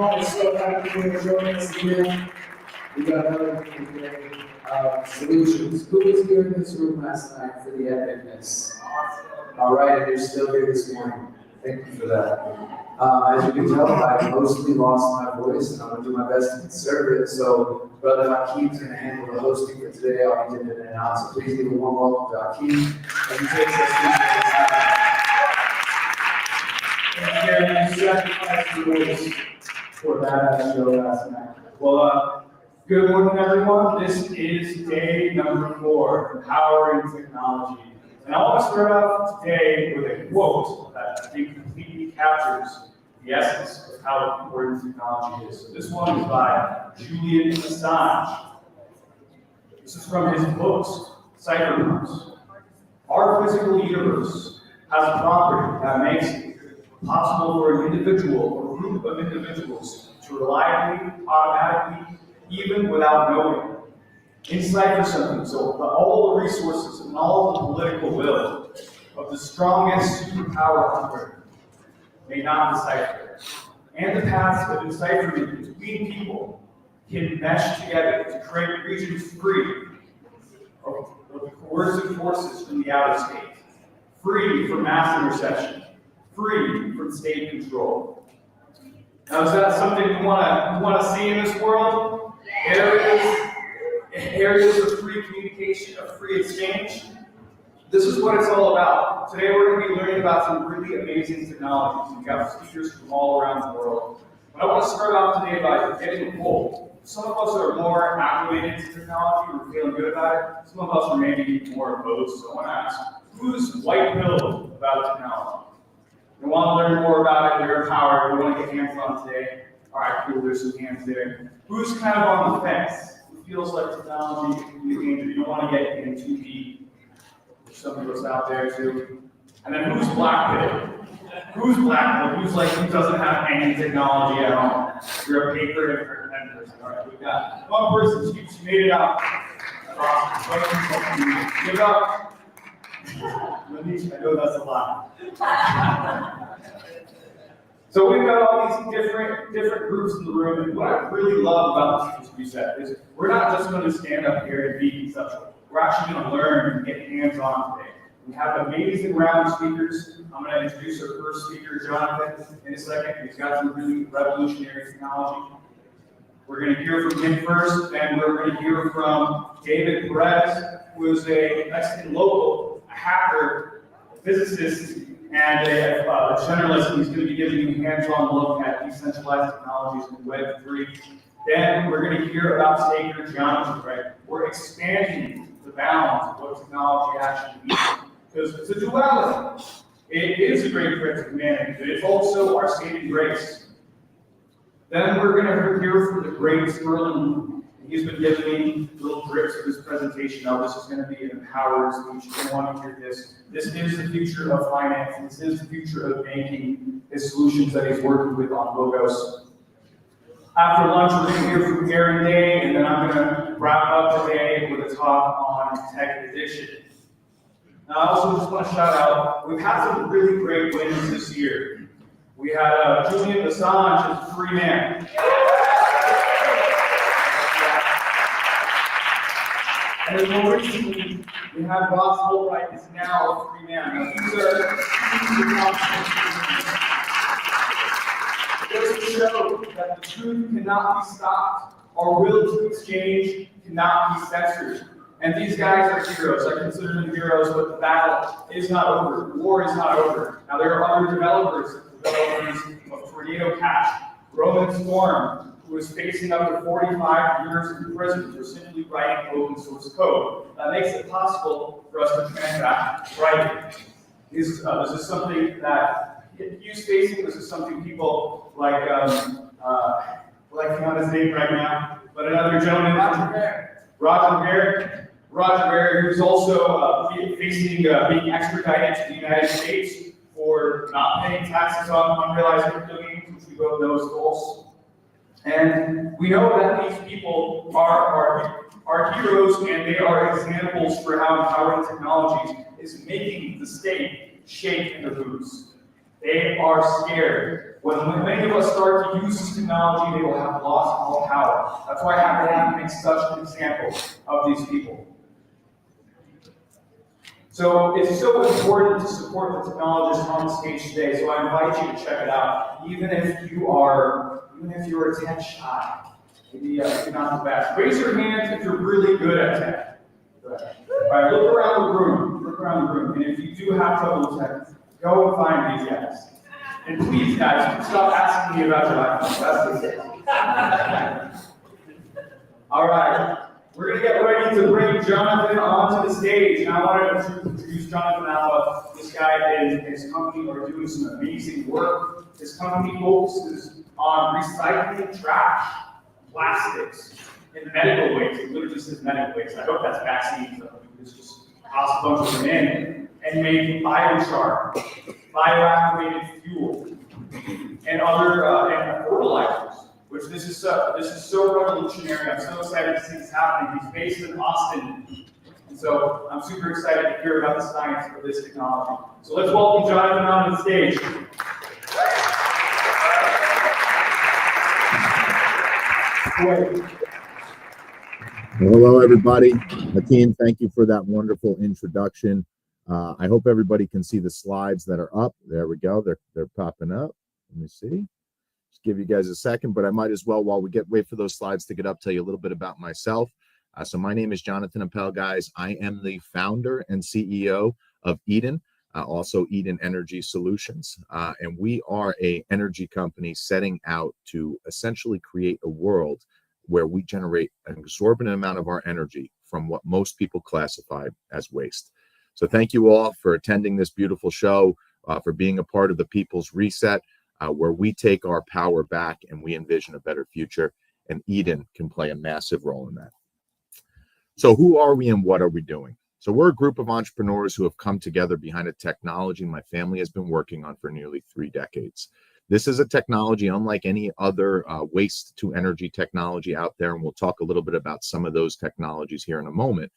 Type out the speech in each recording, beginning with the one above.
everyone. It's so happy to join us again. We got another great solutions. Who was here in this room last night for the epicness? All right, and you're still here this morning. Thank you for that. As you can tell, I mostly lost my voice, and I'm going to do my best to conserve it. So, Brother Hakeem's going to handle the hosting for today. I'll be dipping in and out. So please give a warm welcome to Hakeem. And he takes us through you sacrificed your voice for that show last night. Well, good morning, everyone. This is day number 4, Empowering Technology. And I want to start off today with a quote that I think completely captures the essence of how important technology is. So this one is by Julian Assange. This is from his books, Cyberpunks. Our physical universe has a property that makes it possible for an individual or group of individuals to reliably, automatically, even without knowing, incipher something. So all the resources and all the political will of the strongest superpower on earth may not decipher it. And the paths of deciphering between people can mesh together to create regions free of the coercive forces from the outer state, free from mass interception, free from state control. Now, is that something we want to see in this world? Areas of free communication, of free exchange? This is what it's all about. Today we're going to be learning about some really amazing technologies. We've got speakers from all around the world. But I want to start off today by getting a poll. Some of us are more acclimated to technology, we're feeling good about it. Some of us are maybe more opposed. So I want to ask, who's white-pilled about technology? You want to learn more about it, you're empowered, you want to get hands-on today? All right, cool, there's some hands there. Who's kind of on the fence? Who feels like technology can be a danger? You don't want to get in too deep. There's some of us out there too. And then who's black-pilled? Who's black-pilled? Who's like, who doesn't have any technology at all? You're a paper and person. All right, we've got one person, she made it out. That's awesome. Give it up. Manish, I know that's a lot. So we've got all these different groups in the room, and what I really love about this reset is we're not just going to stand up here and be conceptual. We're actually going to learn and get hands-on today. We have an amazing round of speakers. I'm going to introduce our first speaker, Jonathan, in a second. He's got some really revolutionary technology. We're going to hear from him first, and we're going to hear from David Perez, who is a Mexican local, a hacker, a physicist, and a generalist. He's going to be giving you a hands-on look at decentralized technologies and Web3. Then we're going to hear about Staker geometry, right? We're expanding the bounds of what technology actually means. Because it's a duality. It is a great threat to humanity, but it's also our saving grace. Then we're going to hear from the great Merlin. He's been giving me little drips of his presentation. Now, this is going to be an empowered speech. You're going to want to hear this. This is the future of finance. This is the future of banking, his solutions that he's working with on Logos. After lunch, we're going to hear from Aaron Day, and then I'm going to wrap up today with a talk on Tech Edition. Now, I also just want to shout out, we've had some really great wins this year. We had Julian Assange as a free man. And then more recently, we had Ross Fulbright is now a free man. Now, these are just to show that the truth cannot be stopped. Our will to exchange cannot be censored. And these guys are heroes. I consider them heroes, but the battle is not over. The war is not over. Now, there are other developers of Tornado Cash, Roman Storm, who is facing up to 45 years in prison for simply writing open source code. That makes it possible for us to transact writing. This is something that he's facing. This is something people like on his name right now, but another gentleman, Roger Ver, who's also facing being extradited to the United States for not paying taxes on unrealized crypto gains, which we both know is false. And we know that these people are heroes, and they are examples for how empowering technologies is making the state shake in their boots. They are scared. When many of us start to use this technology, they will have lost all power. That's why I have to make such an example of these people. So it's so important to support the technologists on the stage today, so I invite you to check it out. Even if you're a tech shy, maybe you're not the best. Raise your hands if you're really good at tech. All right, look around the room, and if you do have trouble with tech, go and find these guys. And please, guys, stop asking me about your life. That's all right. We're going to get ready to bring Jonathan onto the stage. And I wanted to introduce Jonathan Alpha. This guy and his company are doing some amazing work. His company focuses on recycling trash, plastics, and medical waste. It literally says medical waste. I hope that's vaccines. It's just toss a bunch of them in and make biochar, bioactivated fuel, and other and fertilizers. Which this is so revolutionary. I'm so excited to see this happening. He's based in Austin, and so I'm super excited to hear about the science of this technology. So let's welcome Jonathan onto the stage. Hello, everybody. Hakeem, thank you for that wonderful introduction. I hope everybody can see the slides that are up. There we go. They're popping up. Let me see. Just give you guys a second, but I might as well, while we wait for those slides to get up, tell you a little bit about myself. So my name is Jonathan Appel, guys. I am the founder and CEO of Eden, also Eden Energy Solutions. And we are an energy company setting out to essentially create a world where we generate an exorbitant amount of our energy from what most people classify as waste. So thank you all for attending this beautiful show, for being a part of the People's Reset, where we take our power back and we envision a better future, and Eden can play a massive role in that. So who are we and what are we doing? So we're a group of entrepreneurs who have come together behind a technology my family has been working on for nearly 3 decades. This is a technology unlike any other waste to energy technology out there, and we'll talk a little bit about some of those technologies here in a moment.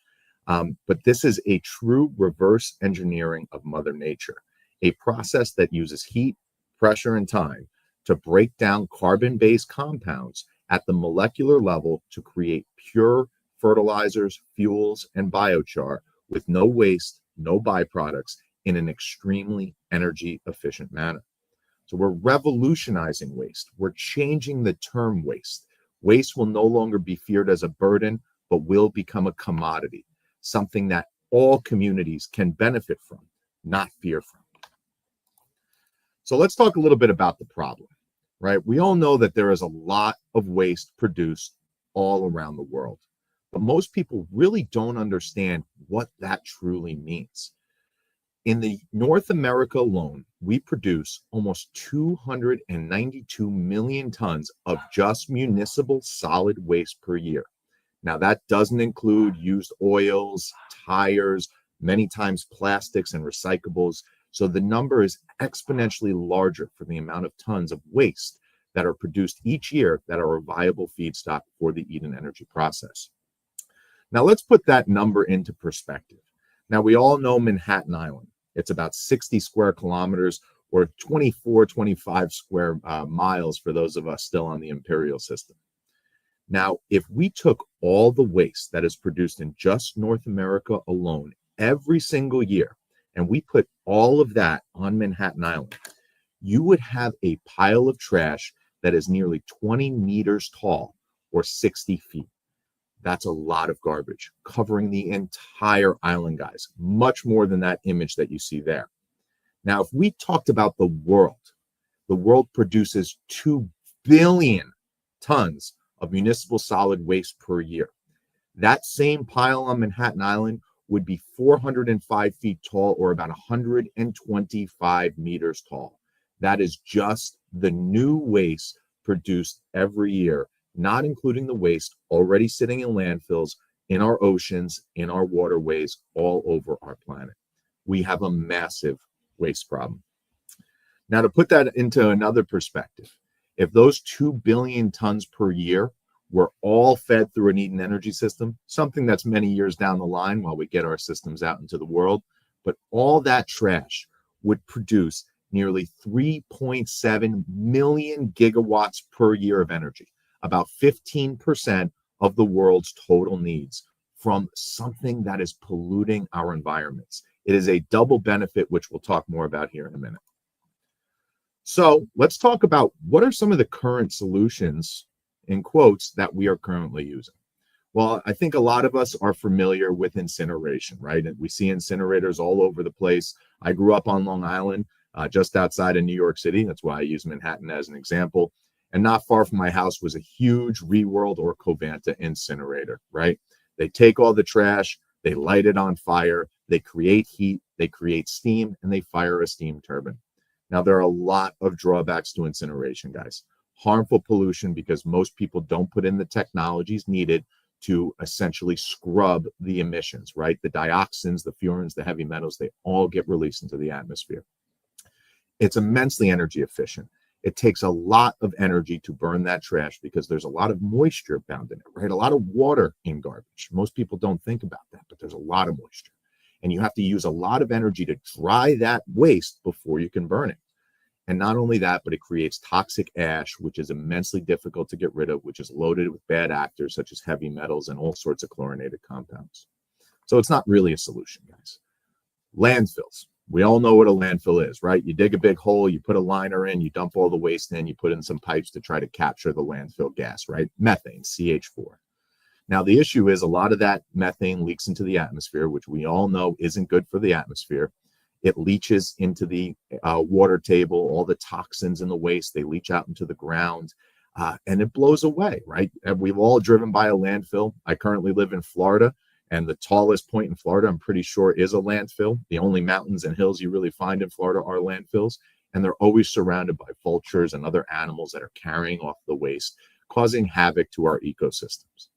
But this is a true reverse engineering of Mother Nature, a process that uses heat, pressure, and time to break down carbon-based compounds at the molecular level to create pure fertilizers, fuels, and biochar with no waste, no byproducts, in an extremely energy efficient manner. So we're revolutionizing waste. We're changing the term waste. Waste will no longer be feared as a burden, but will become a commodity, something that all communities can benefit from, not fear from. So let's talk a little bit about the problem, right? We all know that there is a lot of waste produced all around the world, but most people really don't understand what that truly means. In the North America alone, we produce almost 292 million tons of just municipal solid waste per year. Now, that doesn't include used oils, tires, many times plastics and recyclables. So the number is exponentially larger for the amount of tons of waste that are produced each year that are a viable feedstock for the Eden Energy process. Now, let's put that number into perspective. Now, we all know Manhattan Island. It's about 60 square kilometers or 25 square miles for those of us still on the imperial system. Now, if we took all the waste that is produced in just North America alone every single year, and we put all of that on Manhattan Island, you would have a pile of trash that is nearly 20 meters tall or 60 feet. That's a lot of garbage covering the entire island, guys, much more than that image that you see there. Now, if we talked about the world produces 2 billion tons of municipal solid waste per year. That same pile on Manhattan Island would be 405 feet tall or about 125 meters tall. That is just the new waste produced every year, not including the waste already sitting in landfills, in our oceans, in our waterways, all over our planet. We have a massive waste problem. Now, to put that into another perspective, if those 2 billion tons per year were all fed through an Eden Energy system, something that's many years down the line while we get our systems out into the world, but all that trash would produce nearly 3.7 million gigawatts per year of energy, about 15% of the world's total needs from something that is polluting our environments. It is a double benefit, which we'll talk more about here in a minute. So let's talk about what are some of the current solutions, in quotes, that we are currently using. Well, I think a lot of us are familiar with incineration, right? And we see incinerators all over the place. I grew up on Long Island, just outside of New York City. That's why I use Manhattan as an example. And not far from my house was a huge Reworld or Covanta incinerator, right? They take all the trash, they light it on fire, they create heat, they create steam, and they fire a steam turbine. Now, there are a lot of drawbacks to incineration, guys. Harmful pollution because most people don't put in the technologies needed to essentially scrub the emissions, right? The dioxins, the furans, the heavy metals, they all get released into the atmosphere. It's immensely energy efficient. It takes a lot of energy to burn that trash because there's a lot of moisture bound in it, right? A lot of water in garbage. Most people don't think about that, but there's a lot of moisture. And you have to use a lot of energy to dry that waste before you can burn it. And not only that, but it creates toxic ash, which is immensely difficult to get rid of, which is loaded with bad actors such as heavy metals and all sorts of chlorinated compounds. So it's not really a solution, guys. Landfills. We all know what a landfill is, right? You dig a big hole, you put a liner in, you dump all the waste in, you put in some pipes to try to capture the landfill gas, right? Methane, CH4. Now, the issue is a lot of that methane leaks into the atmosphere, which we all know isn't good for the atmosphere. It leaches into the water table, all the toxins and the waste, they leach out into the ground, and it blows away, right? And we've all driven by a landfill. I currently live in Florida, and the tallest point in Florida, I'm pretty sure, is a landfill. The only mountains and hills you really find in Florida are landfills, and they're always surrounded by vultures and other animals that are carrying off the waste, causing havoc to our ecosystems.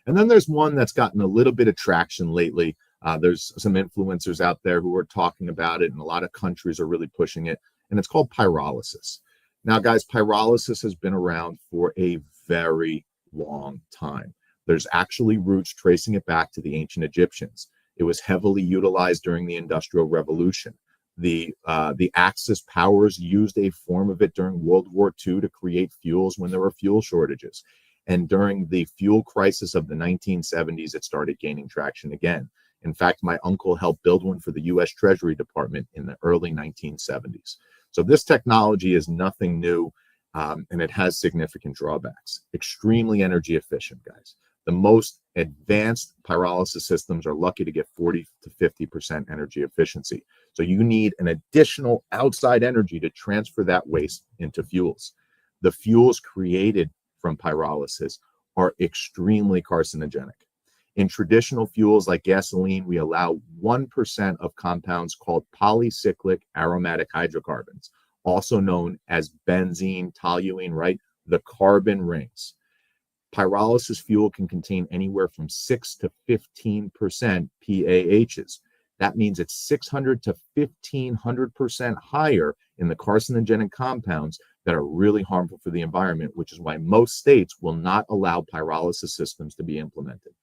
And then there's one that's gotten a little bit of traction lately. There's some influencers out there who are talking about it, and a lot of countries are really pushing it, and it's called pyrolysis. Now, guys, pyrolysis has been around for a very long time. There's actually roots tracing it back to the ancient Egyptians. It was heavily utilized during the Industrial Revolution. The Axis powers used a form of it during World War II to create fuels when there were fuel shortages. And during the fuel crisis of the 1970s, it started gaining traction again. In fact, my uncle helped build one for the U.S. Treasury Department in the early 1970s. So this technology is nothing new, and it has significant drawbacks. Extremely energy efficient, guys. The most advanced pyrolysis systems are lucky to get 40 to 50% energy efficiency. So you need an additional outside energy to transfer that waste into fuels. The fuels created from pyrolysis are extremely carcinogenic. In traditional fuels like gasoline, we allow 1% of compounds called polycyclic aromatic hydrocarbons, also known as benzene, toluene, right? The carbon rings. Pyrolysis fuel can contain anywhere from 6 to 15% PAHs. That means it's 600 to 1500% higher in the carcinogenic compounds that are really harmful for the environment, which is why most states will not allow pyrolysis systems to be implemented.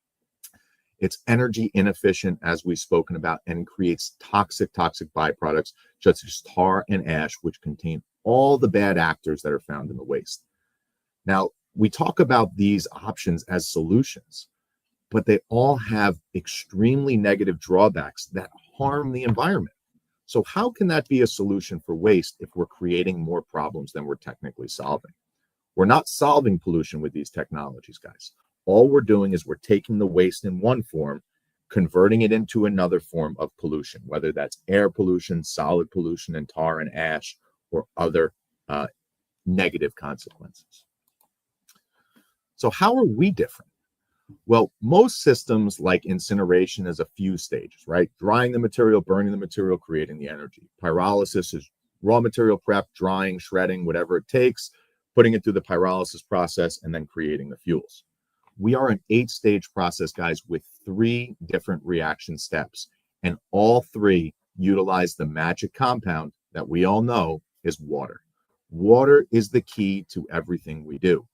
It's energy inefficient, as we've spoken about, and creates toxic byproducts such as tar and ash, which contain all the bad actors that are found in the waste. Now, we talk about these options as solutions, but they all have extremely negative drawbacks that harm the environment. So how can that be a solution for waste if we're creating more problems than we're technically solving? We're not solving pollution with these technologies, guys. All we're doing is we're taking the waste in one form, converting it into another form of pollution, whether that's air pollution, solid pollution, and tar and ash, or other negative consequences. So how are we different? Well, most systems like incineration is a few stages, right? Drying the material, burning the material, creating the energy. Pyrolysis is raw material prep, drying, shredding, whatever it takes, putting it through the pyrolysis process, and then creating the fuels. We are an 8-stage process, guys, with 3 different reaction steps, and all 3 utilize the magic compound that we all know is water. Water is the key to everything we do.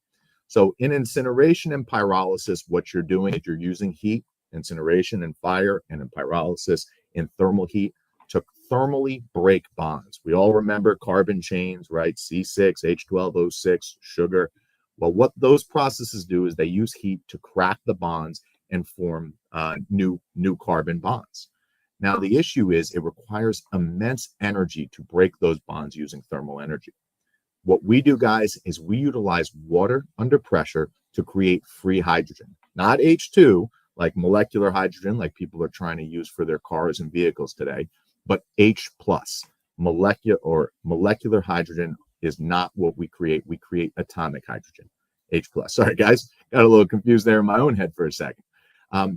So in incineration and pyrolysis, what you're doing is you're using heat, incineration and fire, and in pyrolysis in thermal heat to thermally break bonds. We all remember carbon chains, right? C6, H12O6, sugar. Well, what those processes do is they use heat to crack the bonds and form new carbon bonds. Now, the issue is it requires immense energy to break those bonds using thermal energy. What we do, guys, is we utilize water under pressure to create free hydrogen, not H2, like molecular hydrogen, like people are trying to use for their cars and vehicles today, but H plus. Molecular hydrogen is not what we create. We create atomic hydrogen, H plus. Sorry, guys, got a little confused there in my own head for a second.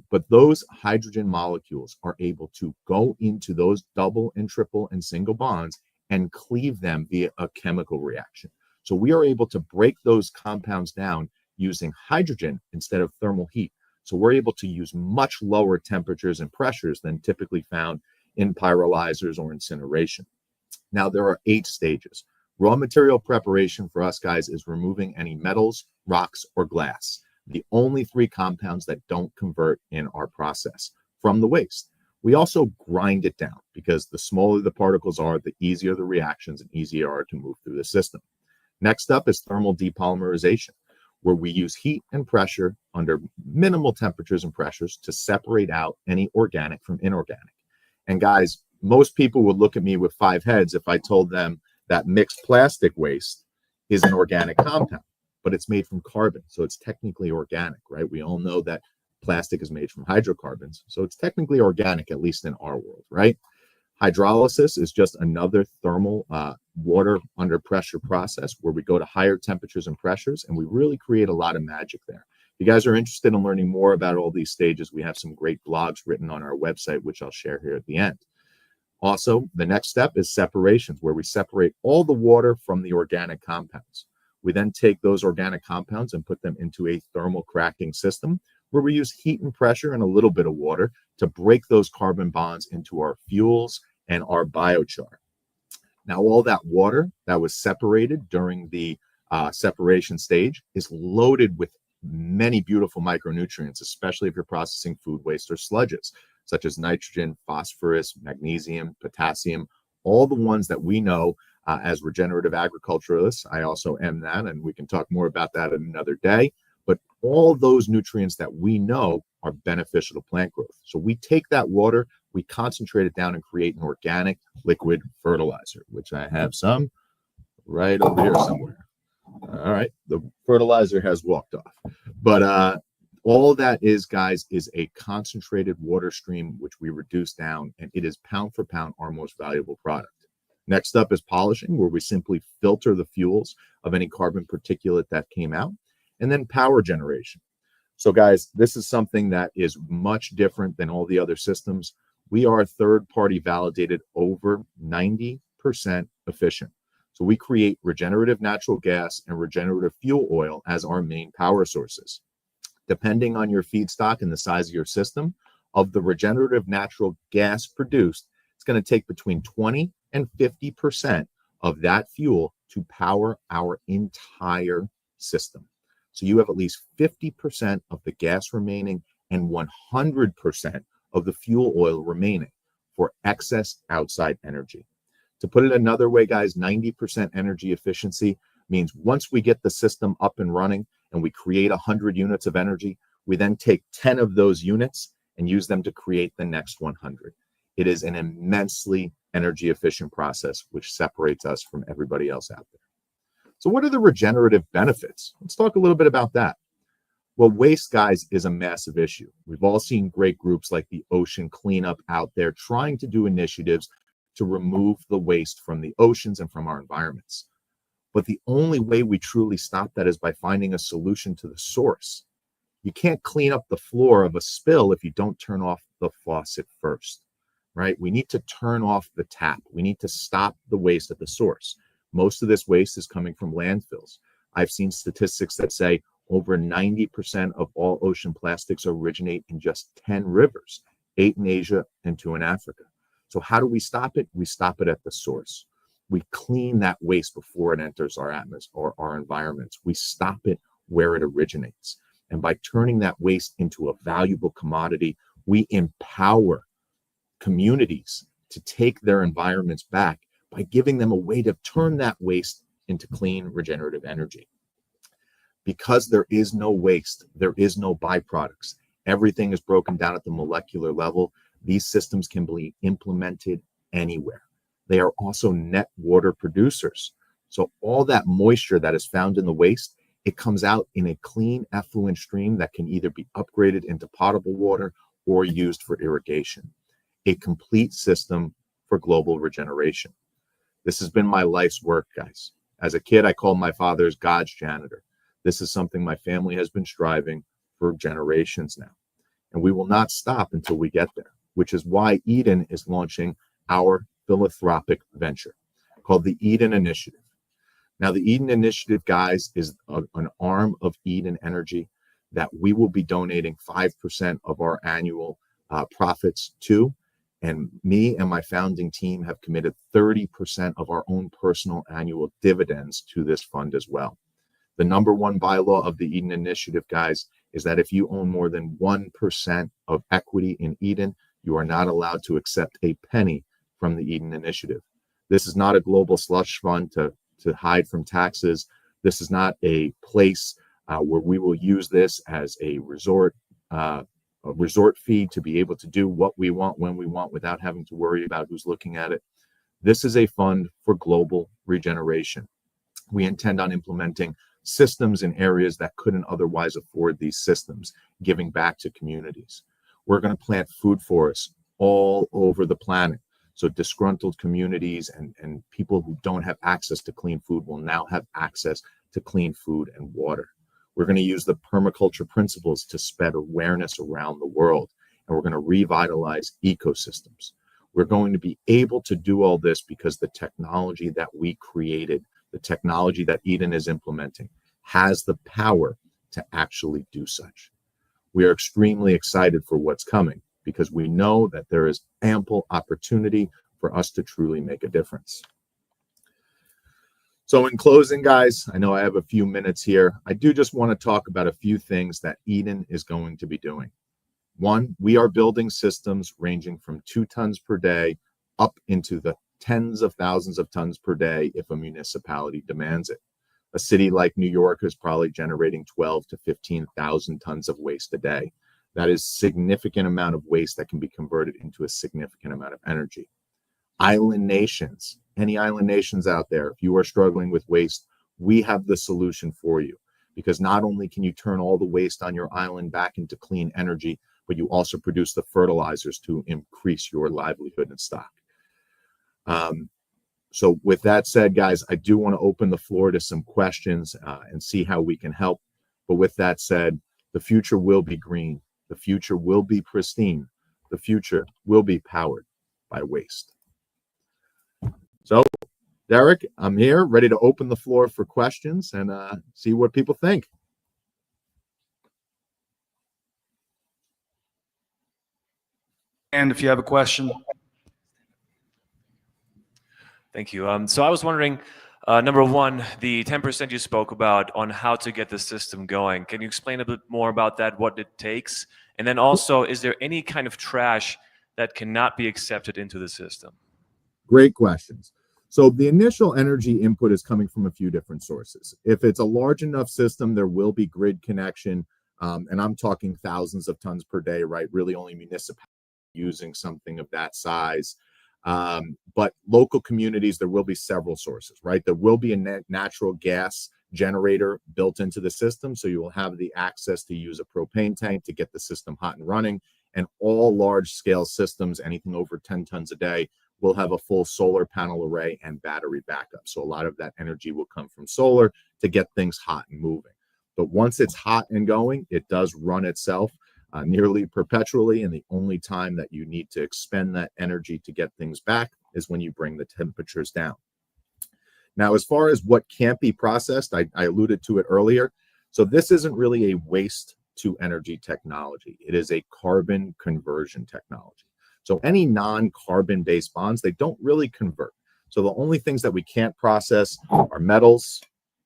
But those hydrogen molecules are able to go into those double and triple and single bonds and cleave them via a chemical reaction. So we are able to break those compounds down using hydrogen instead of thermal heat. So we're able to use much lower temperatures and pressures than typically found in pyrolyzers or incineration. Now, there are 8 stages. Raw material preparation for us, guys, is removing any metals, rocks, or glass. The only 3 compounds that don't convert in our process from the waste. We also grind it down because the smaller the particles are, the easier the reactions and easier are to move through the system. Next up is thermal depolymerization, where we use heat and pressure under minimal temperatures and pressures to separate out any organic from inorganic. And guys, most people would look at me with 5 heads if I told them that mixed plastic waste is an organic compound, but it's made from carbon, so it's technically organic, right? We all know that plastic is made from hydrocarbons, so it's technically organic, at least in our world, right? Hydrolysis is just another thermal water under pressure process where we go to higher temperatures and pressures, and we really create a lot of magic there. If you guys are interested in learning more about all these stages, we have some great blogs written on our website, which I'll share here at the end. Also, the next step is separations, where we separate all the water from the organic compounds. We then take those organic compounds and put them into a thermal cracking system where we use heat and pressure and a little bit of water to break those carbon bonds into our fuels and our biochar. Now, all that water that was separated during the separation stage is loaded with many beautiful micronutrients, especially if you're processing food waste or sludges, such as nitrogen, phosphorus, magnesium, potassium, all the ones that we know as regenerative agriculturalists. I also am that, and we can talk more about that in another day. But all those nutrients that we know are beneficial to plant growth. So we take that water, we concentrate it down and create an organic liquid fertilizer, which I have some right over here somewhere. All right, the fertilizer has walked off. But all that is, guys, is a concentrated water stream, which we reduce down, and it is pound for pound our most valuable product. Next up is polishing, where we simply filter the fuels of any carbon particulate that came out. And then power generation. So guys, this is something that is much different than all the other systems. We are third-party validated over 90% efficient. So we create regenerative natural gas and regenerative fuel oil as our main power sources. Depending on your feedstock and the size of your system, of the regenerative natural gas produced, it's going to take between 20 and 50% of that fuel to power our entire system. So you have at least 50% of the gas remaining and 100% of the fuel oil remaining for excess outside energy. To put it another way, guys, 90% energy efficiency means once we get the system up and running and we create 100 units of energy, we then take 10 of those units and use them to create the next 100. It is an immensely energy efficient process, which separates us from everybody else out there. So what are the regenerative benefits? Let's talk a little bit about that. Well, waste, guys, is a massive issue. We've all seen great groups like the Ocean Cleanup out there trying to do initiatives to remove the waste from the oceans and from our environments. But the only way we truly stop that is by finding a solution to the source. You can't clean up the floor of a spill if you don't turn off the faucet first, right? We need to turn off the tap. We need to stop the waste at the source. Most of this waste is coming from landfills. I've seen statistics that say over 90% of all ocean plastics originate in just 10 rivers, 8 in Asia and 2 in Africa. So how do we stop it? We stop it at the source. We clean that waste before it enters our atmosphere or our environments. We stop it where it originates. And by turning that waste into a valuable commodity, we empower communities to take their environments back by giving them a way to turn that waste into clean regenerative energy. Because there is no waste, there is no byproducts. Everything is broken down at the molecular level. These systems can be implemented anywhere. They are also net water producers. So all that moisture that is found in the waste, it comes out in a clean effluent stream that can either be upgraded into potable water or used for irrigation. A complete system for global regeneration. This has been my life's work, guys. As a kid, I called my father God's janitor. This is something my family has been striving for generations now. And we will not stop until we get there, which is why Eden is launching our philanthropic venture called the Eden Initiative. Now, the Eden Initiative, guys, is an arm of Eden Energy that we will be donating 5% of our annual profits to. And me and my founding team have committed 30% of our own personal annual dividends to this fund as well. The number one bylaw of the Eden Initiative, guys, is that if you own more than 1% of equity in Eden, you are not allowed to accept a penny from the Eden Initiative. This is not a global slush fund to hide from taxes. This is not a place where we will use this as a resort fee to be able to do what we want when we want without having to worry about who's looking at it. This is a fund for global regeneration. We intend on implementing systems in areas that couldn't otherwise afford these systems, giving back to communities. We're going to plant food forests all over the planet. So disgruntled communities and people who don't have access to clean food will now have access to clean food and water. We're going to use the permaculture principles to spread awareness around the world, and we're going to revitalize ecosystems. We're going to be able to do all this because the technology that we created, the technology that Eden is implementing, has the power to actually do such. We are extremely excited for what's coming because we know that there is ample opportunity for us to truly make a difference. So in closing, guys, I know I have a few minutes here. I do just want to talk about a few things that Eden is going to be doing. One, we are building systems ranging from 2 tons per day up into the tens of thousands of tons per day if a municipality demands it. A city like New York is probably generating 12 to 15,000 tons of waste a day. That is a significant amount of waste that can be converted into a significant amount of energy. Island nations, any island nations out there, if you are struggling with waste, we have the solution for you, because not only can you turn all the waste on your island back into clean energy, but you also produce the fertilizers to increase your livelihood and stock. So with that said, guys, I do want to open the floor to some questions and see how we can help. But with that said, the future will be green. The future will be pristine. The future will be powered by waste. So, Derek, I'm here, ready to open the floor for questions and see what people think. And if you have a question. Thank you. So I was wondering, number one, the 10% you spoke about on how to get the system going. Can you explain a bit more about that, what it takes? And then also, is there any kind of trash that cannot be accepted into the system? Great questions. So the initial energy input is coming from a few different sources. If it's a large enough system, there will be grid connection. And I'm talking thousands of tons per day, right? Really only municipalities using something of that size. But local communities, there will be several sources, right? There will be a natural gas generator built into the system. So you will have the access to use a propane tank to get the system hot and running. And all large scale systems, anything over 10 tons a day, will have a full solar panel array and battery backup. So a lot of that energy will come from solar to get things hot and moving. But once it's hot and going, it does run itself nearly perpetually. And the only time that you need to expend that energy to get things back is when you bring the temperatures down. Now, as far as what can't be processed, I alluded to it earlier. So this isn't really a waste to energy technology. It is a carbon conversion technology. So any non-carbon based bonds, they don't really convert. So the only things that we can't process are metals,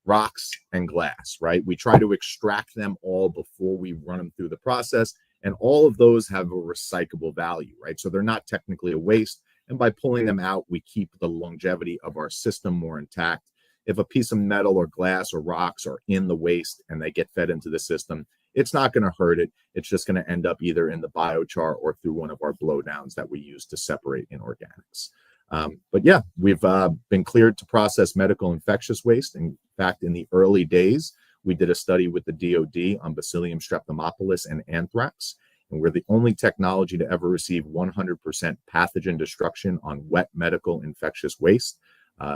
rocks, and glass, right? We try to extract them all before we run them through the process. And all of those have a recyclable value, right? So they're not technically a waste. And by pulling them out, we keep the longevity of our system more intact. If a piece of metal or glass or rocks are in the waste and they get fed into the system, it's not going to hurt it. It's just going to end up either in the biochar or through one of our blowdowns that we use to separate inorganics. But yeah, we've been cleared to process medical infectious waste. In fact, in the early days, we did a study with the DoD on Bacillium streptomoppilus and anthrax, and we're the only technology to ever receive 100% pathogen destruction on wet medical infectious waste.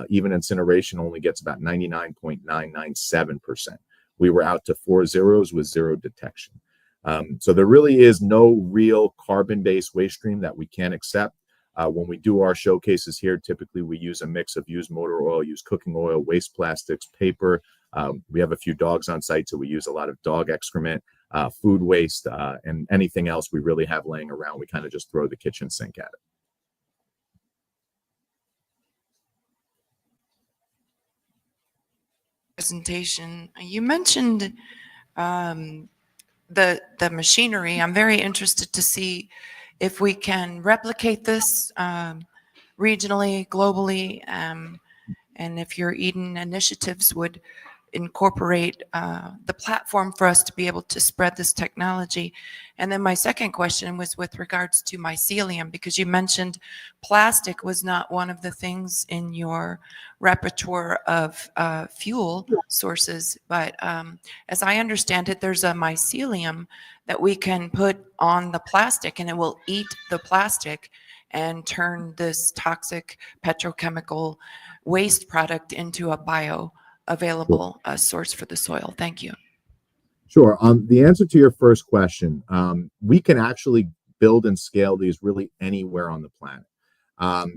Even incineration only gets about 99.997%. We were out to 4 zeros with 0 detection. So there really is no real carbon-based waste stream that we can't accept. When we do our showcases here, typically we use a mix of used motor oil, used cooking oil, waste plastics, paper. We have a few dogs on site, so we use a lot of dog excrement, food waste, and anything else we really have laying around. We kind of just throw the kitchen sink at it. Presentation. You mentioned the machinery. I'm very interested to see if we can replicate this regionally, globally, and if your Eden initiatives would incorporate the platform for us to be able to spread this technology. And then my second question was with regards to mycelium, because you mentioned plastic was not one of the things in your repertoire of fuel sources, but as I understand it, there's a mycelium that we can put on the plastic and it will eat the plastic and turn this toxic petrochemical waste product into a bioavailable source for the soil. Thank you. Sure. The answer to your first question, we can actually build and scale these really anywhere on the planet.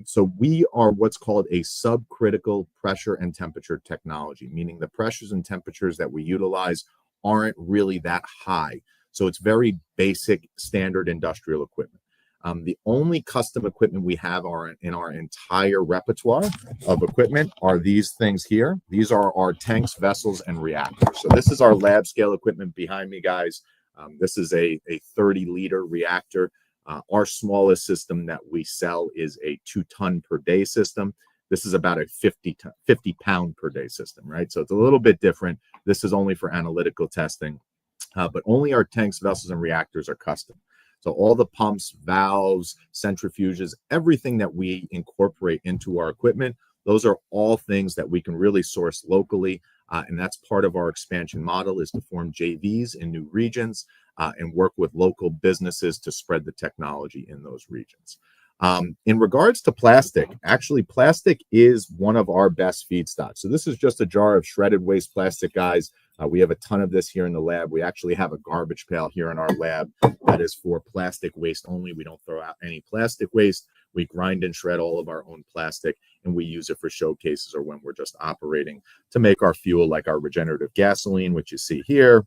So we are what's called a subcritical pressure and temperature technology, meaning the pressures and temperatures that we utilize aren't really that high. So it's very basic, standard industrial equipment. The only custom equipment we have in our entire repertoire of equipment are these things here. These are our tanks, vessels, and reactors. So this is our lab scale equipment behind me, guys. This is a 30-liter reactor. Our smallest system that we sell is a 2-ton per day system. This is about a 50-pound per day system, right? So it's a little bit different. This is only for analytical testing, but only our tanks, vessels, and reactors are custom. So all the pumps, valves, centrifuges, everything that we incorporate into our equipment, those are all things that we can really source locally. And that's part of our expansion model, is to form JVs in new regions and work with local businesses to spread the technology in those regions. In regards to plastic, actually, plastic is one of our best feedstocks. So this is just a jar of shredded waste plastic, guys. We have a ton of this here in the lab. We actually have a garbage pail here in our lab that is for plastic waste only. We don't throw out any plastic waste. We grind and shred all of our own plastic, and we use it for showcases or when we're just operating to make our fuel, like our regenerative gasoline, which you see here,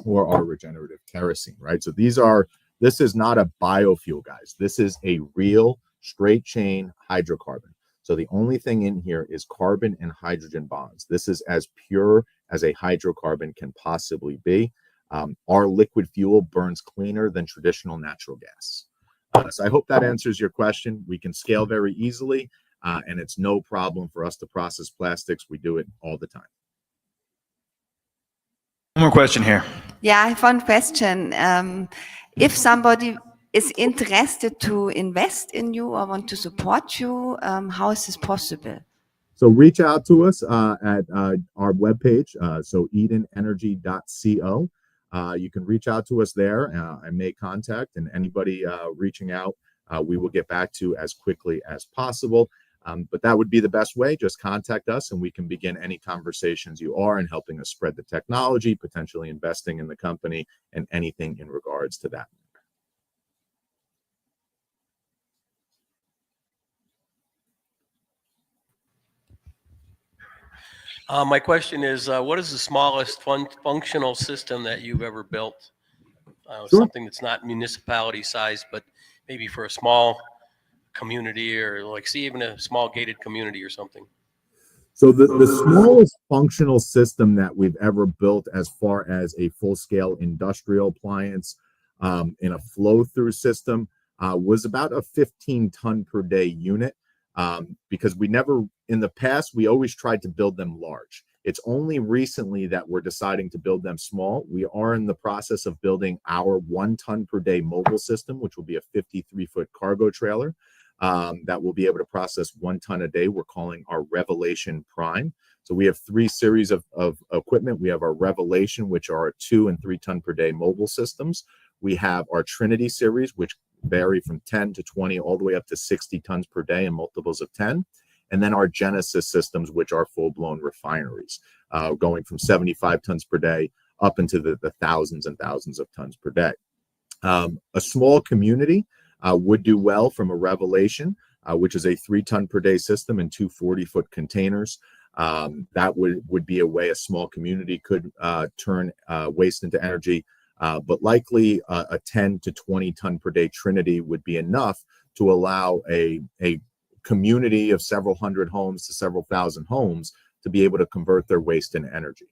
or our regenerative kerosene, right? So this is not a biofuel, guys. This is a real straight chain hydrocarbon. So the only thing in here is carbon and hydrogen bonds. This is as pure as a hydrocarbon can possibly be. Our liquid fuel burns cleaner than traditional natural gas. So I hope that answers your question. We can scale very easily, and it's no problem for us to process plastics. We do it all the time. One more question here. Yeah, I have one question. If somebody is interested to invest in you or want to support you, how is this possible? So reach out to us at our webpage, so edenenergy.co. You can reach out to us there and make contact, and anybody reaching out, we will get back to as quickly as possible. But that would be the best way. Just contact us and we can begin any conversations you are in helping us spread the technology, potentially investing in the company, and anything in regards to that. My question is, what is the smallest functional system that you've ever built? Sure. Something that's not municipality size, but maybe for a small community, or like, see, even a small gated community or something. So the smallest functional system that we've ever built as far as a full-scale industrial appliance in a flow-through system was about a 15-ton per day unit, because we never, in the past, we always tried to build them large. It's only recently that we're deciding to build them small. We are in the process of building our 1-ton per day mobile system, which will be a 53-foot cargo trailer that will be able to process 1 ton a day. We're calling our Revelation Prime. So we have 3 series of equipment. We have our Revelation, which are 2 and 3 ton per day mobile systems. We have our Trinity series, which vary from 10 to 20 all the way up to 60 tons per day and multiples of 10. And then our Genesis systems, which are full-blown refineries, going from 75 tons per day up into the thousands and thousands of tons per day. A small community would do well from a Revelation, which is a 3-ton per day system and 2 40-foot containers. That would be a way a small community could turn waste into energy, but likely a 10 to 20 ton per day Trinity would be enough to allow a community of several hundred homes to several thousand homes to be able to convert their waste into energy.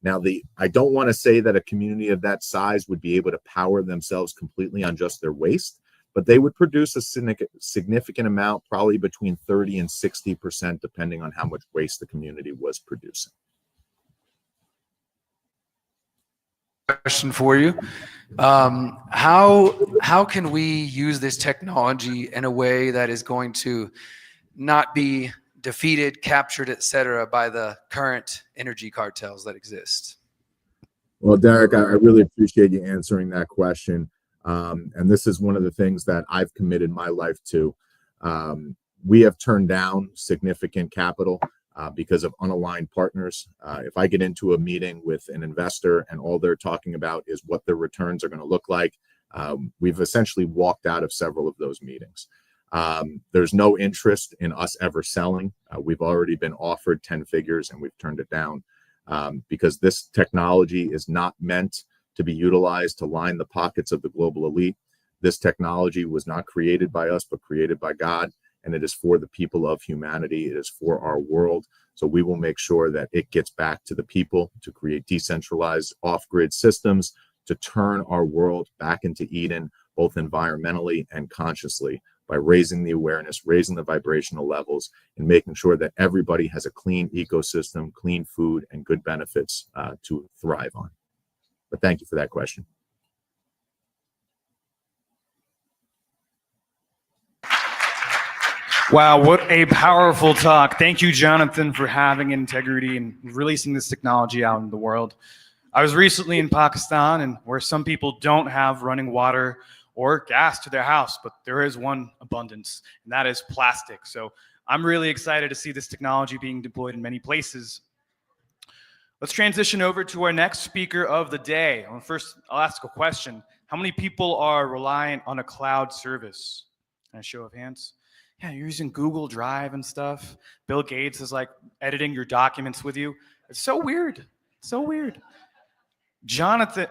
Now, I don't want to say that a community of that size would be able to power themselves completely on just their waste, but they would produce a significant amount, probably between 30 and 60%, depending on how much waste the community was producing. Question for you. How can we use this technology in a way that is going to not be defeated, captured, etc., by the current energy cartels that exist? Well, Derek, I really appreciate you answering that question. And this is one of the things that I've committed my life to. We have turned down significant capital because of unaligned partners. If I get into a meeting with an investor and all they're talking about is what their returns are going to look like, we've essentially walked out of several of those meetings. There's no interest in us ever selling. We've already been offered 10 figures and we've turned it down because this technology is not meant to be utilized to line the pockets of the global elite. This technology was not created by us, but created by God, and it is for the people of humanity. It is for our world. So we will make sure that it gets back to the people to create decentralized off-grid systems to turn our world back into Eden, both environmentally and consciously, by raising the awareness, raising the vibrational levels, and making sure that everybody has a clean ecosystem, clean food, and good benefits to thrive on. But thank you for that question. Wow, what a powerful talk. Thank you, Jonathan, for having integrity and releasing this technology out in the world. I was recently in Pakistan, and where some people don't have running water or gas to their house, but there is one abundance, and that is plastic. So I'm really excited to see this technology being deployed in many places. Let's transition over to our next speaker of the day. First, I'll ask a question. How many people are reliant on a cloud service? Can I show of hands? Yeah, you're using Google Drive and stuff. Bill Gates is like editing your documents with you. It's so weird. So weird. Jonathan,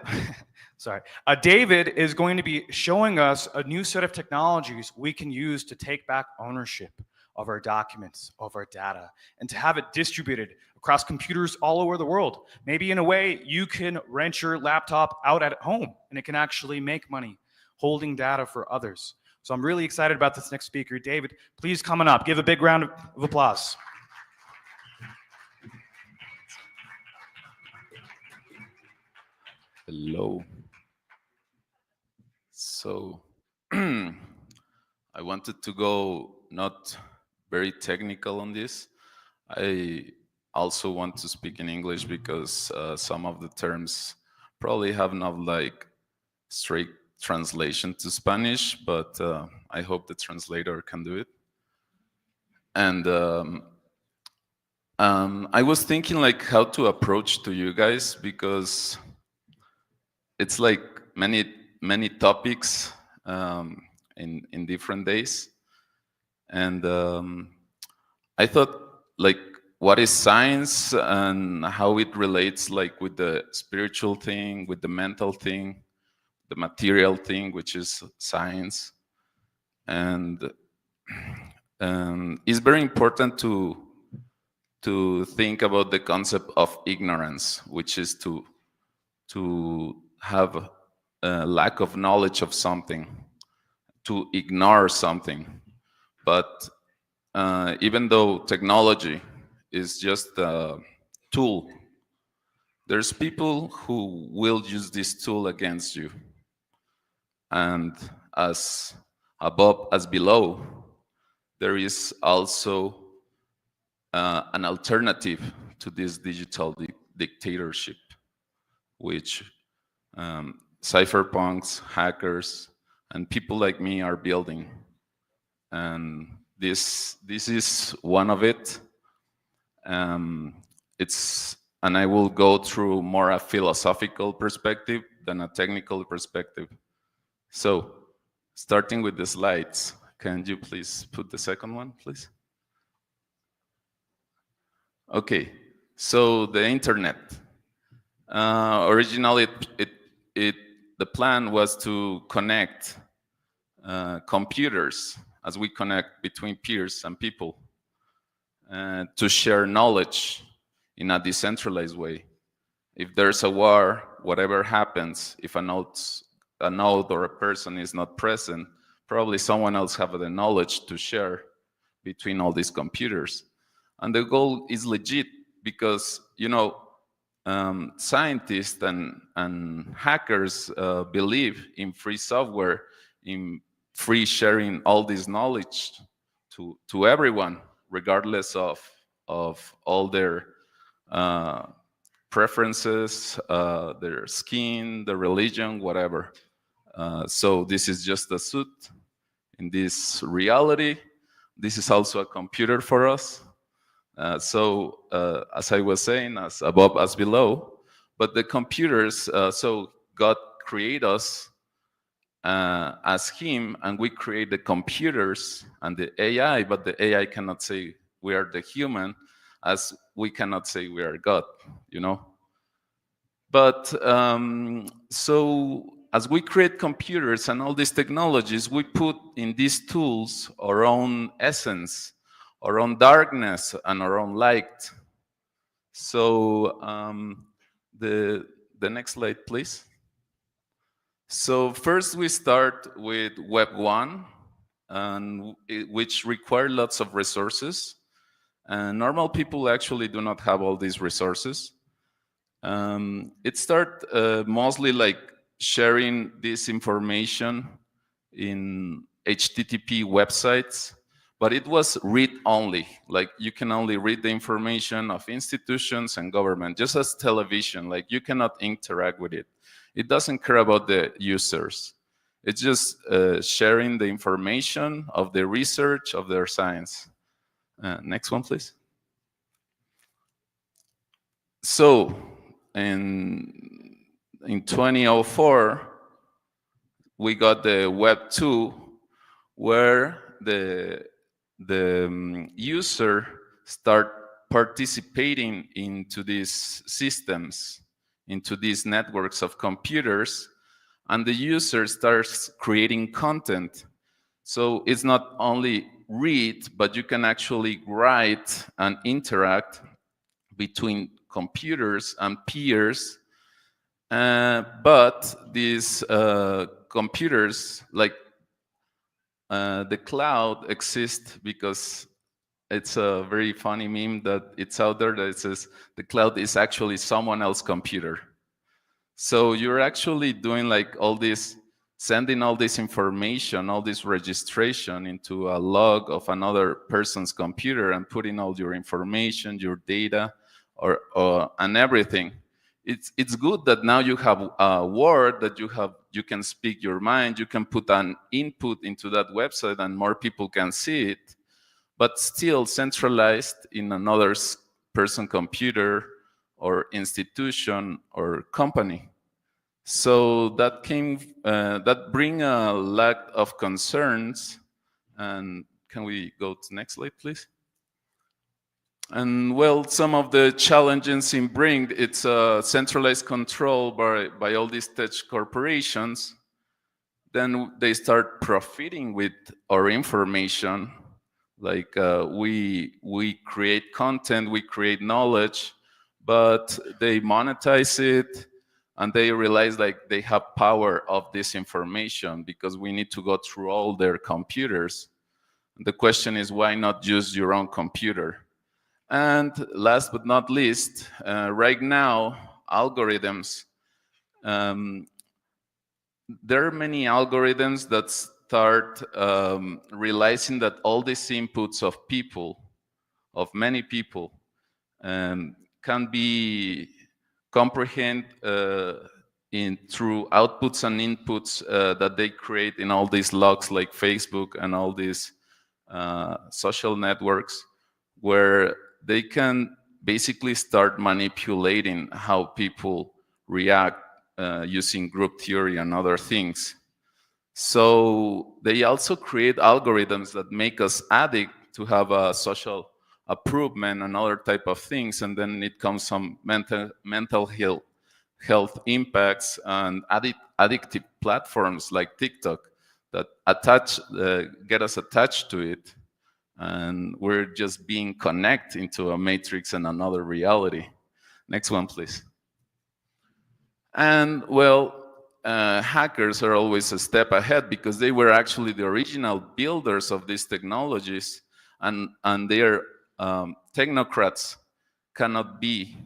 sorry. David is going to be showing us a new set of technologies we can use to take back ownership of our documents, of our data, and to have it distributed across computers all over the world. Maybe in a way you can rent your laptop out at home and it can actually make money holding data for others. So I'm really excited about this next speaker. David, please come on up. Give a big round of applause. Hello. So I wanted to go not very technical on this. I also want to speak in English because some of the terms probably have not like straight translation to Spanish, but I hope the translator can do it. And I was thinking like how to approach to you guys, because it's like many topics in different days. And I thought like, what is science and how it relates like with the spiritual thing, with the mental thing, the material thing, which is science. And it's very important to think about the concept of ignorance, which is to have a lack of knowledge of something, to ignore something. But even though technology is just a tool, there's people who will use this tool against you. And as above as below, there is also an alternative to this digital dictatorship, which cypherpunks, hackers, and people like me are building. And this is one of it. And I will go through more a philosophical perspective than a technical perspective. So, starting with the slides, can you please put the second one, please? Okay, so the internet. Originally, the plan was to connect computers as we connect between peers and people, to share knowledge in a decentralized way. If there's a war, whatever happens, if a node or a person is not present, probably someone else have the knowledge to share between all these computers. And the goal is legit because, scientists and hackers believe in free software, in free sharing all this knowledge to everyone, regardless of all their preferences, their skin, their religion, whatever. So this is just a suit in this reality. This is also a computer for us. So as I was saying, as above as below, but the computers, so God created us as him, and we create the computers and the AI, but the AI cannot say we are the human, as we cannot say we are God, But so as we create computers and all these technologies, we put in these tools our own essence, our own darkness, and our own light. So the next slide, please. So first we start with Web 1, which require lots of resources. Normal people actually do not have all these resources. It started mostly like sharing this information in HTTP websites, but it was read-only. Like you can only read the information of institutions and government, just as television. Like you cannot interact with it. It doesn't care about the users. It's just sharing the information of the research of their science. Next one, please. So in 2004, we got the Web 2, where the user start participating into these systems, into these networks of computers, and the user starts creating content. So it's not only read, but you can actually write and interact between computers and peers. But these computers, like the cloud, exist because it's a very funny meme that it's out there that it says the cloud is actually someone else's computer. So you're actually doing like all this, sending all this information, all this registration into a log of another person's computer and putting all your information, your data, and everything. It's good that now you have a word that you can speak your mind, you can put an input into that website and more people can see it, but still centralized in another person's computer or institution or company. So that bring a lack of concerns. And can we go to the next slide, please? And well, some of the challenges in bring, it's centralized control by all these tech corporations. Then they start profiting with our information. Like we create content, we create knowledge, but they monetize it. and they realize like they have power of this information because we need to go through all their computers. The question is, why not use your own computer? And last but not least, right now, algorithms. There are many algorithms that start realizing that all these inputs of people, of many people, can be comprehended through outputs and inputs that they create in all these logs like Facebook and all these social networks, where they can basically start manipulating how people react using group theory and other things. So they also create algorithms that make us addict to have a social approval and other type of things, and then it comes some mental health impacts and addictive platforms like TikTok that get us attached to it, and we're just being connected into a matrix and another reality. Next one, please. And well, hackers are always a step ahead because they were actually the original builders of these technologies, and their technocrats cannot be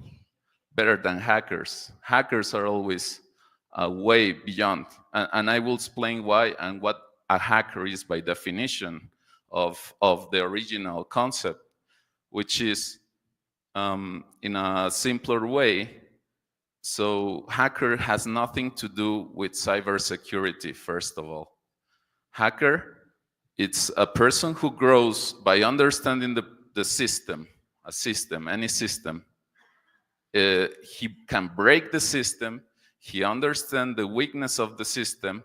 better than hackers. Hackers are always way beyond, and I will explain why and what a hacker is by definition of the original concept, which is in a simpler way. So hacker has nothing to do with cybersecurity, first of all. Hacker, it's a person who grows by understanding the system, a system, any system. He can break the system, he understands the weakness of the system,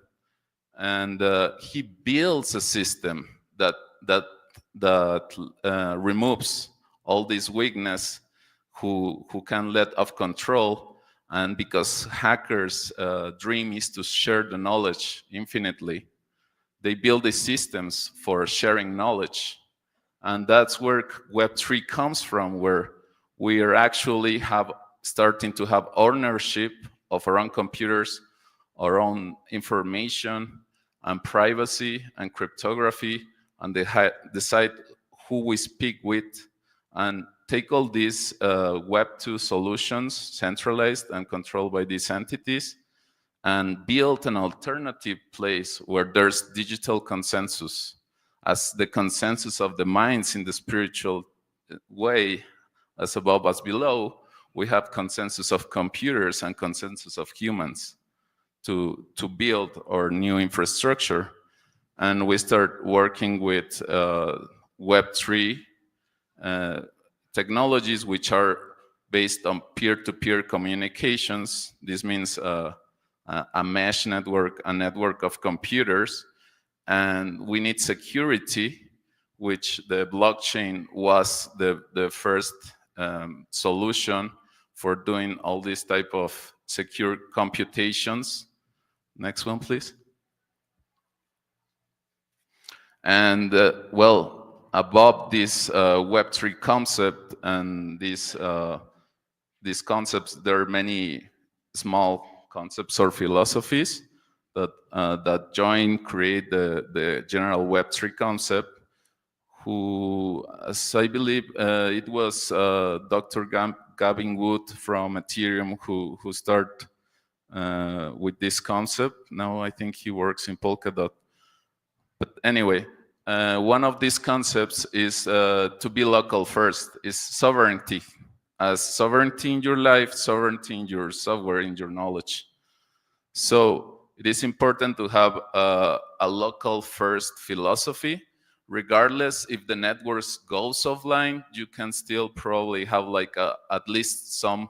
and he builds a system that removes all this weakness, who can let off control. And because hackers' dream is to share the knowledge infinitely, they build these systems for sharing knowledge. And that's where Web3 comes from, where we are actually starting to have ownership of our own computers, our own information, and privacy and cryptography, and decide who we speak with, and take all these Web2 solutions, centralized and controlled by these entities, and build an alternative place where there's digital consensus, as the consensus of the minds in the spiritual way, as above as below. We have consensus of computers and consensus of humans to build our new infrastructure. And we start working with Web3 technologies, which are based on peer-to-peer communications. This means a mesh network, a network of computers, and we need security, which the blockchain was the first solution for doing all these type of secure computations. Next one, please. And well, above this Web3 concept and these concepts, there are many small concepts or philosophies that join, create the general Web3 concept, who, as I believe, it was Dr. Gavin Wood from Ethereum who started with this concept. Now I think he works in Polkadot. But anyway, one of these concepts is to be local first, is sovereignty. As sovereignty in your life, sovereignty in your software, in your knowledge. So it is important to have a local first philosophy. Regardless if the network goes offline, you can still probably have like at least some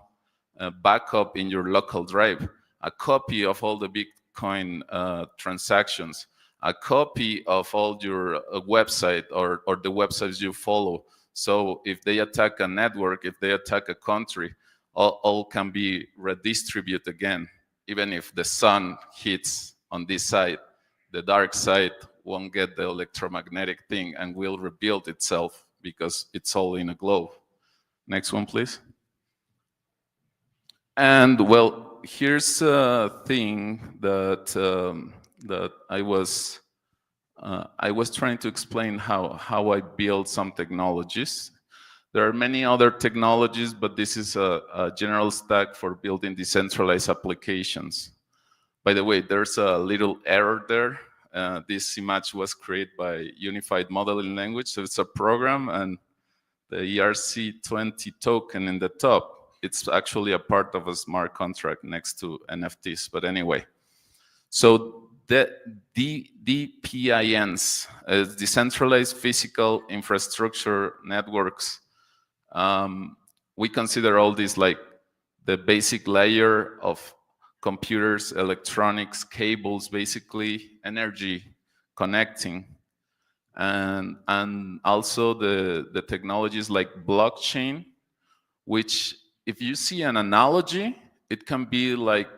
backup in your local drive, a copy of all the Bitcoin transactions, a copy of all your website or the websites you follow. So if they attack a network, if they attack a country, all can be redistributed again. Even if the sun hits on this side, the dark side won't get the electromagnetic thing and will rebuild itself because it's all in a globe. Next one, please. And well, here's a thing that that I was trying to explain how I build some technologies. There are many other technologies, but this is a general stack for building decentralized applications. By the way, there's a little error there. This image was created by Unified Modeling Language, so it's a program, and the ERC20 token in the top, it's actually a part of a smart contract next to NFTs. But anyway, so the DPINs, decentralized physical infrastructure networks, we consider all these like the basic layer of computers, electronics, cables, basically energy connecting, and also the technologies like blockchain, which if you see an analogy, it can be like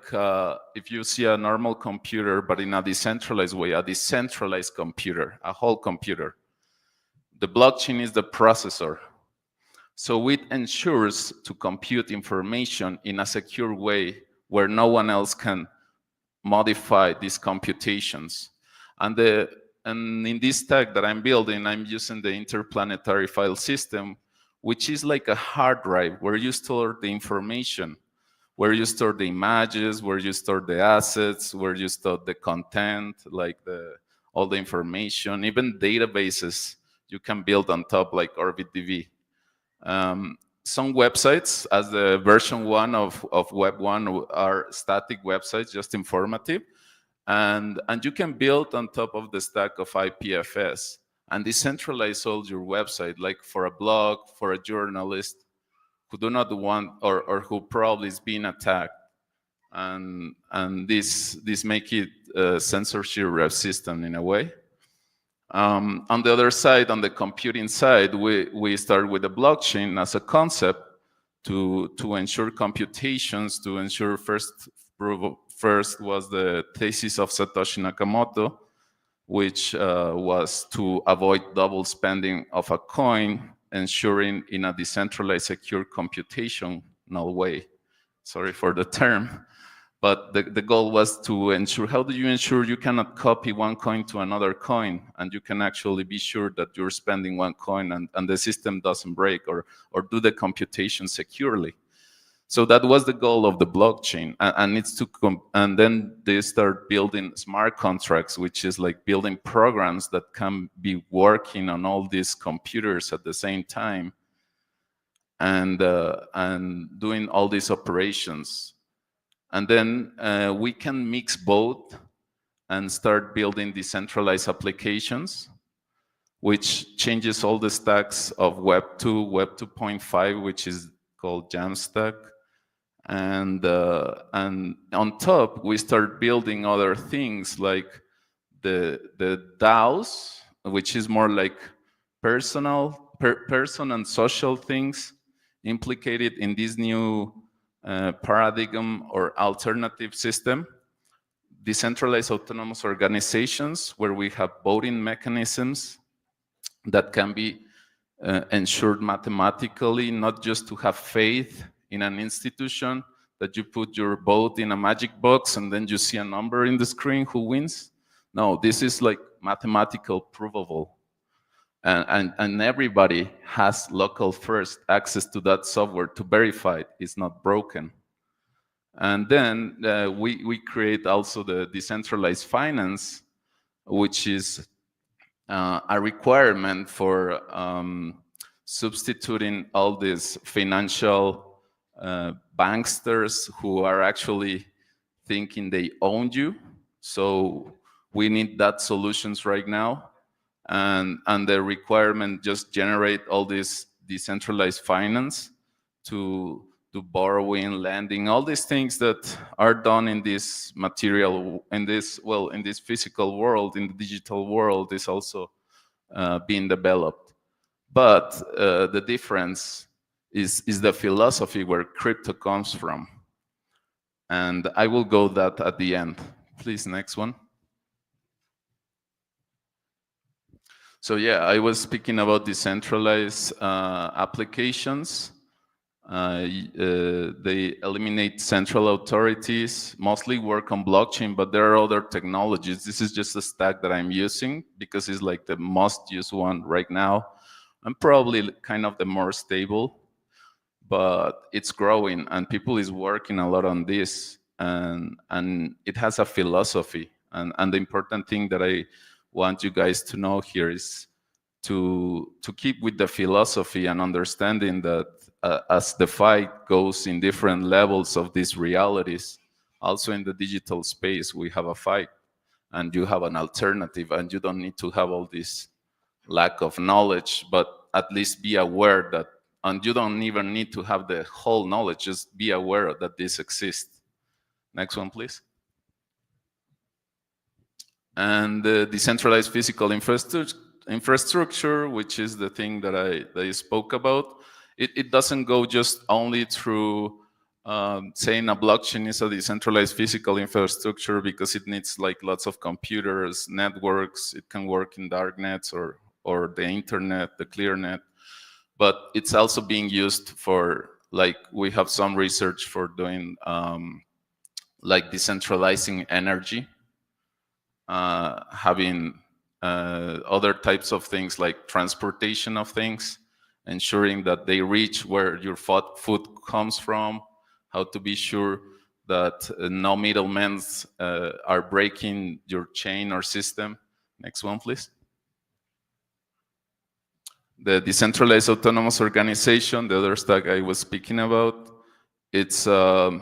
if you see a normal computer, but in a decentralized way, a decentralized computer, a whole computer. The blockchain is the processor. So it ensures to compute information in a secure way where no one else can modify these computations. And in this stack that I'm building, I'm using the interplanetary file system, which is like a hard drive where you store the information, where you store the images, where you store the assets, where you store the content, like all the information, even databases you can build on top, like OrbitDB. Some websites, as the version 1 of Web 1, are static websites, just informative. And you can build on top of the stack of IPFS and decentralize all your website, like for a blog, for a journalist who do not want or who probably is being attacked. And this make it censorship resistant in a way. On the other side, on the computing side, we start with the blockchain as a concept to ensure computations, to ensure first was the thesis of Satoshi Nakamoto, which was to avoid double spending of a coin, ensuring in a decentralized secure computational way. Sorry for the term. But the goal was to ensure, how do you ensure you cannot copy one coin to another coin, and you can actually be sure that you're spending one coin and the system doesn't break, or do the computation securely. So that was the goal of the blockchain, and it's to and then they start building smart contracts, which is like building programs that can be working on all these computers at the same time, and doing all these operations. And then we can mix both and start building decentralized applications, which changes all the stacks of Web 2, Web 2.5, which is called Jamstack. And on top, we start building other things like the DAOs, which is more like person and social things implicated in this new paradigm or alternative system. Decentralized autonomous organizations where we have voting mechanisms that can be ensured mathematically, not just to have faith in an institution that you put your vote in a magic box and then you see a number in the screen who wins. No, this is like mathematical provable. And everybody has local first access to that software to verify it's not broken. And then we create also the decentralized finance, which is a requirement for substituting all these financial banksters who are actually thinking they own you. So we need that solutions right now. And the requirement just generate all this decentralized finance to borrowing, lending, all these things that are done in this material, in this physical world, in the digital world, is also being developed. But the difference is the philosophy where crypto comes from. And I will go that at the end. Please, next one. So yeah, I was speaking about decentralized applications. They eliminate central authorities, mostly work on blockchain, but there are other technologies. This is just a stack that I'm using because it's like the most used one right now. I'm probably kind of the more stable, but it's growing and people is working a lot on this, and it has a philosophy. And the important thing that I want you guys to know here is to keep with the philosophy and understanding that as the fight goes in different levels of these realities, also in the digital space, we have a fight and you have an alternative, and you don't need to have all this lack of knowledge, but at least be aware that, and you don't even need to have the whole knowledge, just be aware that this exists. Next one, please. And the decentralized physical infrastructure, which is the thing that I spoke about, it doesn't go just only through saying a blockchain is a decentralized physical infrastructure because it needs like lots of computers, networks. It can work in dark nets or the internet, the clear net. But it's also being used for, like, we have some research for doing like decentralizing energy, having other types of things like transportation of things, ensuring that they reach where your food comes from, how to be sure that no middlemen are breaking your chain or system. Next one, please. The decentralized autonomous organization, the other stack I was speaking about, it's here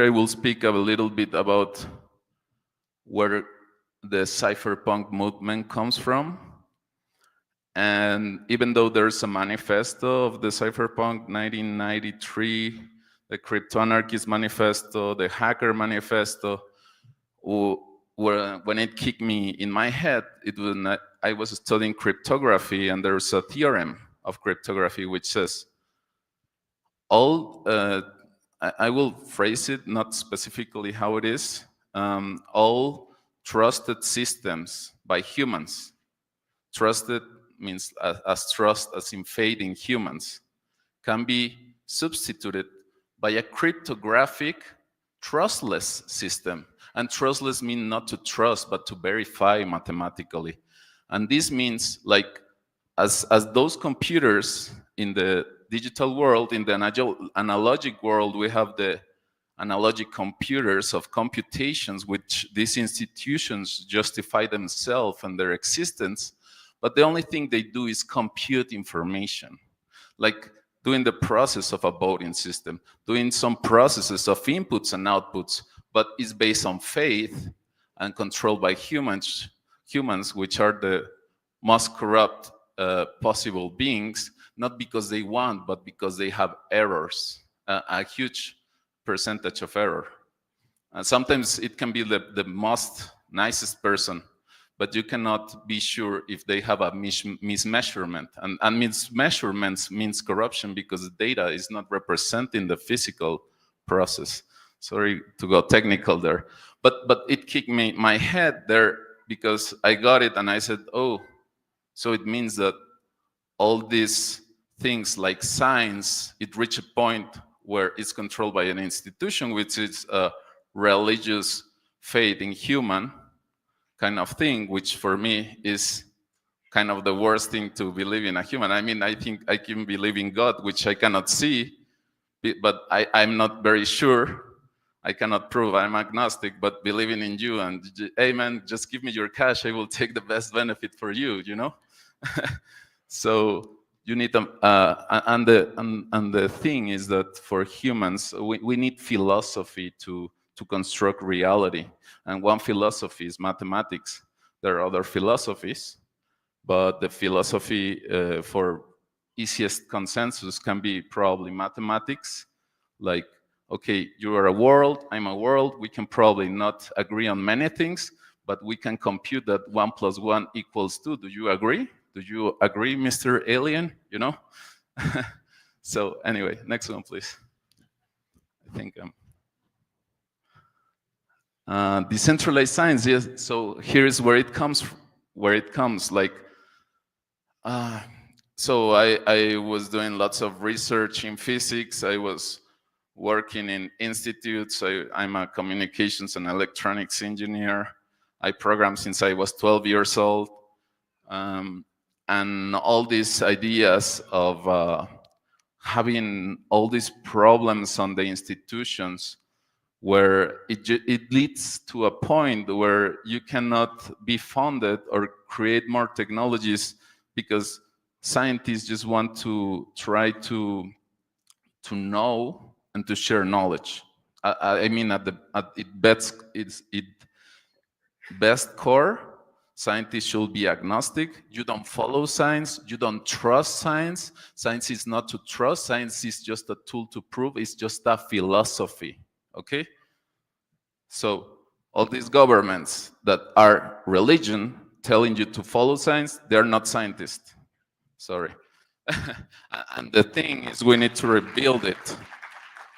I will speak a little bit about where the cypherpunk movement comes from. And even though there's a manifesto of the cypherpunk 1993, the crypto-anarchist manifesto, the hacker manifesto, when it kicked me in my head, it was not, I was studying cryptography, and there's a theorem of cryptography which says all, I will phrase it not specifically how it is, all trusted systems by humans, trusted means as trust as in faith in humans, can be substituted by a cryptographic trustless system. And trustless means not to trust, but to verify mathematically. And this means, like, as those computers in the digital world, in the analogic world, we have the analogic computers of computations, which these institutions justify themselves and their existence, but the only thing they do is compute information, like doing the process of a voting system, doing some processes of inputs and outputs, but it's based on faith and controlled by humans, which are the most corrupt possible beings, not because they want, but because they have errors, a huge percentage of error. And sometimes it can be the most nicest person, but you cannot be sure if they have a mismeasurement. And mismeasurements means corruption because the data is not representing the physical process. Sorry to go technical there. But it kicked my head there because I got it and I said, oh, so it means that all these things like science, it reached a point where it's controlled by an institution, which is a religious faith in human kind of thing, which for me is kind of the worst thing to believe in a human. I mean, I think I can believe in God, which I cannot see, but I'm not very sure. I cannot prove, I'm agnostic, but believing in you and, hey man, just give me your cash, I will take the best benefit for you, you know? So you need them, and the thing is that for humans, we need philosophy to construct reality. And one philosophy is mathematics. There are other philosophies, but the philosophy for easiest consensus can be probably mathematics. Like, okay, you are a world, I'm a world, we can probably not agree on many things, but we can compute that 1 + 1 = 2. Do you agree? Do you agree, Mr. Alien? You know? So anyway, next one, please. I think decentralized science, yes. So here is where it comes. Like, so I was doing lots of research in physics. I was working in institutes. I'm a communications and electronics engineer. I programmed since I was 12 years old. And all these ideas of having all these problems on the institutions where it leads to a point where you cannot be funded or create more technologies because scientists just want to try to know and to share knowledge. I mean, at its best core, scientists should be agnostic. You don't follow science. You don't trust science. Science is not to trust. Science is just a tool to prove. It's just a philosophy. Okay? So all these governments that are religion telling you to follow science, they're not scientists. Sorry. And the thing is, we need to rebuild it.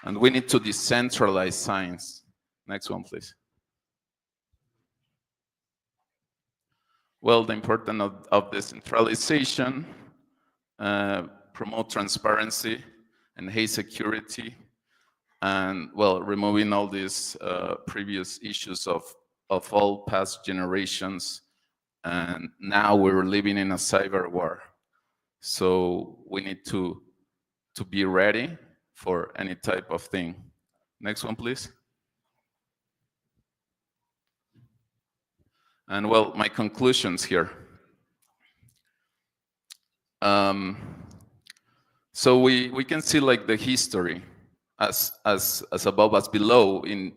And we need to decentralize science. Next one, please. Well, the importance of decentralization, promote transparency, enhance security, and, well, removing all these previous issues of all past generations. And now we're living in a cyber war. So we need to be ready for any type of thing. Next one, please. And, well, my conclusions here. So we can see like the history as above as below in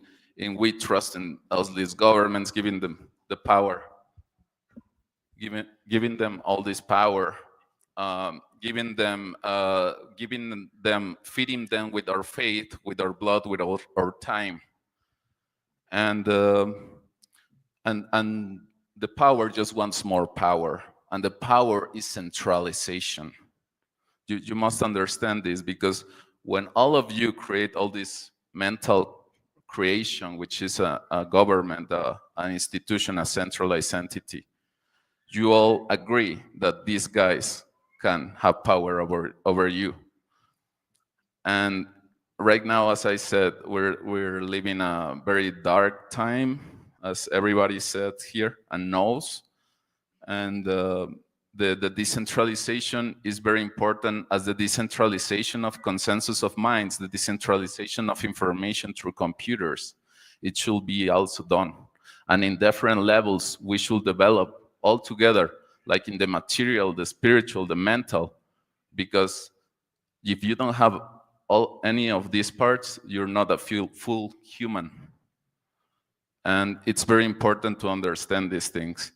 we trust in all these governments, giving them the power, giving them all this power, giving them feeding them with our faith, with our blood, with our time, and the power just wants more power, and the power is centralization. You must understand this, because when all of you create all this mental creation, which is a government, an institution, a centralized entity, you all agree that these guys can have power over you. And right now, as I said, we're living a very dark time, as everybody said here and knows. And the decentralization is very important, as the decentralization of consensus of minds, the decentralization of information through computers. It should be also done. And in different levels, we should develop all together, like in the material, the spiritual, the mental, because if you don't have any of these parts, you're not a full human. And it's very important to understand these things.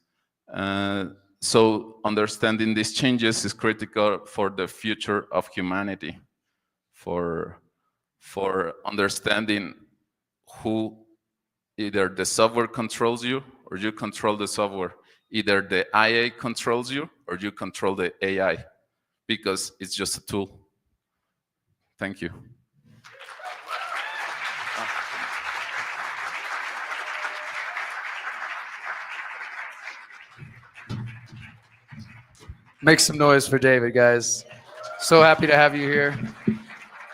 So understanding these changes is critical for the future of humanity, for understanding who either the software controls you or you control the software. Either the IA controls you or you control the AI, because it's just a tool. Thank you. Make some noise for David, guys. So happy to have you here.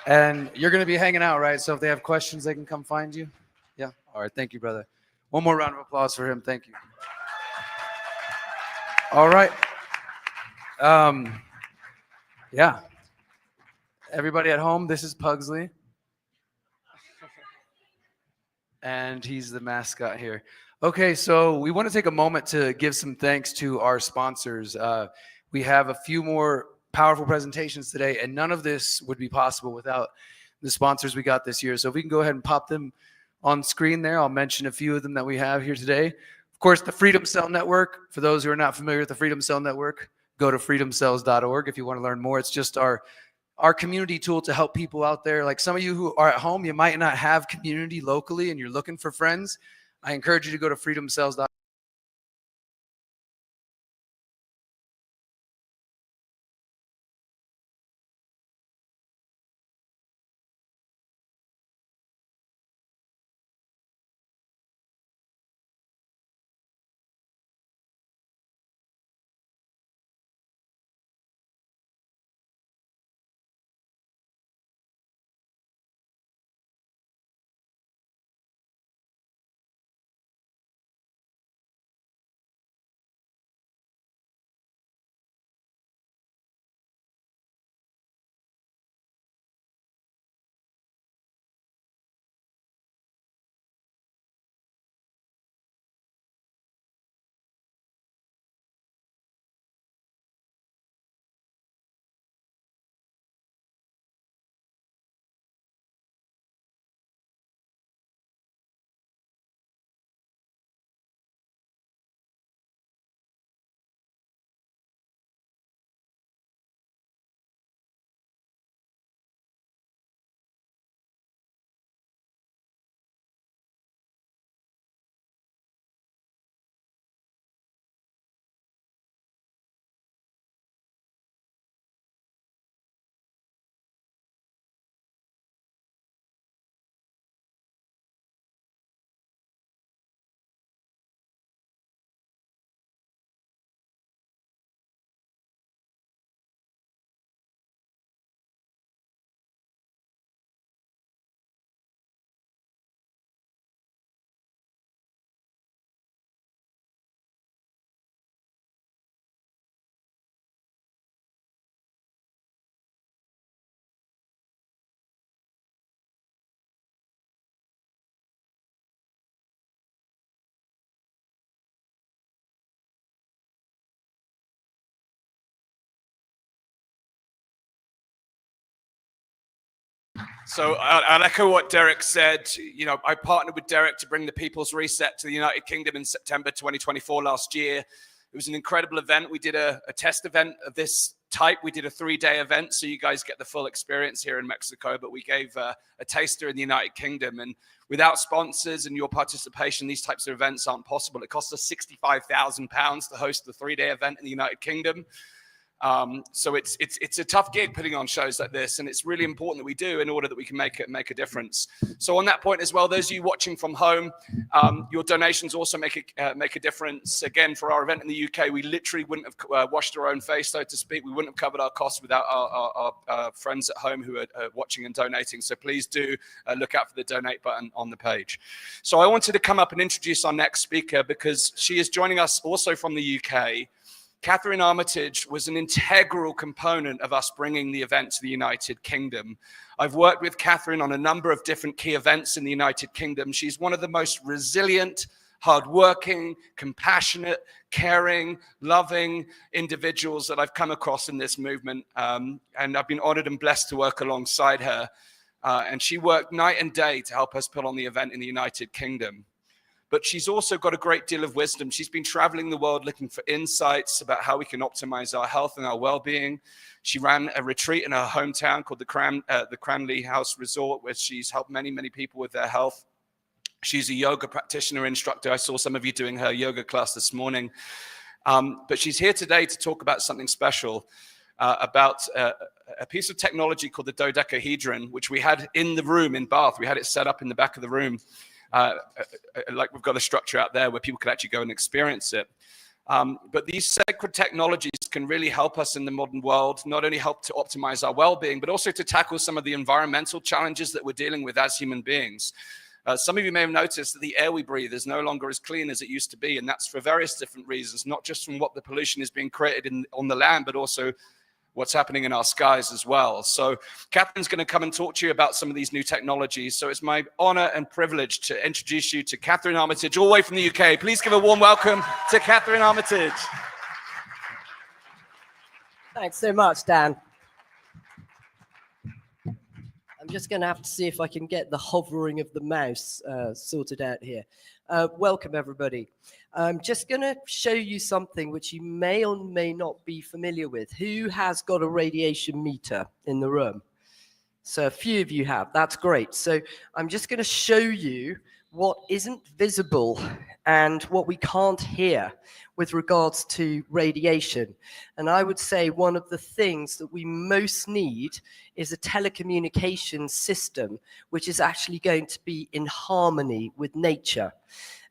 And you're going to be hanging out, right? So if they have questions, they can come find you? Yeah? All right. Thank you, brother. One more round of applause for him. Thank you. All right. Yeah. Everybody at home, this is Pugsley. And he's the mascot here. Okay, so we want to take a moment to give some thanks to our sponsors. We have a few more powerful presentations today, and none of this would be possible without the sponsors we got this year. So if we can go ahead and pop them on screen there, I'll mention a few of them that we have here today. Of course, the Freedom Cell Network. For those who are not familiar with the Freedom Cell Network, go to freedomcells.org if you want to learn more. It's just our community tool to help people out there. Like some of you who are at home, you might not have community locally and you're looking for friends. I encourage you to go to freedomcells.org. So I'll echo what Derek said. You know, I partnered with Derek to bring the People's Reset to the United Kingdom in September 2024 last year. It was an incredible event. We did a test event of this type. We did a 3-day event, so you guys get the full experience here in Mexico, but we gave a taster in the United Kingdom. And without sponsors and your participation, these types of events aren't possible. It costs us £65,000 to host the 3-day event in the United Kingdom. So it's a tough gig putting on shows like this, and it's really important that we do in order that we can make a difference. So on that point as well, those of you watching from home, your donations also make a difference. Again, for our event in the UK, we literally wouldn't have washed our own face, so to speak. We wouldn't have covered our costs without our friends at home who are watching and donating. So please do look out for the donate button on the page. So I wanted to come up and introduce our next speaker because she is joining us also from the UK. Catherine Armitage was an integral component of us bringing the event to the United Kingdom. I've worked with Catherine on a number of different key events in the United Kingdom. She's one of the most resilient, hardworking, compassionate, caring, loving individuals that I've come across in this movement. And I've been honored and blessed to work alongside her. And she worked night and day to help us put on the event in the United Kingdom. But she's also got a great deal of wisdom. She's been traveling the world looking for insights about how we can optimize our health and our well-being. She ran a retreat in her hometown called the Cranley House Resort, where she's helped many, many people with their health. She's a yoga practitioner instructor. I saw some of you doing her yoga class this morning. But she's here today to talk about something special, about a piece of technology called the dodecahedron, which we had in the room in Bath. We had it set up in the back of the room. Like we've got a structure out there where people can actually go and experience it. But these sacred technologies can really help us in the modern world, not only help to optimize our well-being, but also to tackle some of the environmental challenges that we're dealing with as human beings. Some of you may have noticed that the air we breathe is no longer as clean as it used to be, and that's for various different reasons, not just from what the pollution is being created on the land, but also what's happening in our skies as well. So Catherine's going to come and talk to you about some of these new technologies. So it's my honor and privilege to introduce you to Catherine Armitage, all the way from the UK. Please give a warm welcome to Catherine Armitage. Thanks so much, Dan. I'm just going to have to see if I can get the hovering of the mouse sorted out here. Welcome, everybody. I'm just going to show you something which you may or may not be familiar with. Who has got a radiation meter in the room? So a few of you have. That's great. So I'm just going to show you what isn't visible and what we can't hear with regards to radiation. And I would say one of the things that we most need is a telecommunications system which is actually going to be in harmony with nature.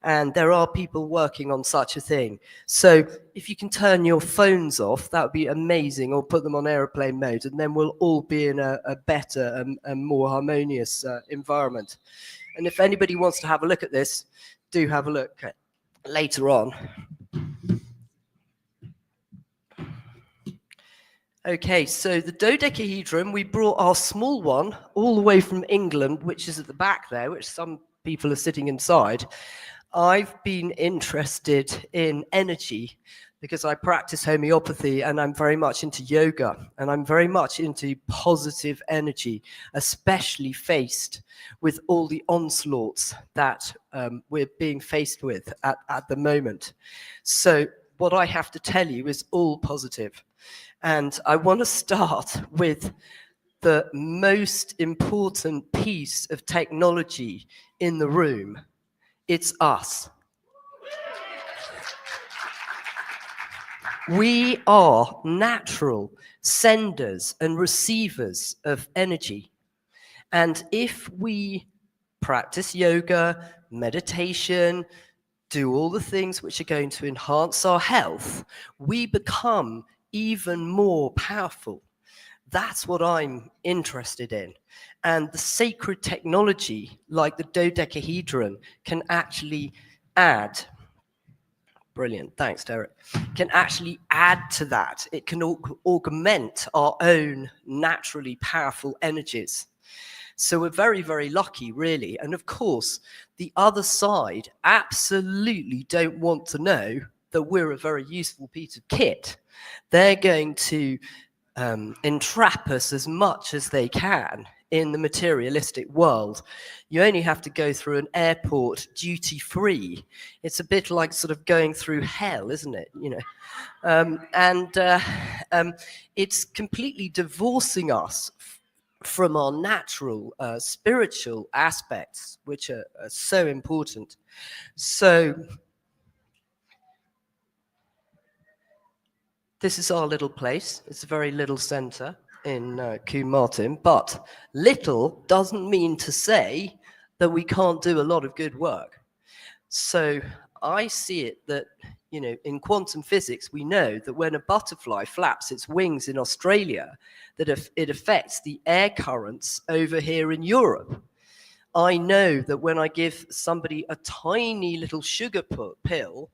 And there are people working on such a thing. So if you can turn your phones off, that would be amazing, or put them on airplane mode, and then we'll all be in a better and more harmonious environment. And if anybody wants to have a look at this, do have a look later on. Okay, so the dodecahedron, we brought our small one all the way from England, which is at the back there, which some people are sitting inside. I've been interested in energy because I practice homeopathy and I'm very much into yoga and I'm very much into positive energy, especially faced with all the onslaughts that we're being faced with at the moment. So what I have to tell you is all positive. And I want to start with the most important piece of technology in the room. It's us. We are natural senders and receivers of energy. And if we practice yoga, meditation, do all the things which are going to enhance our health, we become even more powerful. That's what I'm interested in. And the sacred technology, like the dodecahedron, can actually add, brilliant, thanks, Derek, can actually add to that. It can augment our own naturally powerful energies. So we're very, very lucky, really. And of course, the other side absolutely don't want to know that we're a very useful piece of kit. They're going to entrap us as much as they can in the materialistic world. You only have to go through an airport duty free. It's a bit like sort of going through hell, isn't it? You know, it's completely divorcing us from our natural spiritual aspects, which are so important. So this is our little place. It's a very little center in Combe Martin, but little doesn't mean to say that we can't do a lot of good work. So I see it that, you know, in quantum physics, we know that when a butterfly flaps its wings in Australia, that it affects the air currents over here in Europe. I know that when I give somebody a tiny little sugar pill,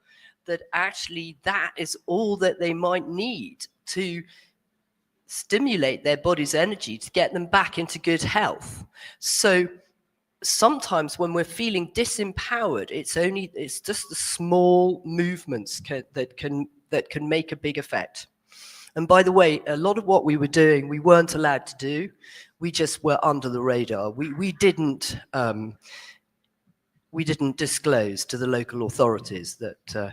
that actually that is all that they might need to stimulate their body's energy to get them back into good health. So sometimes when we're feeling disempowered, it's just the small movements that can make a big effect. And by the way, a lot of what we were doing, we weren't allowed to do. We just were under the radar. We didn't disclose to the local authorities that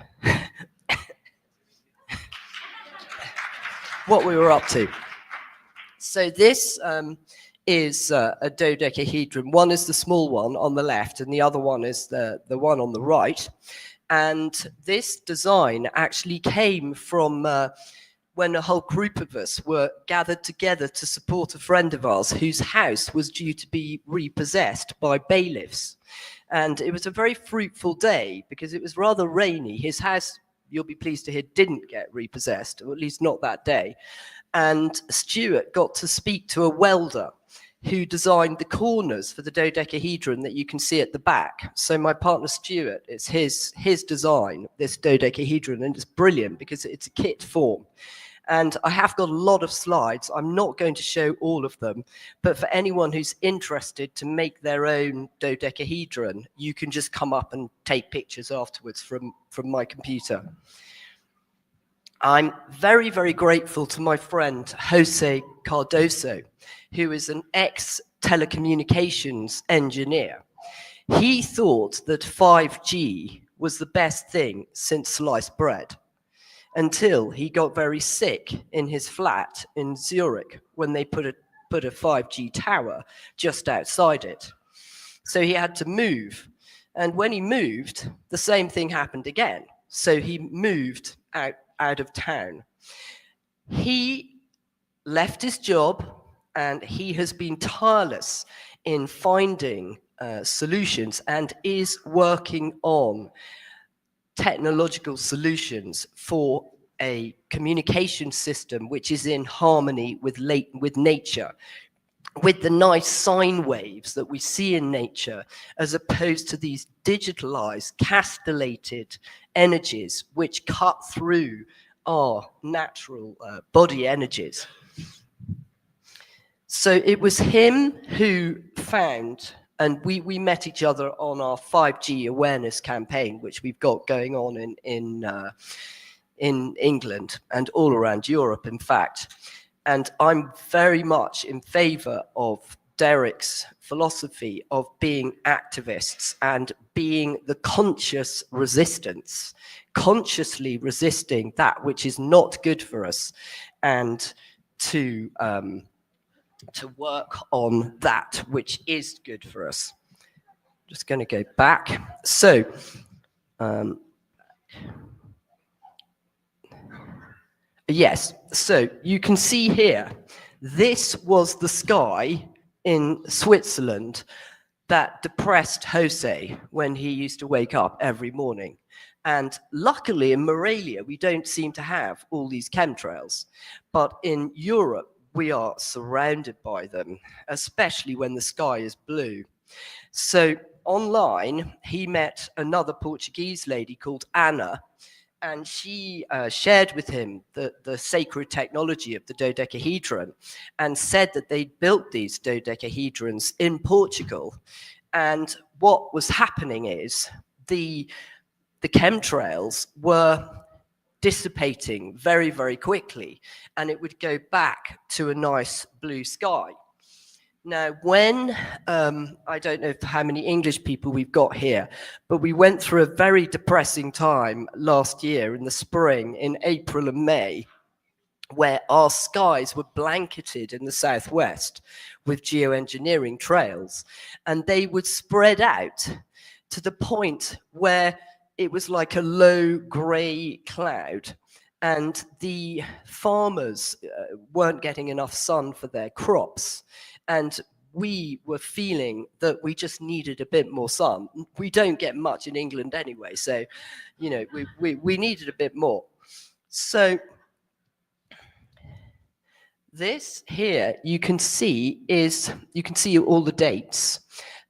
what we were up to. So this is a dodecahedron. One is the small one on the left, and the other one is the one on the right. And this design actually came from when a whole group of us were gathered together to support a friend of ours whose house was due to be repossessed by bailiffs. And it was a very fruitful day because it was rather rainy. His house, you'll be pleased to hear, didn't get repossessed, or at least not that day. And Stuart got to speak to a welder who designed the corners for the dodecahedron that you can see at the back. So my partner Stuart, it's his design, this dodecahedron, and it's brilliant because it's a kit form. And I have got a lot of slides. I'm not going to show all of them, but for anyone who's interested to make their own dodecahedron, you can just come up and take pictures afterwards from my computer. I'm very, very grateful to my friend Jose Cardoso, who is an ex-telecommunications engineer. He thought that 5G was the best thing since sliced bread, until he got very sick in his flat in Zurich when they put a 5G tower just outside it. So he had to move. And when he moved, the same thing happened again. So he moved out of town. He left his job, and he has been tireless in finding solutions and is working on technological solutions for a communication system which is in harmony with nature, with the nice sine waves that we see in nature, as opposed to these digitalized, castellated energies which cut through our natural body energies. So it was him who found, and we met each other on our 5G awareness campaign, which we've got going on in England and all around Europe, in fact. And I'm very much in favor of Derek's philosophy of being activists and being the conscious resistance, consciously resisting that which is not good for us, and to work on that which is good for us. Just going to go back. So, yes, so you can see here, this was the sky in Switzerland that depressed Jose when he used to wake up every morning. And luckily in Morelia, we don't seem to have all these chemtrails. But in Europe, we are surrounded by them, especially when the sky is blue. So online, he met another Portuguese lady called Anna, and she shared with him the sacred technology of the dodecahedron and said that they built these dodecahedrons in Portugal. And what was happening is the chemtrails were dissipating very, very quickly, and it would go back to a nice blue sky. Now, when, I don't know how many English people we've got here, but we went through a very depressing time last year in the spring, in April and May, where our skies were blanketed in the southwest with geoengineering trails, and they would spread out to the point where it was like a low grey cloud, and the farmers weren't getting enough sun for their crops. And we were feeling that we just needed a bit more sun. We don't get much in England anyway, so, you know, we needed a bit more. So this here, you can see all the dates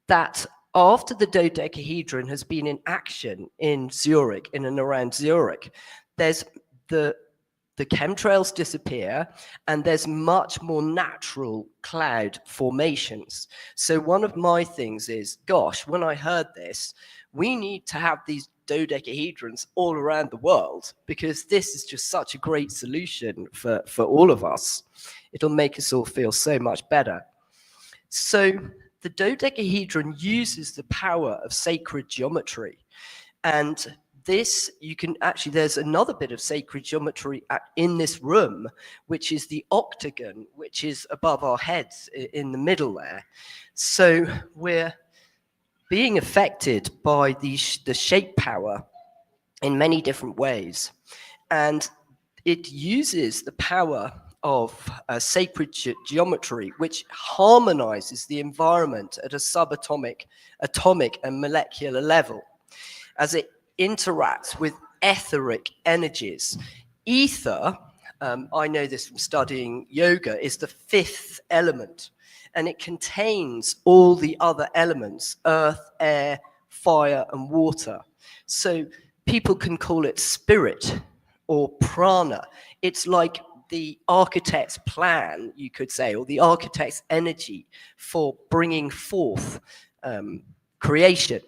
that after the dodecahedron has been in action in Zurich, in and around Zurich, there's the chemtrails disappear and there's much more natural cloud formations. So one of my things is, gosh, when I heard this, we need to have these dodecahedrons all around the world, because this is just such a great solution for all of us. It'll make us all feel so much better. So the dodecahedron uses the power of sacred geometry, and this, you can actually, there's another bit of sacred geometry in this room, which is the octagon, which is above our heads in the middle there. So we're being affected by the shape power in many different ways. And it uses the power of sacred geometry, which harmonizes the environment at a subatomic, atomic, and molecular level as it interacts with etheric energies. Ether, I know this from studying yoga, is the fifth element, and it contains all the other elements: earth, air, fire, and water. So people can call it spirit or prana. It's like the architect's plan, you could say, or the architect's energy for bringing forth creation.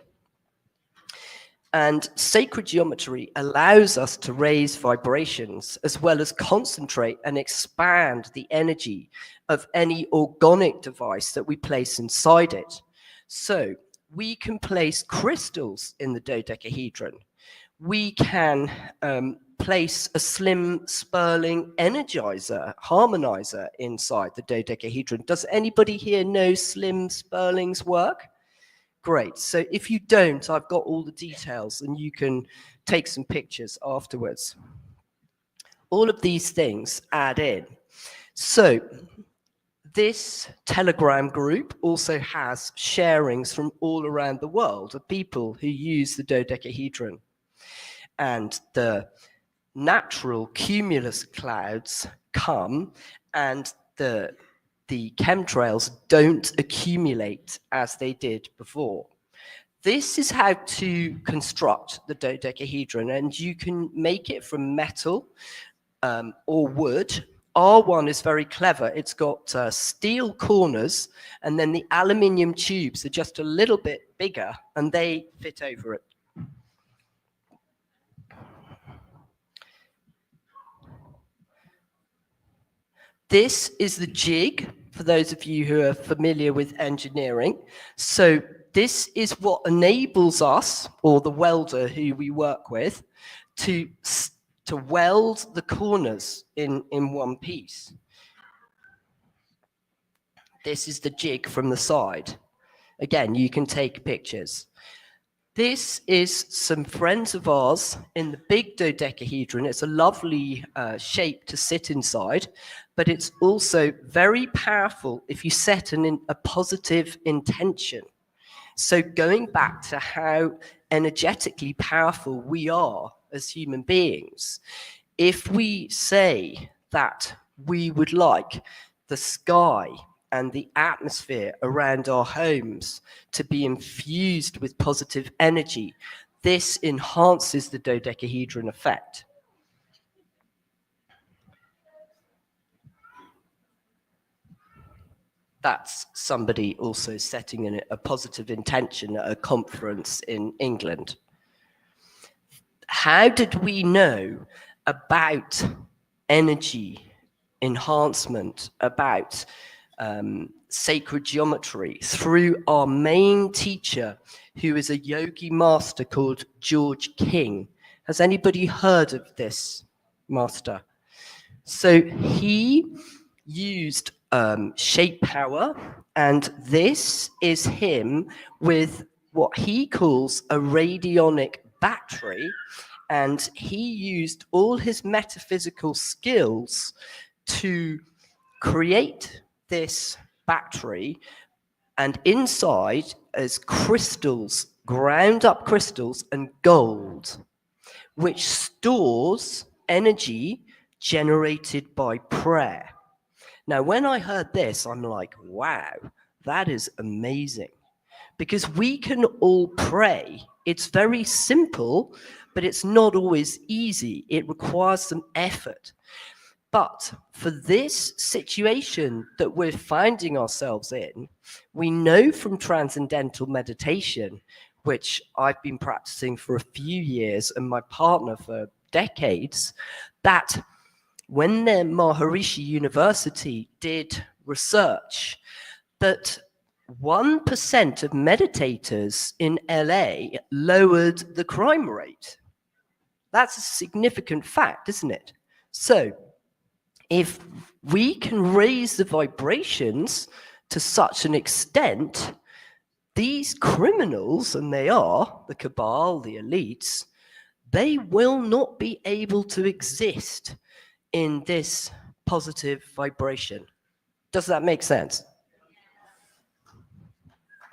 And sacred geometry allows us to raise vibrations as well as concentrate and expand the energy of any organic device that we place inside it. So we can place crystals in the dodecahedron. We can place a slim Sperling energizer, harmonizer inside the dodecahedron. Does anybody here know slim Sperling's work? Great. So if you don't, I've got all the details and you can take some pictures afterwards. All of these things add in. So this Telegram group also has sharings from all around the world of people who use the dodecahedron. And the natural cumulus clouds come, and the chemtrails don't accumulate as they did before. This is how to construct the dodecahedron, and you can make it from metal or wood. R1 is very clever. It's got steel corners, and then the aluminium tubes are just a little bit bigger, and they fit over it. This is the jig, for those of you who are familiar with engineering. So this is what enables us, or the welder who we work with, to weld the corners in one piece. This is the jig from the side. Again, you can take pictures. This is some friends of ours in the big dodecahedron. It's a lovely shape to sit inside, but it's also very powerful if you set a positive intention. So going back to how energetically powerful we are as human beings, if we say that we would like the sky and the atmosphere around our homes to be infused with positive energy, this enhances the dodecahedron effect. That's somebody also setting a positive intention at a conference in England. How did we know about energy enhancement, about sacred geometry through our main teacher, who is a yogi master called George King. Has anybody heard of this master? So he used shape power, and this is him with what he calls a radionic battery, and he used all his metaphysical skills to create this battery, and inside is crystals, ground up crystals and gold, which stores energy generated by prayer. Now, when I heard this, I'm like, wow, that is amazing. Because we can all pray. It's very simple, but it's not always easy. It requires some effort. But for this situation that we're finding ourselves in, we know from transcendental meditation, which I've been practicing for a few years and my partner for decades, that when the Maharishi University did research that 1% of meditators in LA lowered the crime rate. That's a significant fact, isn't it? So if we can raise the vibrations to such an extent, these criminals, and they are the cabal, the elites, they will not be able to exist in this positive vibration. Does that make sense?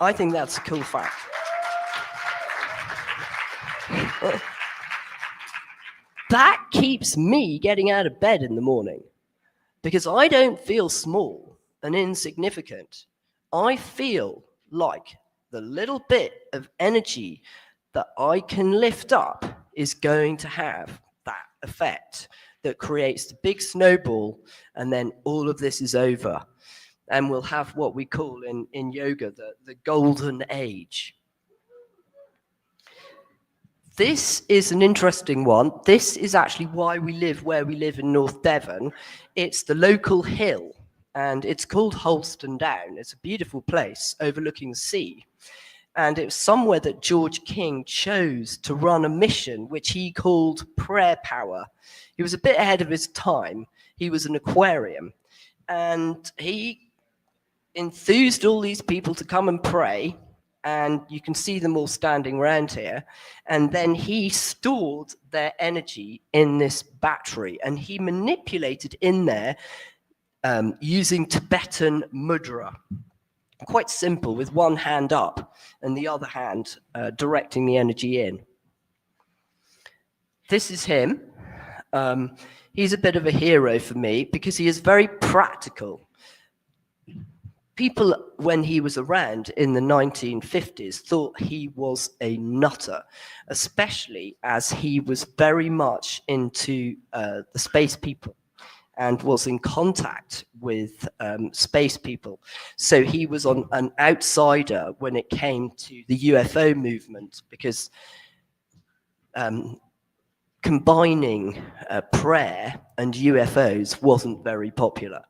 I think that's a cool fact. That keeps me getting out of bed in the morning because I don't feel small and insignificant. I feel like the little bit of energy that I can lift up is going to have that effect that creates the big snowball, and then all of this is over. And we'll have what we call in yoga the golden age. This is an interesting one. This is actually why we live where we live in North Devon. It's the local hill, and it's called Holston Down. It's a beautiful place overlooking the sea. And it was somewhere that George King chose to run a mission, which he called prayer power. He was a bit ahead of his time. He was an aquarium. And he enthused all these people to come and pray. And you can see them all standing around here. And then he stored their energy in this battery. And he manipulated in there using Tibetan mudra. Quite simple, with one hand up and the other hand directing the energy in. This is him. He's a bit of a hero for me because he is very practical. People, when he was around in the 1950s, thought he was a nutter, especially as he was very much into the space people and was in contact with space people. So he was an outsider when it came to the UFO movement because combining prayer and UFOs wasn't very popular.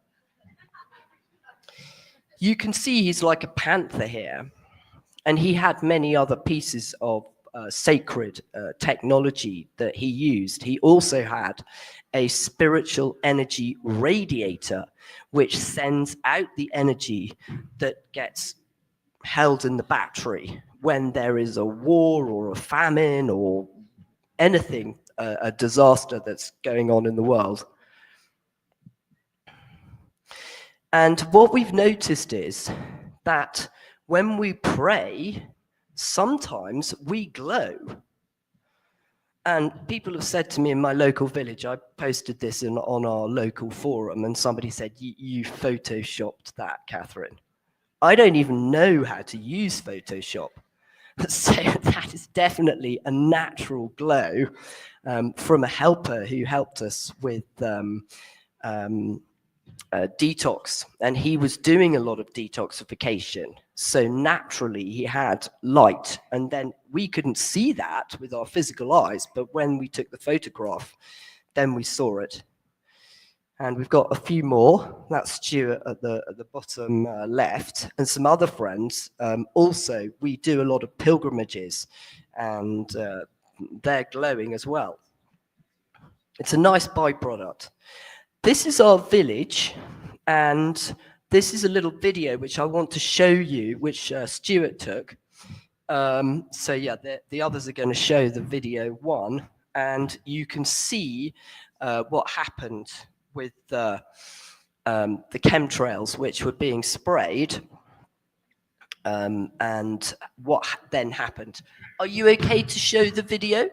You can see he's like a panther here, and he had many other pieces of sacred technology that he used. He also had a spiritual energy radiator, which sends out the energy that gets held in the battery when there is a war or a famine or anything, a disaster that's going on in the world. And what we've noticed is that when we pray, sometimes we glow. And people have said to me in my local village, I posted this on our local forum, and somebody said, you photoshopped that, Catherine. I don't even know how to use Photoshop. So that is definitely a natural glow from a helper who helped us with detox, and he was doing a lot of detoxification. So naturally he had light, and then we couldn't see that with our physical eyes, but when we took the photograph, then we saw it. And we've got a few more. That's Stuart at the bottom left, and some other friends. Also, we do a lot of pilgrimages, and they're glowing as well. It's a nice byproduct. This is our village, and this is a little video which I want to show you, which Stuart took. So yeah, the others are going to show the video one, and you can see what happened with the chemtrails which were being sprayed, and what then happened. Are you okay to show the video,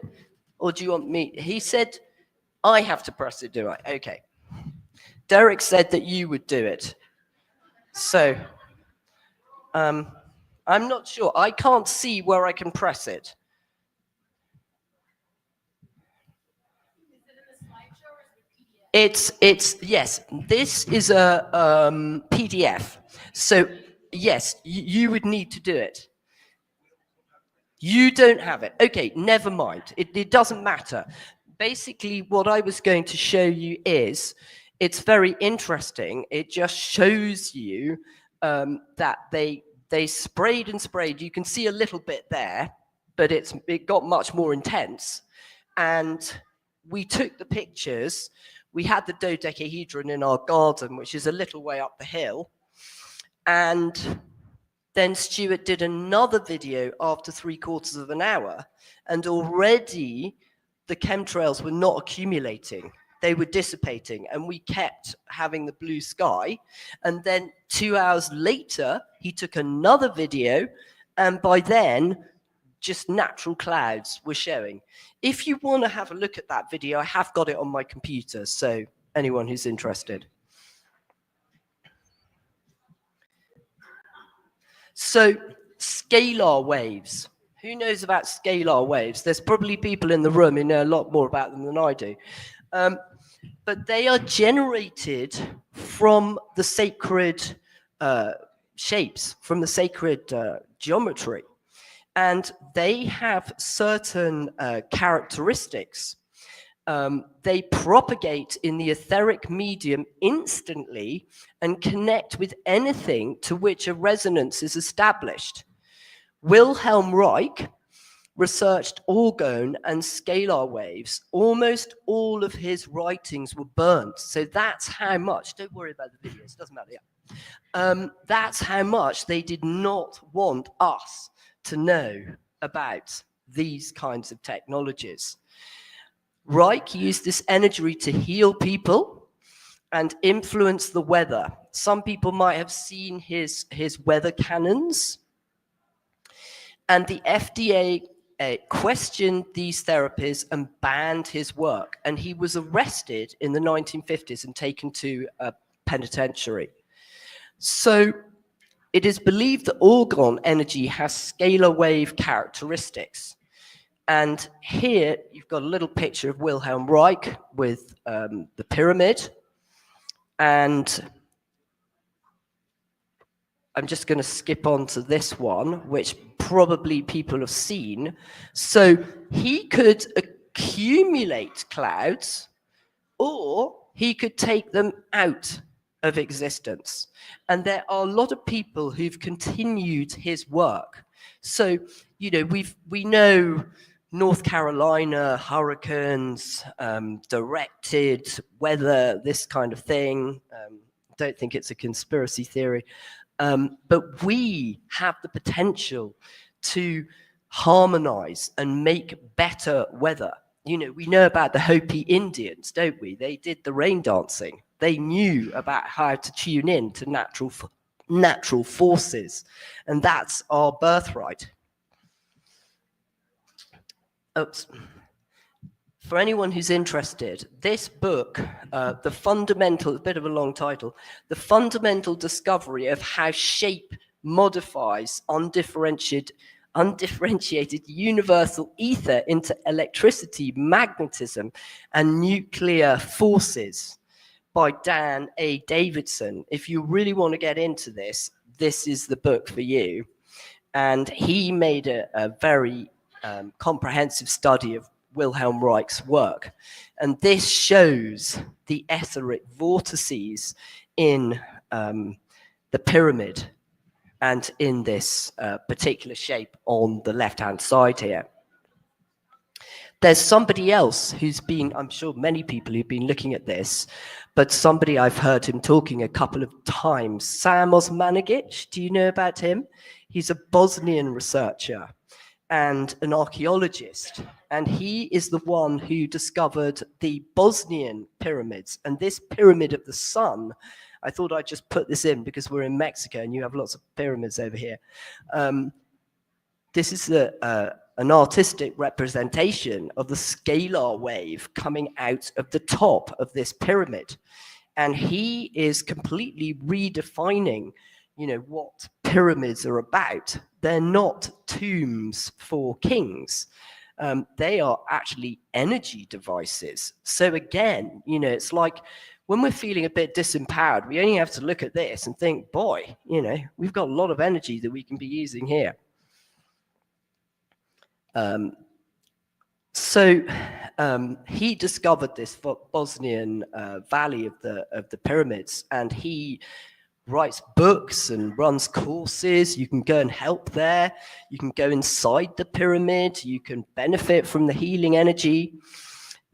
or do you want me? He said I have to press it, do I? Okay. Derek said that you would do it. So I'm not sure. I can't see where I can press it. It's yes, this is a PDF. So yes, you would need to do it. You don't have it. Okay, never mind. It doesn't matter. Basically, what I was going to show you is, it's very interesting. It just shows you that they sprayed and sprayed. You can see a little bit there, but it got much more intense. And we took the pictures. We had the dodecahedron in our garden, which is a little way up the hill. And then Stuart did another video after 3/4 of an hour, and already the chemtrails were not accumulating. They were dissipating, and we kept having the blue sky. And then 2 hours later, he took another video, and by then, just natural clouds were showing. If you want to have a look at that video, I have got it on my computer, so anyone who's interested. So, scalar waves. Who knows about scalar waves? There's probably people in the room who know a lot more about them than I do. But they are generated from the sacred shapes, from the sacred geometry. And they have certain characteristics. They propagate in the etheric medium instantly and connect with anything to which a resonance is established. Wilhelm Reich researched orgone and scalar waves. Almost all of his writings were burnt. So that's how much, don't worry about the videos, doesn't matter. Yeah. That's how much they did not want us to know about these kinds of technologies. Reich used this energy to heal people and influence the weather. Some people might have seen his weather cannons. And the FDA questioned these therapies and banned his work. And he was arrested in the 1950s and taken to a penitentiary. So it is believed that orgone energy has scalar wave characteristics. And here you've got a little picture of Wilhelm Reich with the pyramid. And I'm just going to skip on to this one, which probably people have seen. So he could accumulate clouds, or he could take them out of existence. And there are a lot of people who've continued his work. So, you know, we know North Carolina, hurricanes, directed weather, this kind of thing. Don't think it's a conspiracy theory. But we have the potential to harmonize and make better weather. You know, we know about the Hopi Indians, don't we? They did the rain dancing. They knew about how to tune in to natural forces. And that's our birthright. Oops. For anyone who's interested, this book, The Fundamental, a bit of a long title, The Fundamental Discovery of How Shape Modifies Undifferentiated Universal Ether into Electricity, Magnetism, and Nuclear Forces by Dan A. Davidson. If you really want to get into this, this is the book for you. And he made a very comprehensive study of Wilhelm Reich's work. And this shows the etheric vortices in the pyramid and in this particular shape on the left-hand side here. There's somebody else who's been, I'm sure many people who've been looking at this, but somebody I've heard him talking a couple of times, Sam Osmanagic. Do you know about him? He's a Bosnian researcher and an archaeologist, and he is the one who discovered the Bosnian pyramids. And this pyramid of the sun, I thought I'd just put this in because we're in Mexico and you have lots of pyramids over here. This is an artistic representation of the scalar wave coming out of the top of this pyramid. And he is completely redefining, what pyramids are about. They're not tombs for kings. They are actually energy devices. So again, it's like when we're feeling a bit disempowered, we only have to look at this and think, boy, we've got a lot of energy that we can be using here. He discovered this Bosnian valley of the pyramids, and he writes books and runs courses. You can go and help there. You can go inside the pyramid. You can benefit from the healing energy.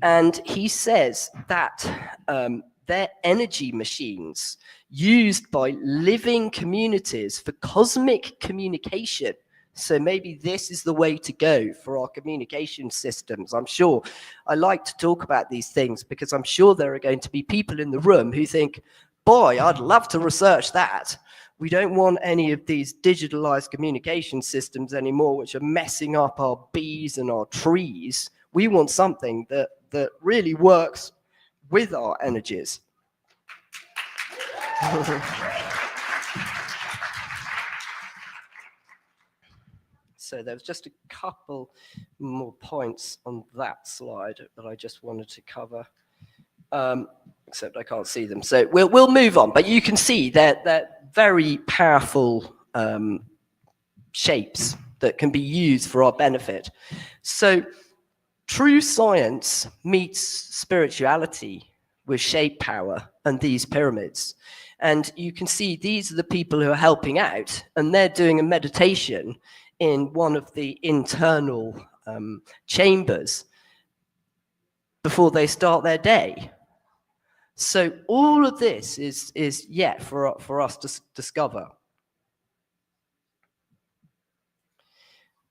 And he says that they're energy machines used by living communities for cosmic communication. So maybe this is the way to go for our communication systems. I'm sure I like to talk about these things because I'm sure there are going to be people in the room who think, boy, I'd love to research that. We don't want any of these digitalized communication systems anymore, which are messing up our bees and our trees. We want something that really works with our energies. So there was just a couple more points on that slide that I just wanted to cover, except I can't see them. So we'll move on, but you can see they're very powerful shapes that can be used for our benefit. So true science meets spirituality with shape power and these pyramids. And you can see these are the people who are helping out, and they're doing a meditation in one of the internal chambers before they start their day. So all of this is yet for us to discover.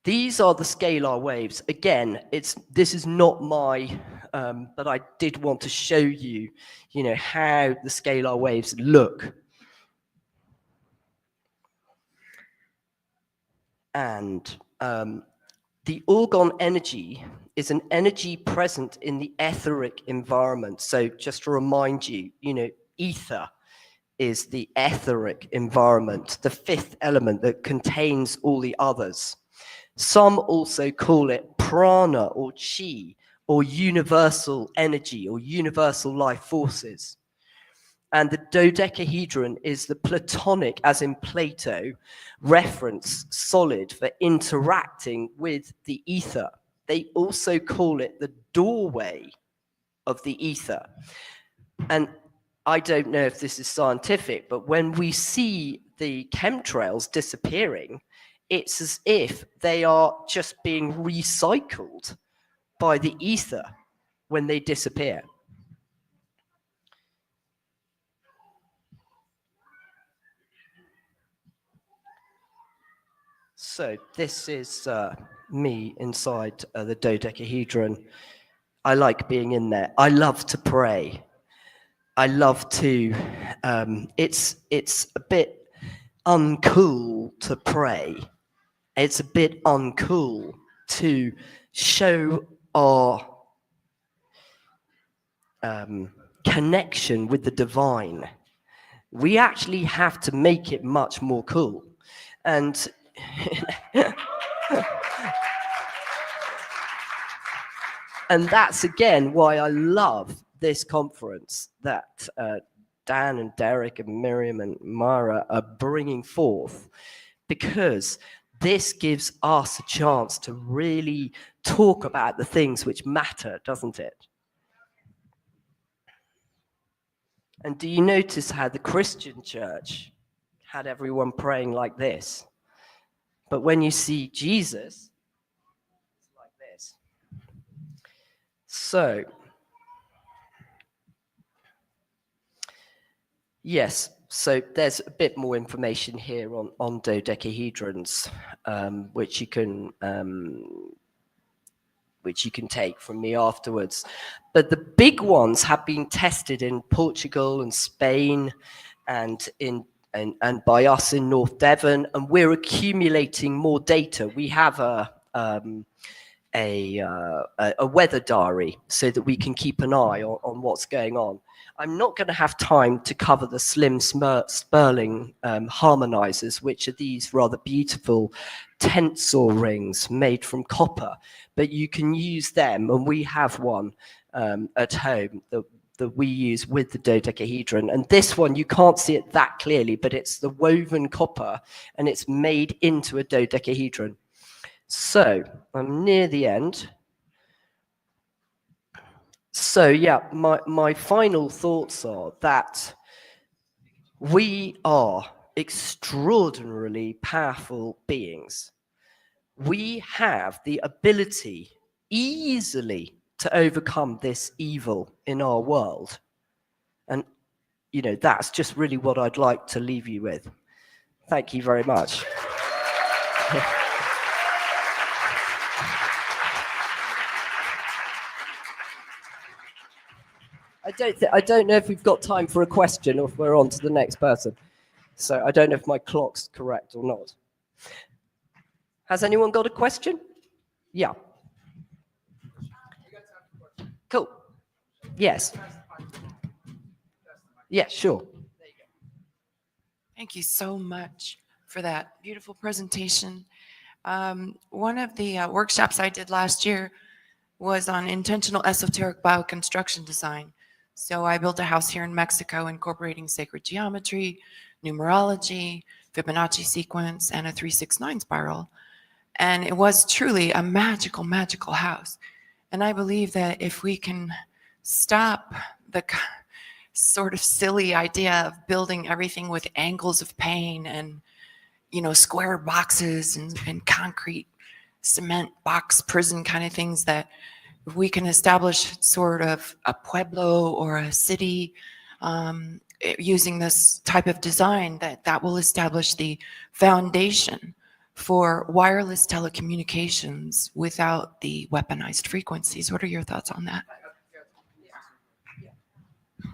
These are the scalar waves. Again, this is not my, but I did want to show you, how the scalar waves look. And the orgon energy is an energy present in the etheric environment. So just to remind you, ether is the etheric environment, the fifth element that contains all the others. Some also call it prana or chi or universal energy or universal life forces. And the dodecahedron is the Platonic, as in Plato, reference solid for interacting with the ether. They also call it the doorway of the ether. And I don't know if this is scientific, but when we see the chemtrails disappearing, it's as if they are just being recycled by the ether when they disappear. So this is me inside the dodecahedron. I like being in there. I love to pray. I love to, it's a bit uncool to pray. It's a bit uncool to show our connection with the divine. We actually have to make it much more cool. And and that's again why I love this conference that Dan and Derek and Miriam and Mara are bringing forth, because this gives us a chance to really talk about the things which matter, doesn't it? And do you notice how the Christian church had everyone praying like this? But when you see Jesus, it's like this. So, yes, so there's a bit more information here on dodecahedrons, which you can take from me afterwards. But the big ones have been tested in Portugal and Spain and by us in North Devon, and we're accumulating more data. We have a weather diary so that we can keep an eye on what's going on. I'm not going to have time to cover the slim Sperling harmonizers, which are these rather beautiful tensor rings made from copper, but you can use them, and we have one at home that we use with the dodecahedron. And this one, you can't see it that clearly, but it's the woven copper, and it's made into a dodecahedron. So I'm near the end. So yeah, my final thoughts are that we are extraordinarily powerful beings. We have the ability easily to overcome this evil in our world. And, you know, that's just really what I'd like to leave you with. Thank you very much. I don't know if we've got time for a question or if we're on to the next person. So I don't know if my clock's correct or not. Has anyone got a question? Yeah. Cool. Yes. Yeah, sure. Thank you so much for that beautiful presentation. One of the workshops I did last year was on intentional esoteric bioconstruction design. So I built a house here in Mexico incorporating sacred geometry, numerology, Fibonacci sequence, and a 369 spiral. And it was truly a magical, magical house. And I believe that if we can stop the sort of silly idea of building everything with angles of pain and, you know, square boxes and concrete cement box prison kind of things, that if we can establish sort of a pueblo or a city using this type of design, that will establish the foundation for wireless telecommunications without the weaponized frequencies. What are your thoughts on that?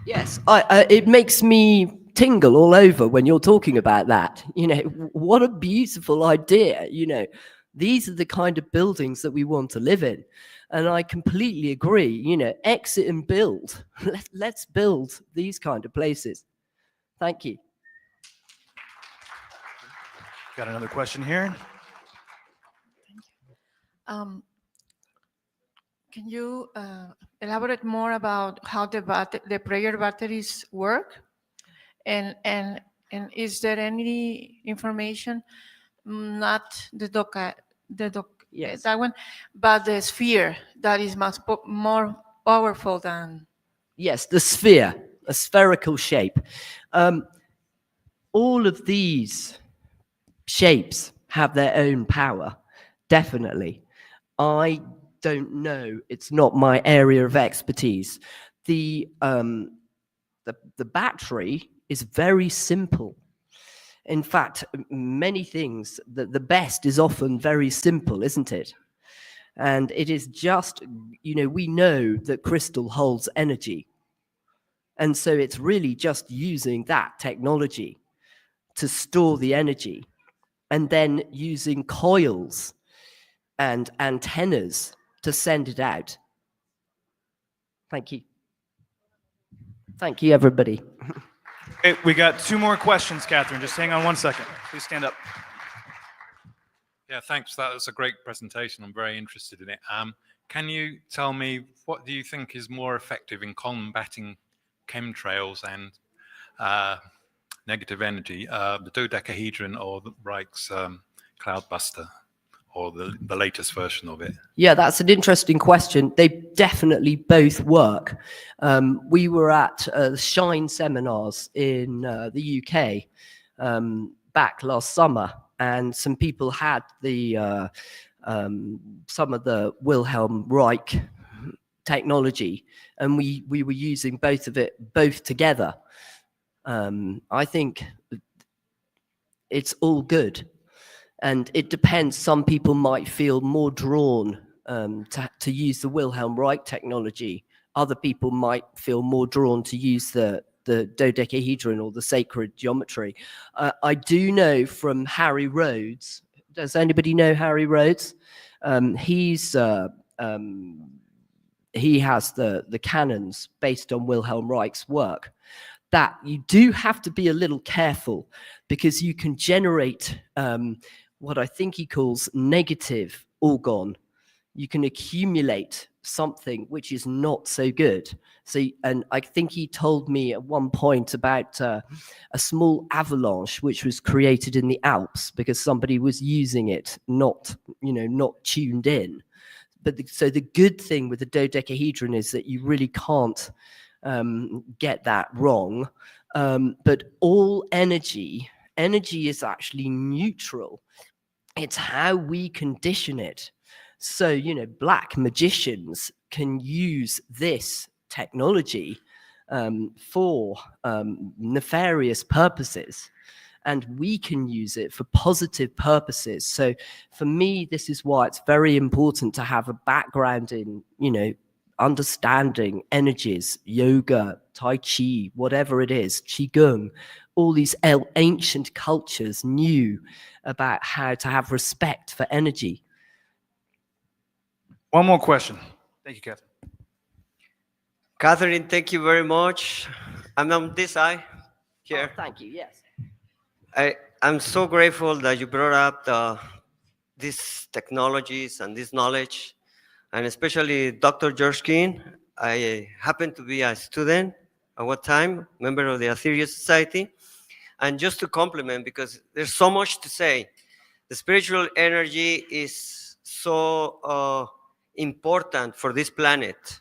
Yes, it makes me tingle all over when you're talking about that. You know, what a beautiful idea. You know, these are the kind of buildings that we want to live in. And I completely agree, you know, exit and build. Let's build these kind of places. Thank you. Got another question here. Can you elaborate more about how the prayer batteries work? And is there any information, not yes, that one, but the sphere that is much more powerful than? Yes, the sphere, a spherical shape. All of these shapes have their own power, definitely. I don't know. It's not my area of expertise. The battery is very simple. In fact, many things, the best is often very simple, isn't it? And it is just, you know, we know that crystal holds energy. And so it's really just using that technology to store the energy, and then using coils and antennas to send it out. Thank you. Thank you, everybody. Hey, we got 2 more questions, Catherine. Just hang on 1 second. Please stand up. Yeah, thanks. That was a great presentation. I'm very interested in it. Can you tell me, what do you think is more effective in combating chemtrails and negative energy, the dodecahedron or the Reich's Cloudbuster or the latest version of it? Yeah, that's an interesting question. They definitely both work. We were at Shine seminars in the UK back last summer, and some people had some of the Wilhelm Reich technology, and we were using both together. I think it's all good. And it depends. Some people might feel more drawn to use the Wilhelm Reich technology. Other people might feel more drawn to use the dodecahedron or the sacred geometry. I do know from Harry Rhodes. Does anybody know Harry Rhodes? He has the canons based on Wilhelm Reich's work. That you do have to be a little careful, because you can generate what I think he calls negative orgon. You can accumulate something which is not so good. So, and I think he told me at one point about a small avalanche which was created in the Alps because somebody was using it not tuned in. But so the good thing with the dodecahedron is that you really can't get that wrong. But all energy is actually neutral. It's how we condition it. So, black magicians can use this technology for nefarious purposes, and we can use it for positive purposes. So for me, this is why it's very important to have a background in, understanding energies, yoga, Tai Chi, whatever it is, Qigong. All these ancient cultures knew about how to have respect for energy. One more question. Thank you, Catherine. Catherine, thank you very much. I'm on this side here. Oh, thank you, yes. I'm so grateful that you brought up these technologies and this knowledge, and especially Dr. George King. I happened to be a student at one time, member of the Aetherius Society. And just to compliment, because there's so much to say, the spiritual energy is so important for this planet.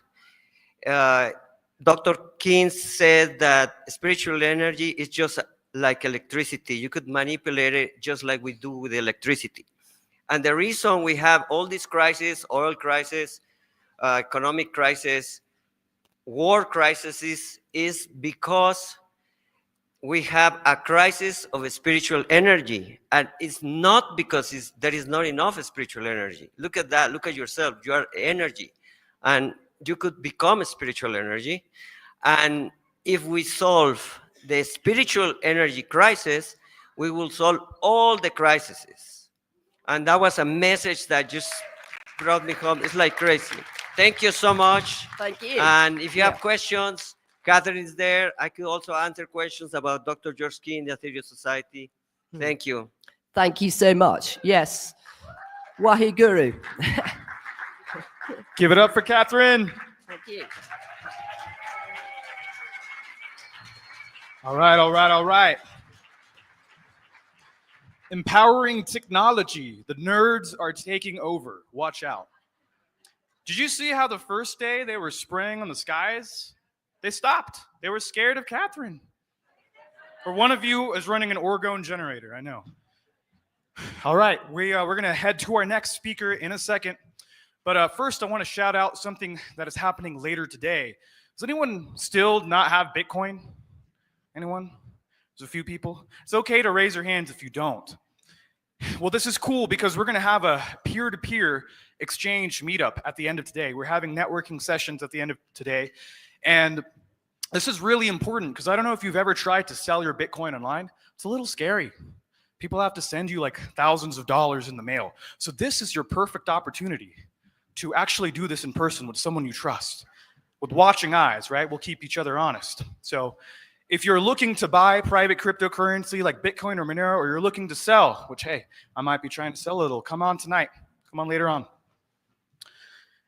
Dr. King said that spiritual energy is just like electricity. You could manipulate it just like we do with electricity. And the reason we have all these crises, oil crisis, economic crisis, war crises, is because we have a crisis of spiritual energy. And it's not because there is not enough spiritual energy. Look at that. Look at yourself. You are energy. And you could become a spiritual energy. And if we solve the spiritual energy crisis, we will solve all the crises. And that was a message that just brought me home. It's like crazy. Thank you so much. Thank you. And if you have questions, Catherine is there. I could also answer questions about Dr. George King, the Aetherius Society. Thank you. Thank you so much. Yes. Waheguru. Give it up for Catherine. Thank you. All right. Empowering technology. The nerds are taking over. Watch out. Did you see how the first day they were spraying on the skies? They stopped. They were scared of Catherine. Or one of you is running an orgone generator, I know. All right, we're going to head to our next speaker in a second. But first, I want to shout out something that is happening later today. Does anyone still not have Bitcoin? Anyone? There's a few people. It's okay to raise your hands if you don't. Well, this is cool because we're going to have a peer-to-peer exchange meetup at the end of today. We're having networking sessions at the end of today. And this is really important because I don't know if you've ever tried to sell your Bitcoin online. It's a little scary. People have to send you like thousands of dollars in the mail. So this is your perfect opportunity to actually do this in person with someone you trust. With watching eyes, right? We'll keep each other honest. So if you're looking to buy private cryptocurrency like Bitcoin or Monero, or you're looking to sell, which, hey, I might be trying to sell a little, come on tonight. Come on later on.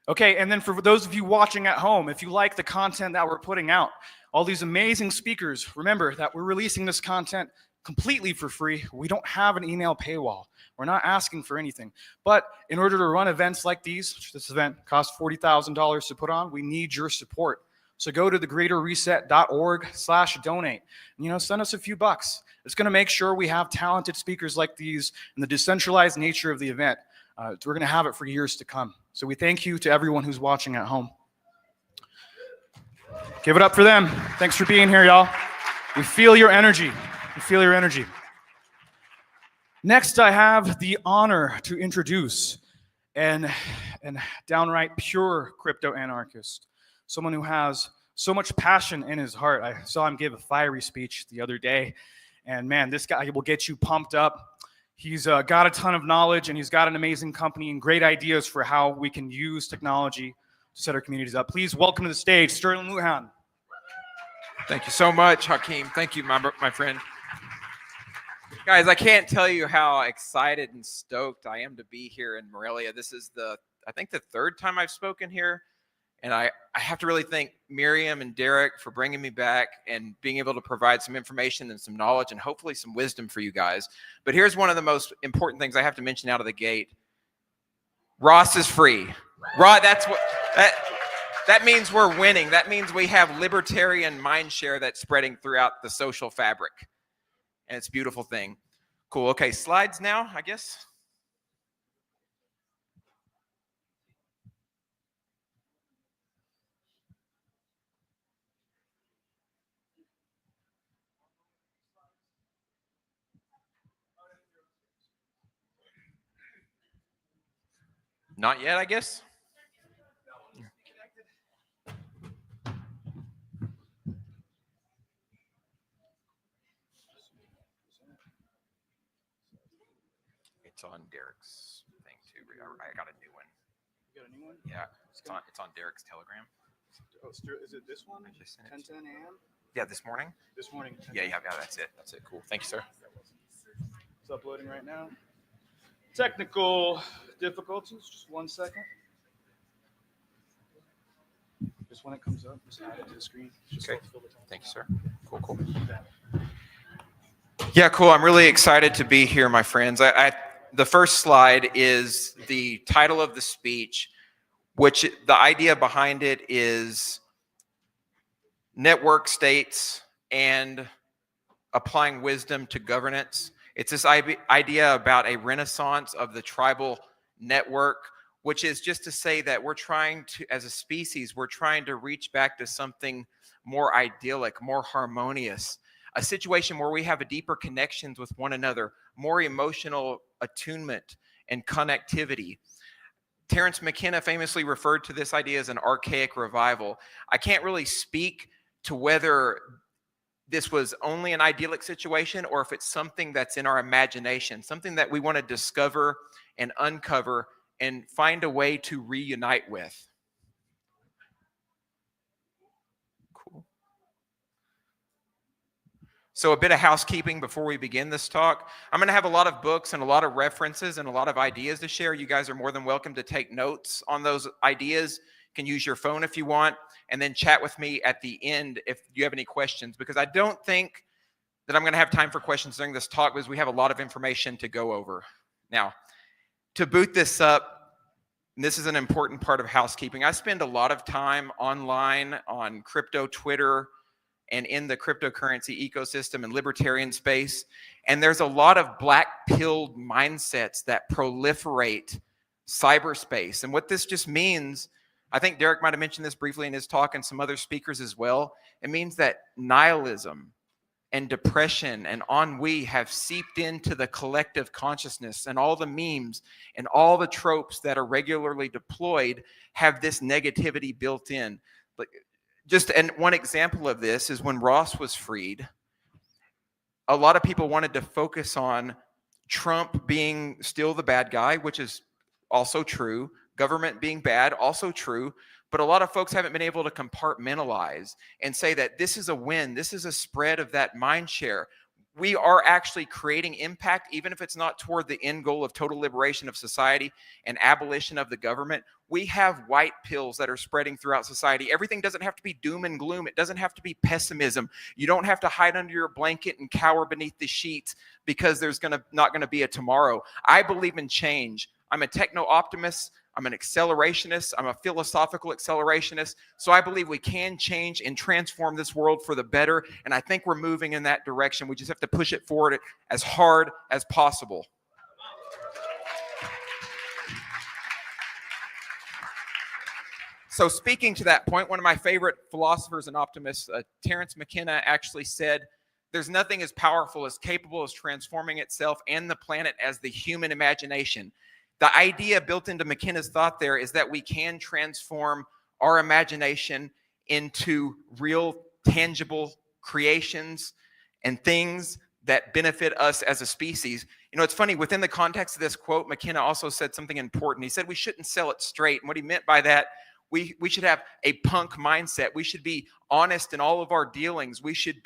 Okay, and then for those of you watching at home, if you like the content that we're putting out, all these amazing speakers, remember that we're releasing this content completely for free. We don't have an email paywall. We're not asking for anything. But in order to run events like these, this event costs $40,000 to put on, we need your support. So go to thegreaterreset.org/donate. Send us a few bucks. It's going to make sure we have talented speakers like these and the decentralized nature of the event. We're going to have it for years to come. So we thank you to everyone who's watching at home. Give it up for them. Thanks for being here, y'all. We feel your energy. We feel your energy. Next, I have the honor to introduce an downright pure crypto anarchist, someone who has so much passion in his heart. I saw him give a fiery speech the other day, and man, this guy will get you pumped up. He's got a ton of knowledge, and he's got an amazing company and great ideas for how we can use technology to set our communities up. Please welcome to the stage, Sterling Lujan. Thank you so much, Hakeem. Thank you, my friend. Guys, I can't tell you how excited and stoked I am to be here in Morelia. This is I think the third time I've spoken here. And I have to really thank Miriam and Derek for bringing me back and being able to provide some information and some knowledge and hopefully some wisdom for you guys. But here's one of the most important things I have to mention out of the gate. Ross is free. That means we're winning. That means we have libertarian mind share that's spreading throughout the social fabric. And it's a beautiful thing. Cool. Okay, slides now, I guess. Not yet, I guess. It's on Derek's thing too. I got a new one. You got a new one? Yeah, it's on Derek's Telegram. Oh, is it this one? 10:10 a.m. Yeah, this morning. This morning. Yeah, that's it. That's it. Cool. Thank you, sir. It's uploading right now. Technical difficulties. Just 1 second. Just when it comes up, just add it to the screen. Okay. Thank you, sir. Cool. Yeah, cool. I'm really excited to be here, my friends. The first slide is the title of the speech, which the idea behind it is network states and applying wisdom to governance. It's this idea about a renaissance of the tribal network, which is just to say that we're trying to, as a species, we're trying to reach back to something more idyllic, more harmonious, a situation where we have a deeper connections with one another, more emotional attunement and connectivity. Terence McKenna famously referred to this idea as an archaic revival. I can't really speak to whether this was only an idyllic situation or if it's something that's in our imagination, something that we want to discover and uncover and find a way to reunite with. Cool. So a bit of housekeeping before we begin this talk. I'm going to have a lot of books and a lot of references and a lot of ideas to share. You guys are more than welcome to take notes on those ideas. You can use your phone if you want, and then chat with me at the end if you have any questions, because I don't think that I'm going to have time for questions during this talk because we have a lot of information to go over. Now, to boot this up, and this is an important part of housekeeping, I spend a lot of time online on crypto Twitter and in the cryptocurrency ecosystem and libertarian space, and there's a lot of black-pilled mindsets that proliferate cyberspace. And what this just means, I think Derek might have mentioned this briefly in his talk and some other speakers as well, it means that nihilism and depression and ennui have seeped into the collective consciousness, and all the memes and all the tropes that are regularly deployed have this negativity built in. But and one example of this is when Ross was freed, a lot of people wanted to focus on Trump being still the bad guy, which is also true. Government being bad, also true. But a lot of folks haven't been able to compartmentalize and say that this is a win. This is a spread of that mind share. we are actually creating impact, even if it's not toward the end goal of total liberation of society and abolition of the government. We have white pills that are spreading throughout society. Everything doesn't have to be doom and gloom. It doesn't have to be pessimism. You don't have to hide under your blanket and cower beneath the sheets because there's not gonna be a tomorrow. I believe in change. I'm a techno-optimist. I'm an accelerationist. I'm a philosophical accelerationist. So I believe we can change and transform this world for the better. And I think we're moving in that direction. We just have to push it forward as hard as possible. So speaking to that point, one of my favorite philosophers and optimists, Terence McKenna, actually said, there's nothing as powerful, as capable as transforming itself and the planet as the human imagination. The idea built into McKenna's thought there is that we can transform our imagination into real, tangible creations and things that benefit us as a species. You know, it's funny, within the context of this quote, McKenna also said something important. He said we shouldn't sell it straight. And what he meant by that, we should have a punk mindset. We should be honest in all of our dealings. We should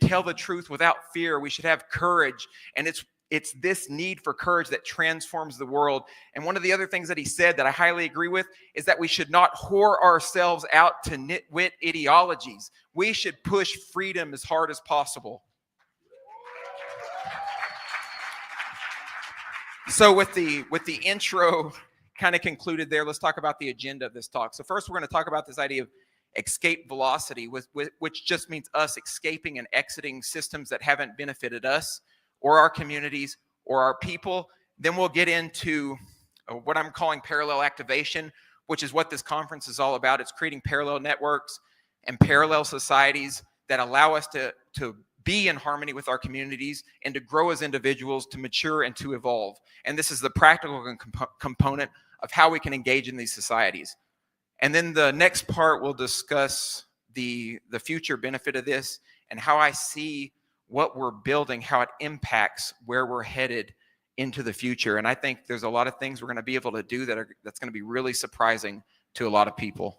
tell the truth without fear. We should have courage. And it's this need for courage that transforms the world. And one of the other things that he said that I highly agree with is that we should not whore ourselves out to nitwit ideologies. We should push freedom as hard as possible. So with the intro kind of concluded there, let's talk about the agenda of this talk. So first, we're going to talk about this idea of escape velocity, which just means us escaping and exiting systems that haven't benefited us or our communities or our people. Then we'll get into what I'm calling parallel activation, which is what this conference is all about. It's creating parallel networks and parallel societies that allow us to be in harmony with our communities and to grow as individuals, to mature and to evolve. And this is the practical component of how we can engage in these societies. And then the next part will discuss the future benefit of this and how I see what we're building, how it impacts where we're headed into the future. And I think there's a lot of things we're going to be able to do that's going to be really surprising to a lot of people.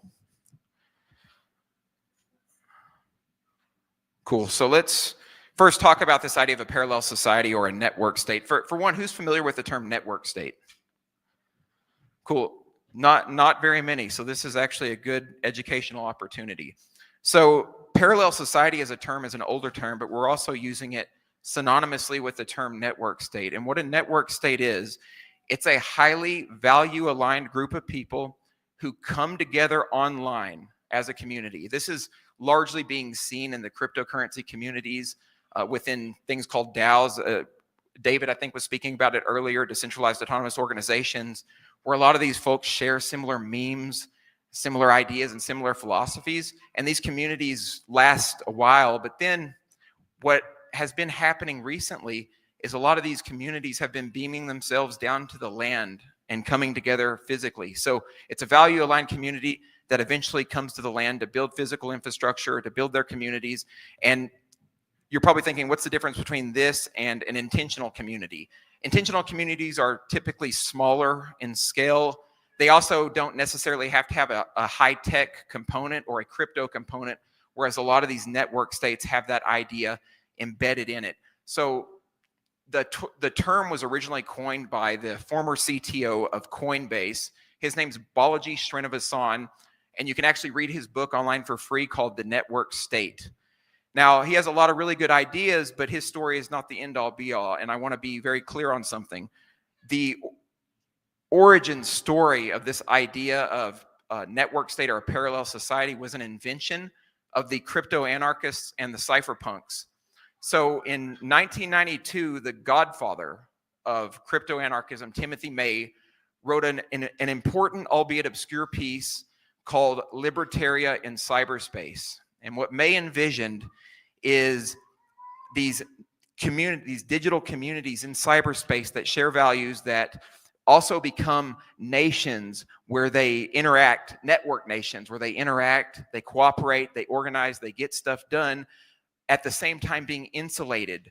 Cool. So let's first talk about this idea of a parallel society or a network state. For one, who's familiar with the term network state? Cool. Not very many. So this is actually a good educational opportunity. So parallel society as a term is an older term, but we're also using it synonymously with the term network state. And what a network state is, it's a highly value-aligned group of people who come together online as a community. This is largely being seen in the cryptocurrency communities within things called DAOs. David, I think, was speaking about it earlier, decentralized autonomous organizations, where a lot of these folks share similar memes, similar ideas, and similar philosophies. And these communities last a while. But then what has been happening recently is a lot of these communities have been beaming themselves down to the land and coming together physically. So it's a value-aligned community that eventually comes to the land to build physical infrastructure, to build their communities. And you're probably thinking, what's the difference between this and an intentional community? Intentional communities are typically smaller in scale. They also don't necessarily have to have a high-tech component or a crypto component, whereas a lot of these network states have that idea embedded in it. So the term was originally coined by the former CTO of Coinbase. His name's Balaji Srinivasan, and you can actually read his book online for free called The Network State. Now, he has a lot of really good ideas, but his story is not the end-all be-all, and I want to be very clear on something. The origin story of this idea of a network state or a parallel society was an invention of the crypto anarchists and the cypherpunks. So in 1992, the godfather of crypto anarchism, Timothy May, wrote an important, albeit obscure piece called Libertaria in Cyberspace. And what May envisioned is these digital communities in cyberspace that share values that also become nations where they interact, network nations where they interact, they cooperate, they organize, they get stuff done, at the same time being insulated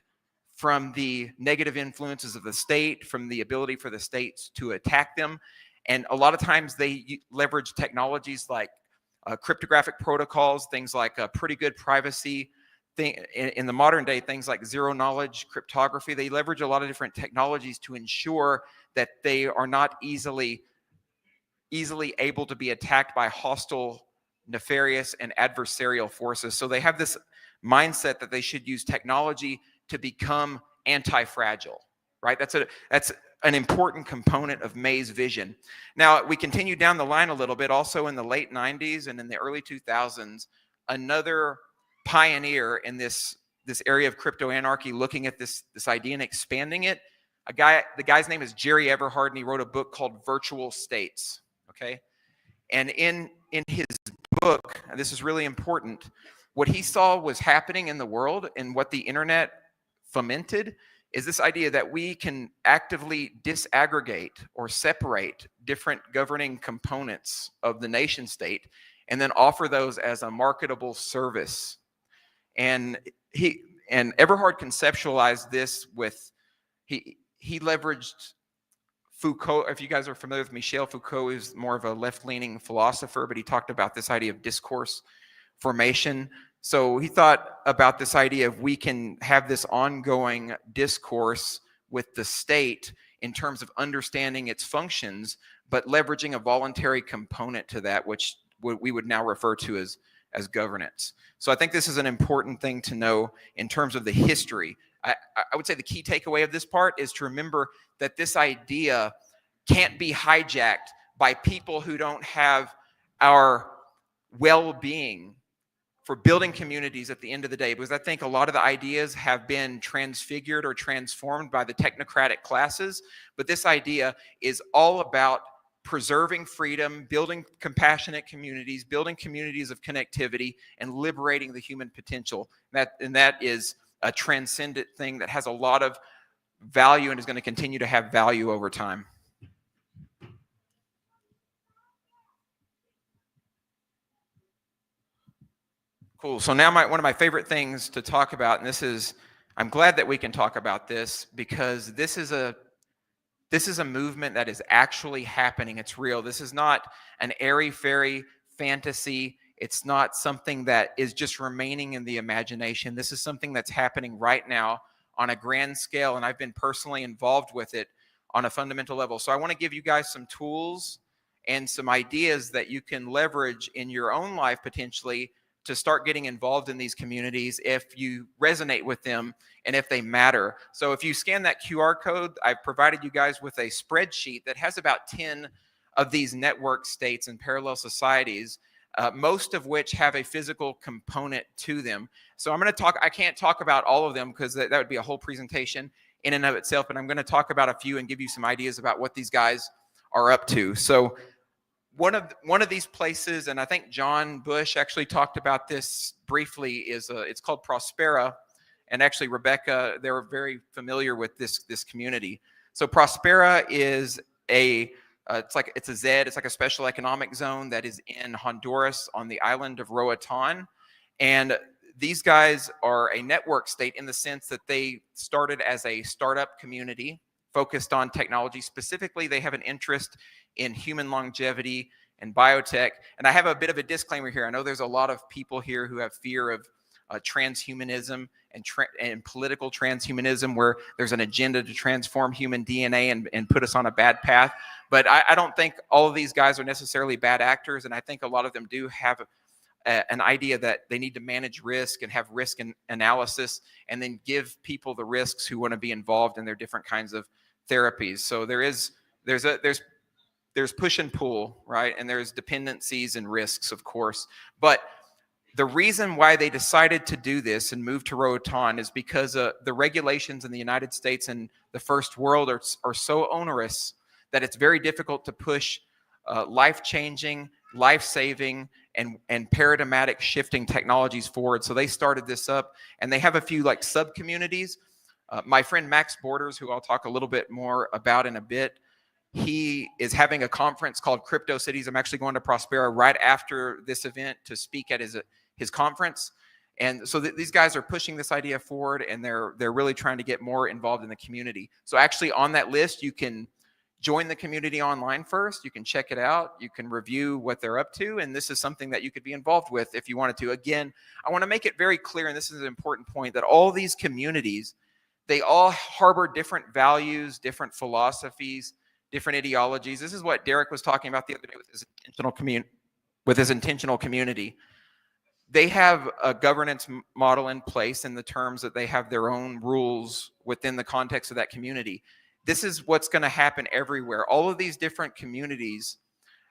from the negative influences of the state, from the ability for the states to attack them. And a lot of times they leverage technologies like cryptographic protocols, things like pretty good privacy, in the modern day, things like zero knowledge cryptography, they leverage a lot of different technologies to ensure that they are not easily able to be attacked by hostile, nefarious, and adversarial forces. So they have this mindset that they should use technology to become anti-fragile, right? That's an important component of May's vision. Now, we continue down the line a little bit. Also in the late 90s and in the early 2000s, another pioneer in this area of crypto anarchy, looking at this idea and expanding it, the guy's name is Jerry Everhard, and he wrote a book called Virtual States. Okay, and in his book, and this is really important, what he saw was happening in the world and what the internet fomented is this idea that we can actively disaggregate or separate different governing components of the nation state and then offer those as a marketable service. And Everhard conceptualized this with he leveraged Foucault. If you guys are familiar with Michel Foucault, is more of a left-leaning philosopher, but he talked about this idea of discourse formation. So he thought about this idea of we can have this ongoing discourse with the state in terms of understanding its functions, but leveraging a voluntary component to that, which we would now refer to as governance. So I think this is an important thing to know in terms of the history. I would say the key takeaway of this part is to remember that this idea can't be hijacked by people who don't have our well-being for building communities at the end of the day, because I think a lot of the ideas have been transfigured or transformed by the technocratic classes, but this idea is all about preserving freedom, building compassionate communities, building communities of connectivity, and liberating the human potential. And that is a transcendent thing that has a lot of value and is going to continue to have value over time. Cool. So now one of my favorite things to talk about, and I'm glad that we can talk about this because this is a movement that is actually happening. It's real. This is not an airy-fairy fantasy. It's not something that is just remaining in the imagination. This is something that's happening right now on a grand scale, and I've been personally involved with it on a fundamental level. So I want to give you guys some tools and some ideas that you can leverage in your own life potentially to start getting involved in these communities if you resonate with them and if they matter. So if you scan that QR code, I've provided you guys with a spreadsheet that has about 10 of these network states and parallel societies, most of which have a physical component to them. So I can't talk about all of them because that would be a whole presentation in and of itself, but I'm going to talk about a few and give you some ideas about what these guys are up to. So one of these places, and I think John Bush actually talked about this briefly, it's called Prospera, and actually Rebecca, they're very familiar with this community. So Prospera is it's a Z, it's like a special economic zone that is in Honduras on the island of Roatan, and these guys are a network state in the sense that they started as a startup community focused on technology. Specifically, they have an interest in human longevity and biotech. And I have a bit of a disclaimer here. I know there's a lot of people here who have fear of transhumanism and political transhumanism, where there's an agenda to transform human DNA and put us on a bad path. But I don't think all of these guys are necessarily bad actors. And I think a lot of them do have an idea that they need to manage risk and have risk analysis and then give people the risks who want to be involved in their different kinds of therapies. So there's push and pull, right? And there's dependencies and risks, of course. But the reason why they decided to do this and move to Roatan is because the regulations in the United States and the first world are so onerous that it's very difficult to push life-changing, life-saving, and paradigmatic shifting technologies forward. So they started this up, and they have a few like sub-communities. My friend Max Borders, who I'll talk a little bit more about in a bit, he is having a conference called Crypto Cities. I'm actually going to Prospera right after this event to speak at his conference. And so these guys are pushing this idea forward, and they're really trying to get more involved in the community. So actually on that list, you can join the community online first. You can check it out. You can review what they're up to. And this is something that you could be involved with if you wanted to. Again, I want to make it very clear, and this is an important point, that all these communities, they all harbor different values, different philosophies, different ideologies. This is what Derek was talking about the other day with his intentional community. They have a governance model in place in the terms that they have their own rules within the context of that community. This is what's going to happen everywhere. All of these different communities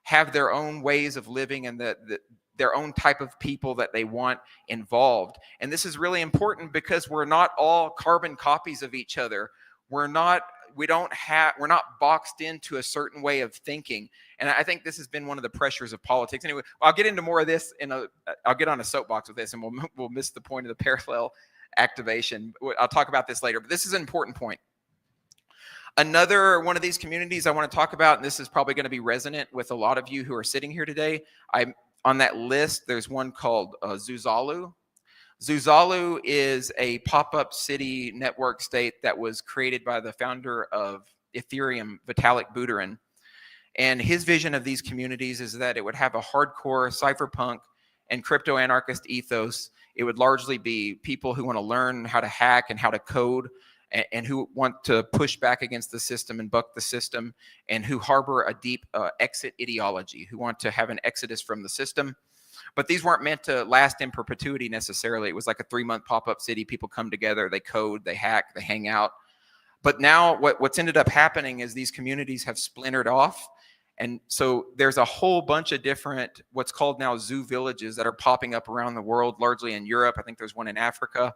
have their own ways of living and their own type of people that they want involved. And this is really important because we're not all carbon copies of each other. We're not boxed into a certain way of thinking. And I think this has been one of the pressures of politics. Anyway, I'll get into more of this I'll get on a soapbox with this, and we'll miss the point of the parallel activation. I'll talk about this later, but this is an important point. Another one of these communities I want to talk about, and this is probably going to be resonant with a lot of you who are sitting here today. On that list, there's one called Zuzalu. Zuzalu is a pop-up city network state that was created by the founder of Ethereum, Vitalik Buterin. And his vision of these communities is that it would have a hardcore cypherpunk and crypto-anarchist ethos. It would largely be people who want to learn how to hack and how to code, and who want to push back against the system and buck the system, and who harbor a deep exit ideology, who want to have an exodus from the system. But these weren't meant to last in perpetuity necessarily. It was like a 3-month pop-up city. People come together, they code, they hack, they hang out. But now what's ended up happening is these communities have splintered off. And so there's a whole bunch of different, what's called now zoo villages that are popping up around the world, largely in Europe. I think there's one in Africa.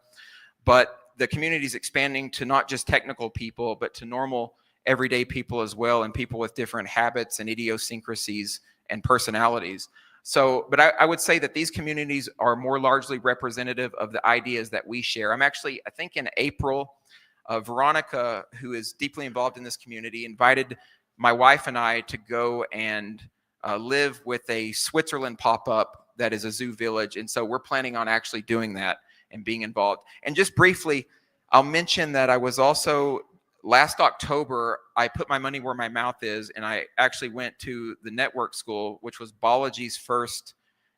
But the community is expanding to not just technical people, but to normal everyday people as well, and people with different habits and idiosyncrasies and personalities. So, but I would say that these communities are more largely representative of the ideas that we share. I think in April, Veronica, who is deeply involved in this community, invited my wife and I to go and live with a Switzerland pop-up that is a zoo village. And so we're planning on actually doing that and being involved. And just briefly, I'll mention that I was also, last October, I put my money where my mouth is, and I actually went to the network school, which was Balaji's first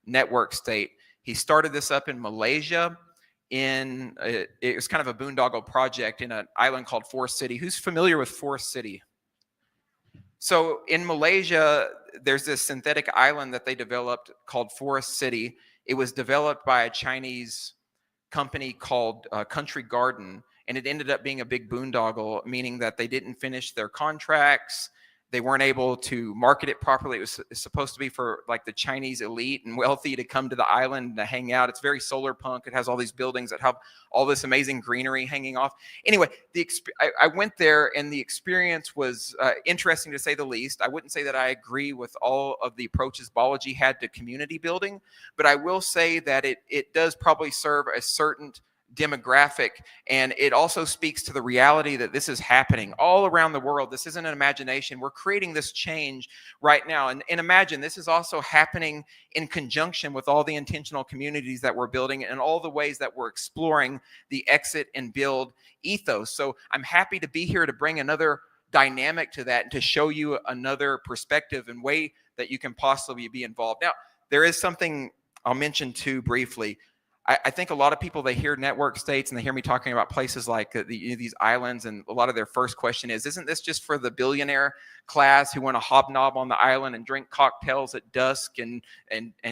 network state. He started this up in Malaysia. It was kind of a boondoggle project in an island called Forest City. Who's familiar with Forest City? So in Malaysia, there's this synthetic island that they developed called Forest City. It was developed by a Chinese company called Country Garden, and it ended up being a big boondoggle, meaning that they didn't finish their contracts. They weren't able to market it properly. It was supposed to be for like the Chinese elite and wealthy to come to the island to hang out. It's very solar punk. It has all these buildings that have all this amazing greenery hanging off. Anyway, I went there, and the experience was interesting to say the least. I wouldn't say that I agree with all of the approaches Balaji had to community building, but I will say that it does probably serve a certain demographic, and it also speaks to the reality that this is happening all around the world. This isn't an imagination. We're creating this change right now, and imagine this is also happening in conjunction with all the intentional communities that we're building and all the ways that we're exploring the exit and build ethos. So I'm happy to be here to bring another dynamic to that and to show you another perspective and way that you can possibly be involved. Now, there is something I'll mention too briefly. I think a lot of people, they hear network states and they hear me talking about places like these islands, and a lot of their first question is, isn't this just for the billionaire class who want to hobnob on the island and drink cocktails at dusk and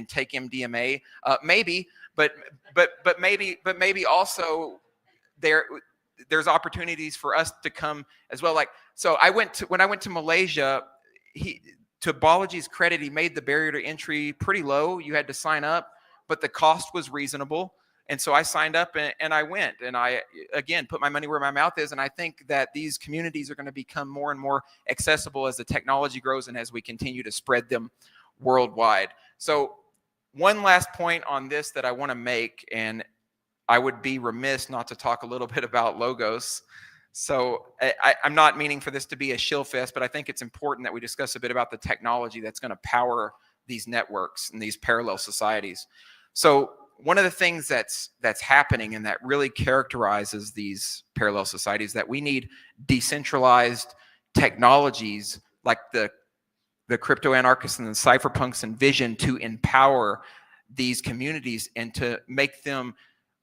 take MDMA? Maybe, but maybe also there's opportunities for us to come as well. Like, so when I went to Malaysia, to Balaji's credit, he made the barrier to entry pretty low. You had to sign up, but the cost was reasonable. And so I signed up and I went, and I, again, put my money where my mouth is. And I think that these communities are going to become more and more accessible as the technology grows and as we continue to spread them worldwide. So one last point on this that I want to make, and I would be remiss not to talk a little bit about logos. So I'm not meaning for this to be a shill fest, but I think it's important that we discuss a bit about the technology that's going to power these networks and these parallel societies. So one of the things that's happening and that really characterizes these parallel societies, that we need decentralized technologies like the crypto anarchists and the cypherpunks envision to empower these communities and to make them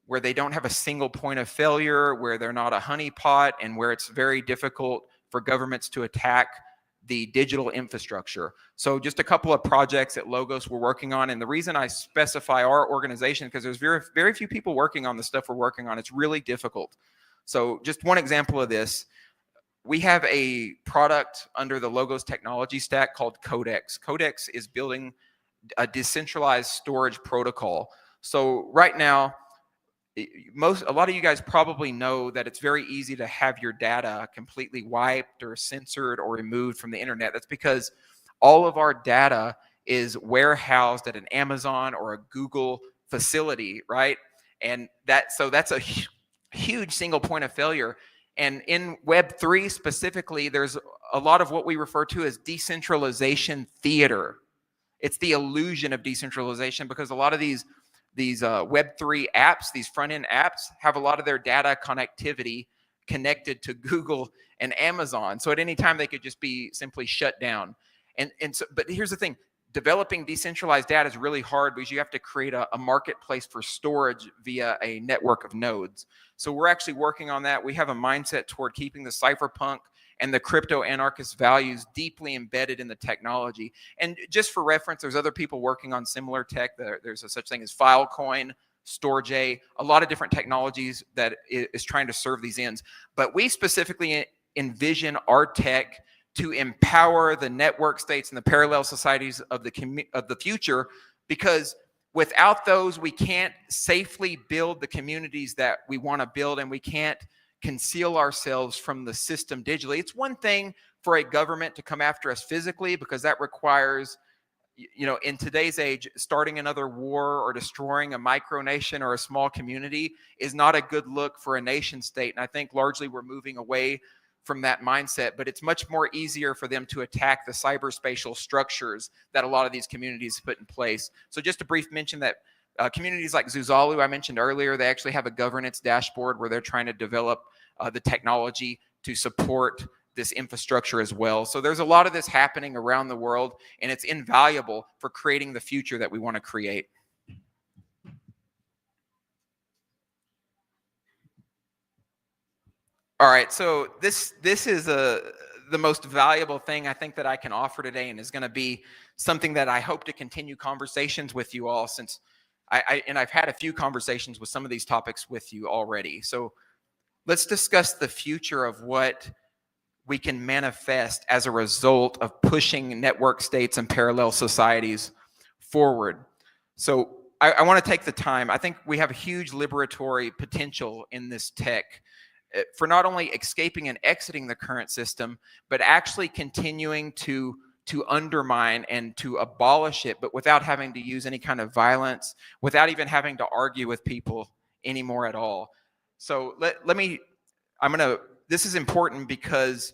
where they don't have a single point of failure, where they're not a honeypot, and where it's very difficult for governments to attack the digital infrastructure. So just a couple of projects at Logos we're working on. And the reason I specify our organization, because there's very, very few people working on the stuff we're working on. It's really difficult. So just one example of this, we have a product under the Logos technology stack called Codex. Codex is building a decentralized storage protocol. So right now, a lot of you guys probably know that it's very easy to have your data completely wiped or censored or removed from the internet. That's because all of our data is warehoused at an Amazon or a Google facility, right? And that's a huge single point of failure. And in Web3 specifically, there's a lot of what we refer to as decentralization theater. It's the illusion of decentralization because a lot of these Web3 apps, these front-end apps, have a lot of their data connectivity connected to Google and Amazon. So at any time, they could just be simply shut down. But here's the thing. Developing decentralized data is really hard because you have to create a marketplace for storage via a network of nodes. So we're actually working on that. We have a mindset toward keeping the cypherpunk and the crypto anarchist values deeply embedded in the technology. And just for reference, there's other people working on similar tech. There's a such thing as Filecoin, Storj, a lot of different technologies that is trying to serve these ends. But we specifically envision our tech to empower the network states and the parallel societies of the future, because without those, we can't safely build the communities that we want to build, and we can't conceal ourselves from the system digitally. It's one thing for a government to come after us physically, because that requires, in today's age, starting another war or destroying a micronation or a small community is not a good look for a nation state. And I think largely we're moving away from that mindset, but it's much more easier for them to attack the cyberspatial structures that a lot of these communities put in place. So just a brief mention that communities like Zuzalu, I mentioned earlier, they actually have a governance dashboard where they're trying to develop the technology to support this infrastructure as well. So there's a lot of this happening around the world, and it's invaluable for creating the future that we want to create. All right, so this is the most valuable thing I think that I can offer today, and is going to be something that I hope to continue conversations with you all, since I've had a few conversations with some of these topics with you already. So let's discuss the future of what we can manifest as a result of pushing network states and parallel societies forward. So I want to take the time. I think we have a huge liberatory potential in this tech for not only escaping and exiting the current system, but actually continuing to undermine and to abolish it, but without having to use any kind of violence, without even having to argue with people anymore at all. So this is important because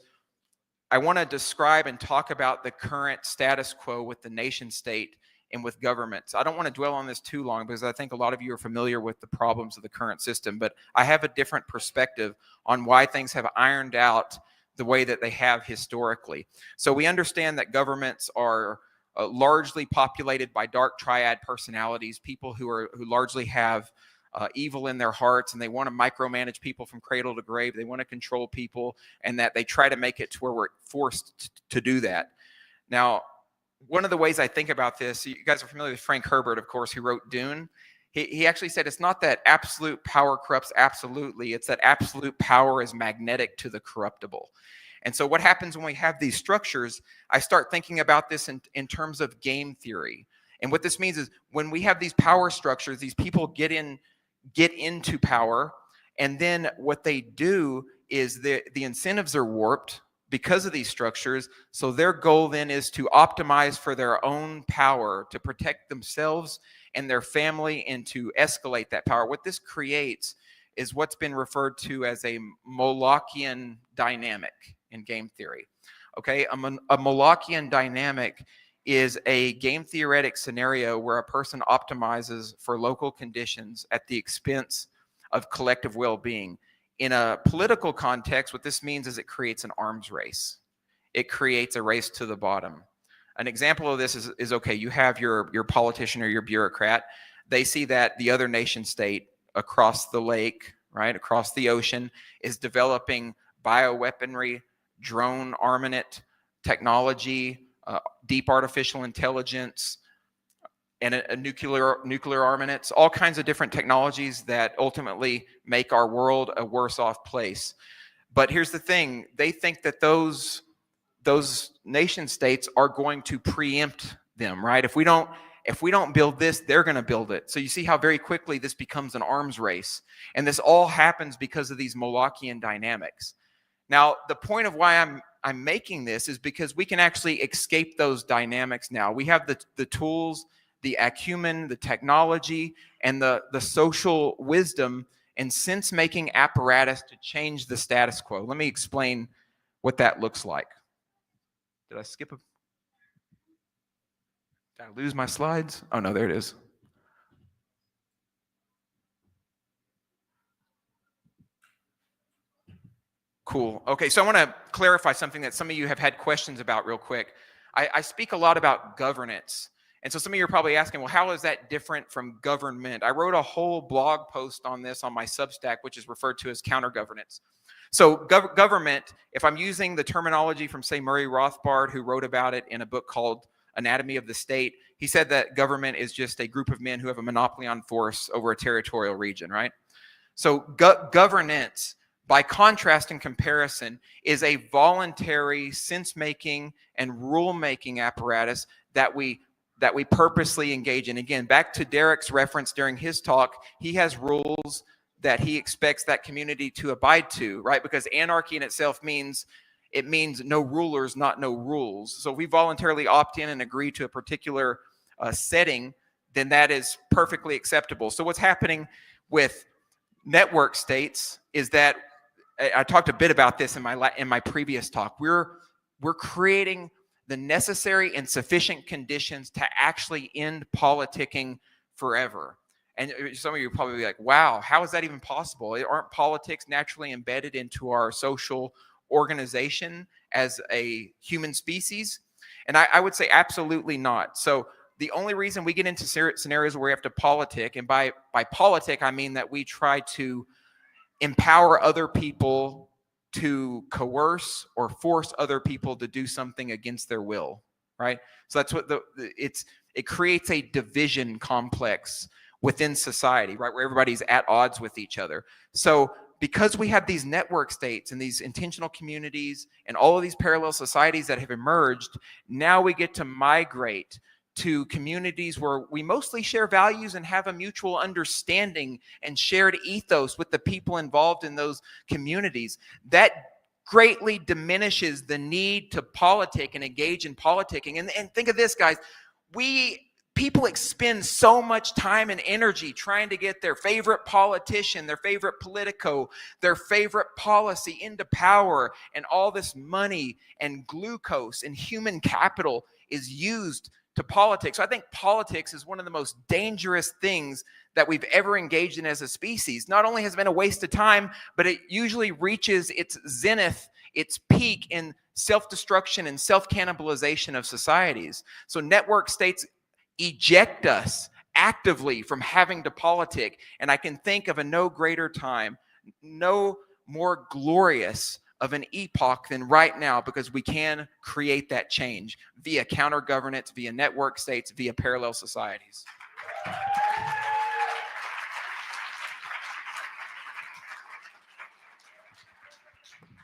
I want to describe and talk about the current status quo with the nation state and with governments. I don't want to dwell on this too long because I think a lot of you are familiar with the problems of the current system, but I have a different perspective on why things have ironed out the way that they have historically. So we understand that governments are largely populated by dark triad personalities, people who largely have evil in their hearts, and they want to micromanage people from cradle to grave. They want to control people, and that they try to make it to where we're forced to do that. Now, one of the ways I think about this, you guys are familiar with Frank Herbert, of course, who wrote Dune. He actually said it's not that absolute power corrupts absolutely, it's that absolute power is magnetic to the corruptible. And so what happens when we have these structures, I start thinking about this in terms of game theory. And what this means is when we have these power structures, these people get into power, and then what they do is the incentives are warped because of these structures. So their goal then is to optimize for their own power, to protect themselves and their family, and to escalate that power. What this creates is what's been referred to as a Molochian dynamic in game theory. Okay, a Molochian dynamic is a game theoretic scenario where a person optimizes for local conditions at the expense of collective well-being. In a political context, what this means is it creates an arms race. it creates a race to the bottom. An example of this is okay, you have your politician or your bureaucrat. They see that the other nation state across the lake, right, across the ocean, is developing bioweaponry, drone armament technology, deep artificial intelligence, and a nuclear armaments, all kinds of different technologies that ultimately make our world a worse off place. But here's the thing, they think that those nation states are going to preempt them, right? If we don't build this, they're going to build it. So you see how very quickly this becomes an arms race. And this all happens because of these Molochian dynamics. Now, the point of why I'm making this is because we can actually escape those dynamics now. We have the tools, the acumen, the technology, and the social wisdom and sense-making apparatus to change the status quo. Let me explain what that looks like. Did I skip a... Did I lose my slides? Oh, no, there it is. Cool. Okay, so I want to clarify something that some of you have had questions about real quick. I speak a lot about governance. And so some of you are probably asking, well, how is that different from government? I wrote a whole blog post on this on my Substack, which is referred to as counter-governance. So government, if I'm using the terminology from, say, Murray Rothbard, who wrote about it in a book called Anatomy of the State, he said that government is just a group of men who have a monopoly on force over a territorial region, right? So governance, by contrast and comparison, is a voluntary sense-making and rule-making apparatus that we purposely engage in. Again, back to Derek's reference during his talk, he has rules that he expects that community to abide to, right? Because anarchy in itself means no rulers, not no rules. So if we voluntarily opt in and agree to a particular setting, then that is perfectly acceptable. So what's happening with network states is that, I talked a bit about this in my previous talk, we're creating the necessary and sufficient conditions to actually end politicking forever. And some of you will probably be like, wow, how is that even possible? Aren't politics naturally embedded into our social organization as a human species? And I would say absolutely not. So the only reason we get into scenarios where we have to politic, and by politic, I mean that we try to empower other people to coerce or force other people to do something against their will, right? So that's what it creates a division complex within society, right, where everybody's at odds with each other. So because we have these network states and these intentional communities and all of these parallel societies that have emerged, now we get to migrate to communities where we mostly share values and have a mutual understanding and shared ethos with the people involved in those communities. That greatly diminishes the need to politic and engage in politicking. And think of this, guys. People expend so much time and energy trying to get their favorite politician, their favorite politico, their favorite policy into power, and all this money and glucose and human capital is used to politics. So I think politics is one of the most dangerous things that we've ever engaged in as a species. Not only has it been a waste of time, but it usually reaches its zenith, its peak in self-destruction and self-cannibalization of societies. So network states eject us actively from having to politic. And I can think of a no greater time, no more glorious of an epoch than right now, because we can create that change via counter-governance, via network states, via parallel societies.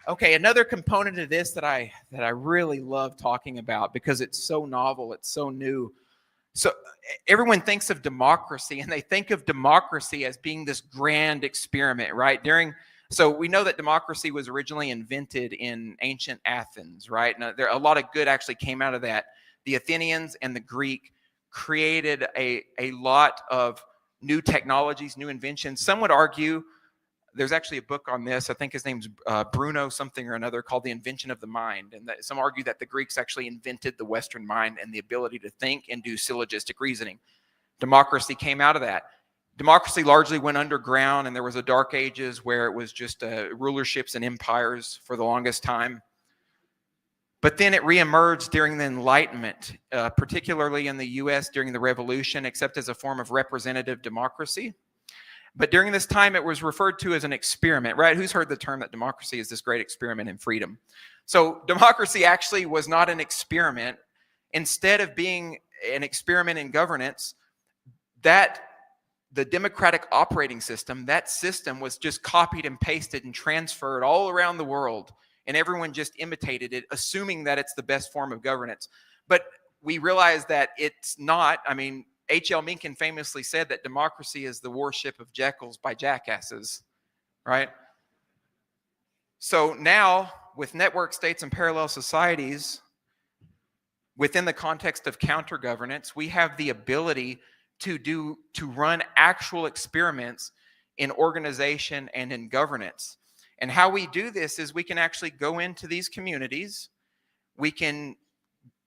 Okay, another component of this that I really love talking about because it's so novel, it's so new. So everyone thinks of democracy, and they think of democracy as being this grand experiment, right? So we know that democracy was originally invented in ancient Athens, right? Now, a lot of good actually came out of that. The Athenians and the Greek created a lot of new technologies, new inventions. Some would argue, there's actually a book on this, I think his name's Bruno something or another, called The Invention of the Mind. And some argue that the Greeks actually invented the Western mind and the ability to think and do syllogistic reasoning. Democracy came out of that. Democracy largely went underground, and there was a dark ages where it was just rulerships and empires for the longest time. But then it reemerged during the Enlightenment, particularly in the US during the Revolution, except as a form of representative democracy. But during this time, it was referred to as an experiment, right? Who's heard the term that democracy is this great experiment in freedom? So democracy actually was not an experiment. Instead of being an experiment in governance, that the democratic operating system, that system was just copied and pasted and transferred all around the world. And everyone just imitated it, assuming that it's the best form of governance. But we realize that it's not. I mean, H.L. Mencken famously said that democracy is the worship of jackals by jackasses, right? So now, with network states and parallel societies, within the context of counter-governance, we have the ability to run actual experiments in organization and in governance. And how we do this is we can actually go into these communities, we can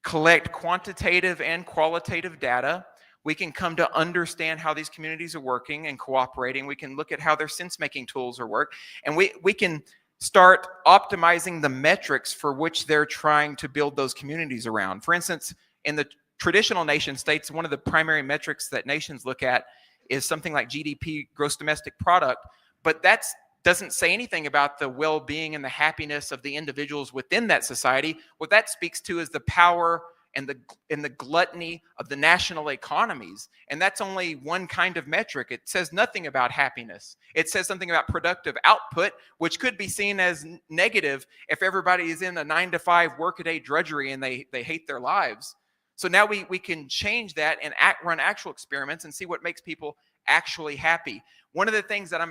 collect quantitative and qualitative data, we can come to understand how these communities are working and cooperating, we can look at how their sense-making tools are working, and we can start optimizing the metrics for which they're trying to build those communities around. For instance, in the traditional nation states, one of the primary metrics that nations look at is something like GDP, gross domestic product, but that doesn't say anything about the well-being and the happiness of the individuals within that society. What that speaks to is the power and the gluttony of the national economies. And that's only one kind of metric. It says nothing about happiness. It says something about productive output, which could be seen as negative if everybody is in a 9-to-5 work-a-day drudgery and they hate their lives. So now we can change that and run actual experiments and see what makes people actually happy. One of the things that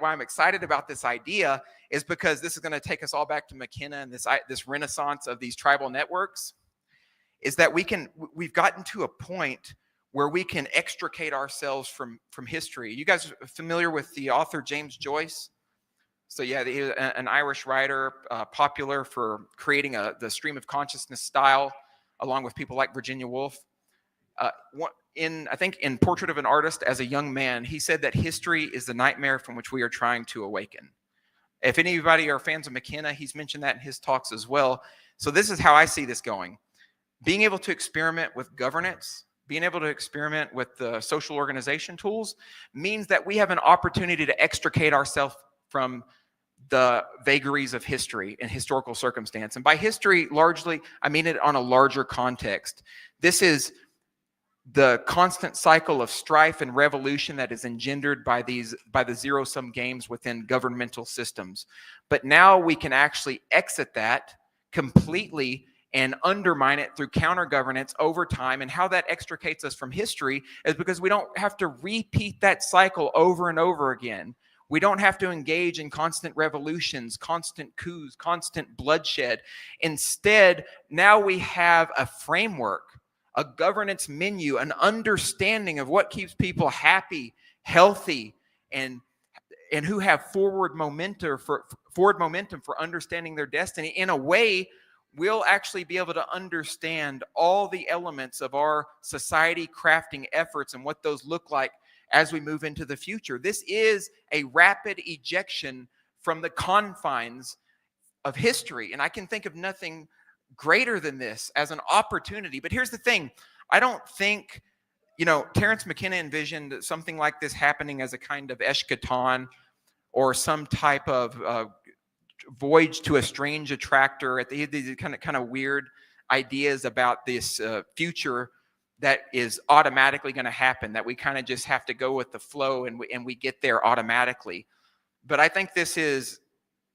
why I'm excited about this idea is because this is going to take us all back to McKenna and this renaissance of these tribal networks, is that we've gotten to a point where we can extricate ourselves from history. You guys are familiar with the author James Joyce? So yeah, he was an Irish writer, popular for creating the stream of consciousness style, along with people like Virginia Woolf. I think in Portrait of an Artist as a Young Man, he said that history is the nightmare from which we are trying to awaken. If anybody are fans of McKenna, he's mentioned that in his talks as well. So this is how I see this going. Being able to experiment with governance, being able to experiment with the social organization tools means that we have an opportunity to extricate ourselves from the vagaries of history and historical circumstance. And by history, largely, I mean it on a larger context. This is the constant cycle of strife and revolution that is engendered by the zero-sum games within governmental systems. But now we can actually exit that completely and undermine it through counter-governance over time. And how that extricates us from history is because we don't have to repeat that cycle over and over again. We don't have to engage in constant revolutions, constant coups, constant bloodshed. Instead, now we have a framework, a governance menu, an understanding of what keeps people happy, healthy, and who have forward momentum for understanding their destiny. In a way, we'll actually be able to understand all the elements of our society crafting efforts and what those look like as we move into the future. This is a rapid ejection from the confines of history, and I can think of nothing greater than this as an opportunity. But here's the thing. I don't think, Terence McKenna envisioned something like this happening as a kind of eschaton or some type of voyage to a strange attractor. At the kind of weird ideas about this future that is automatically going to happen, that we kind of just have to go with the flow and we get there automatically. But I think this is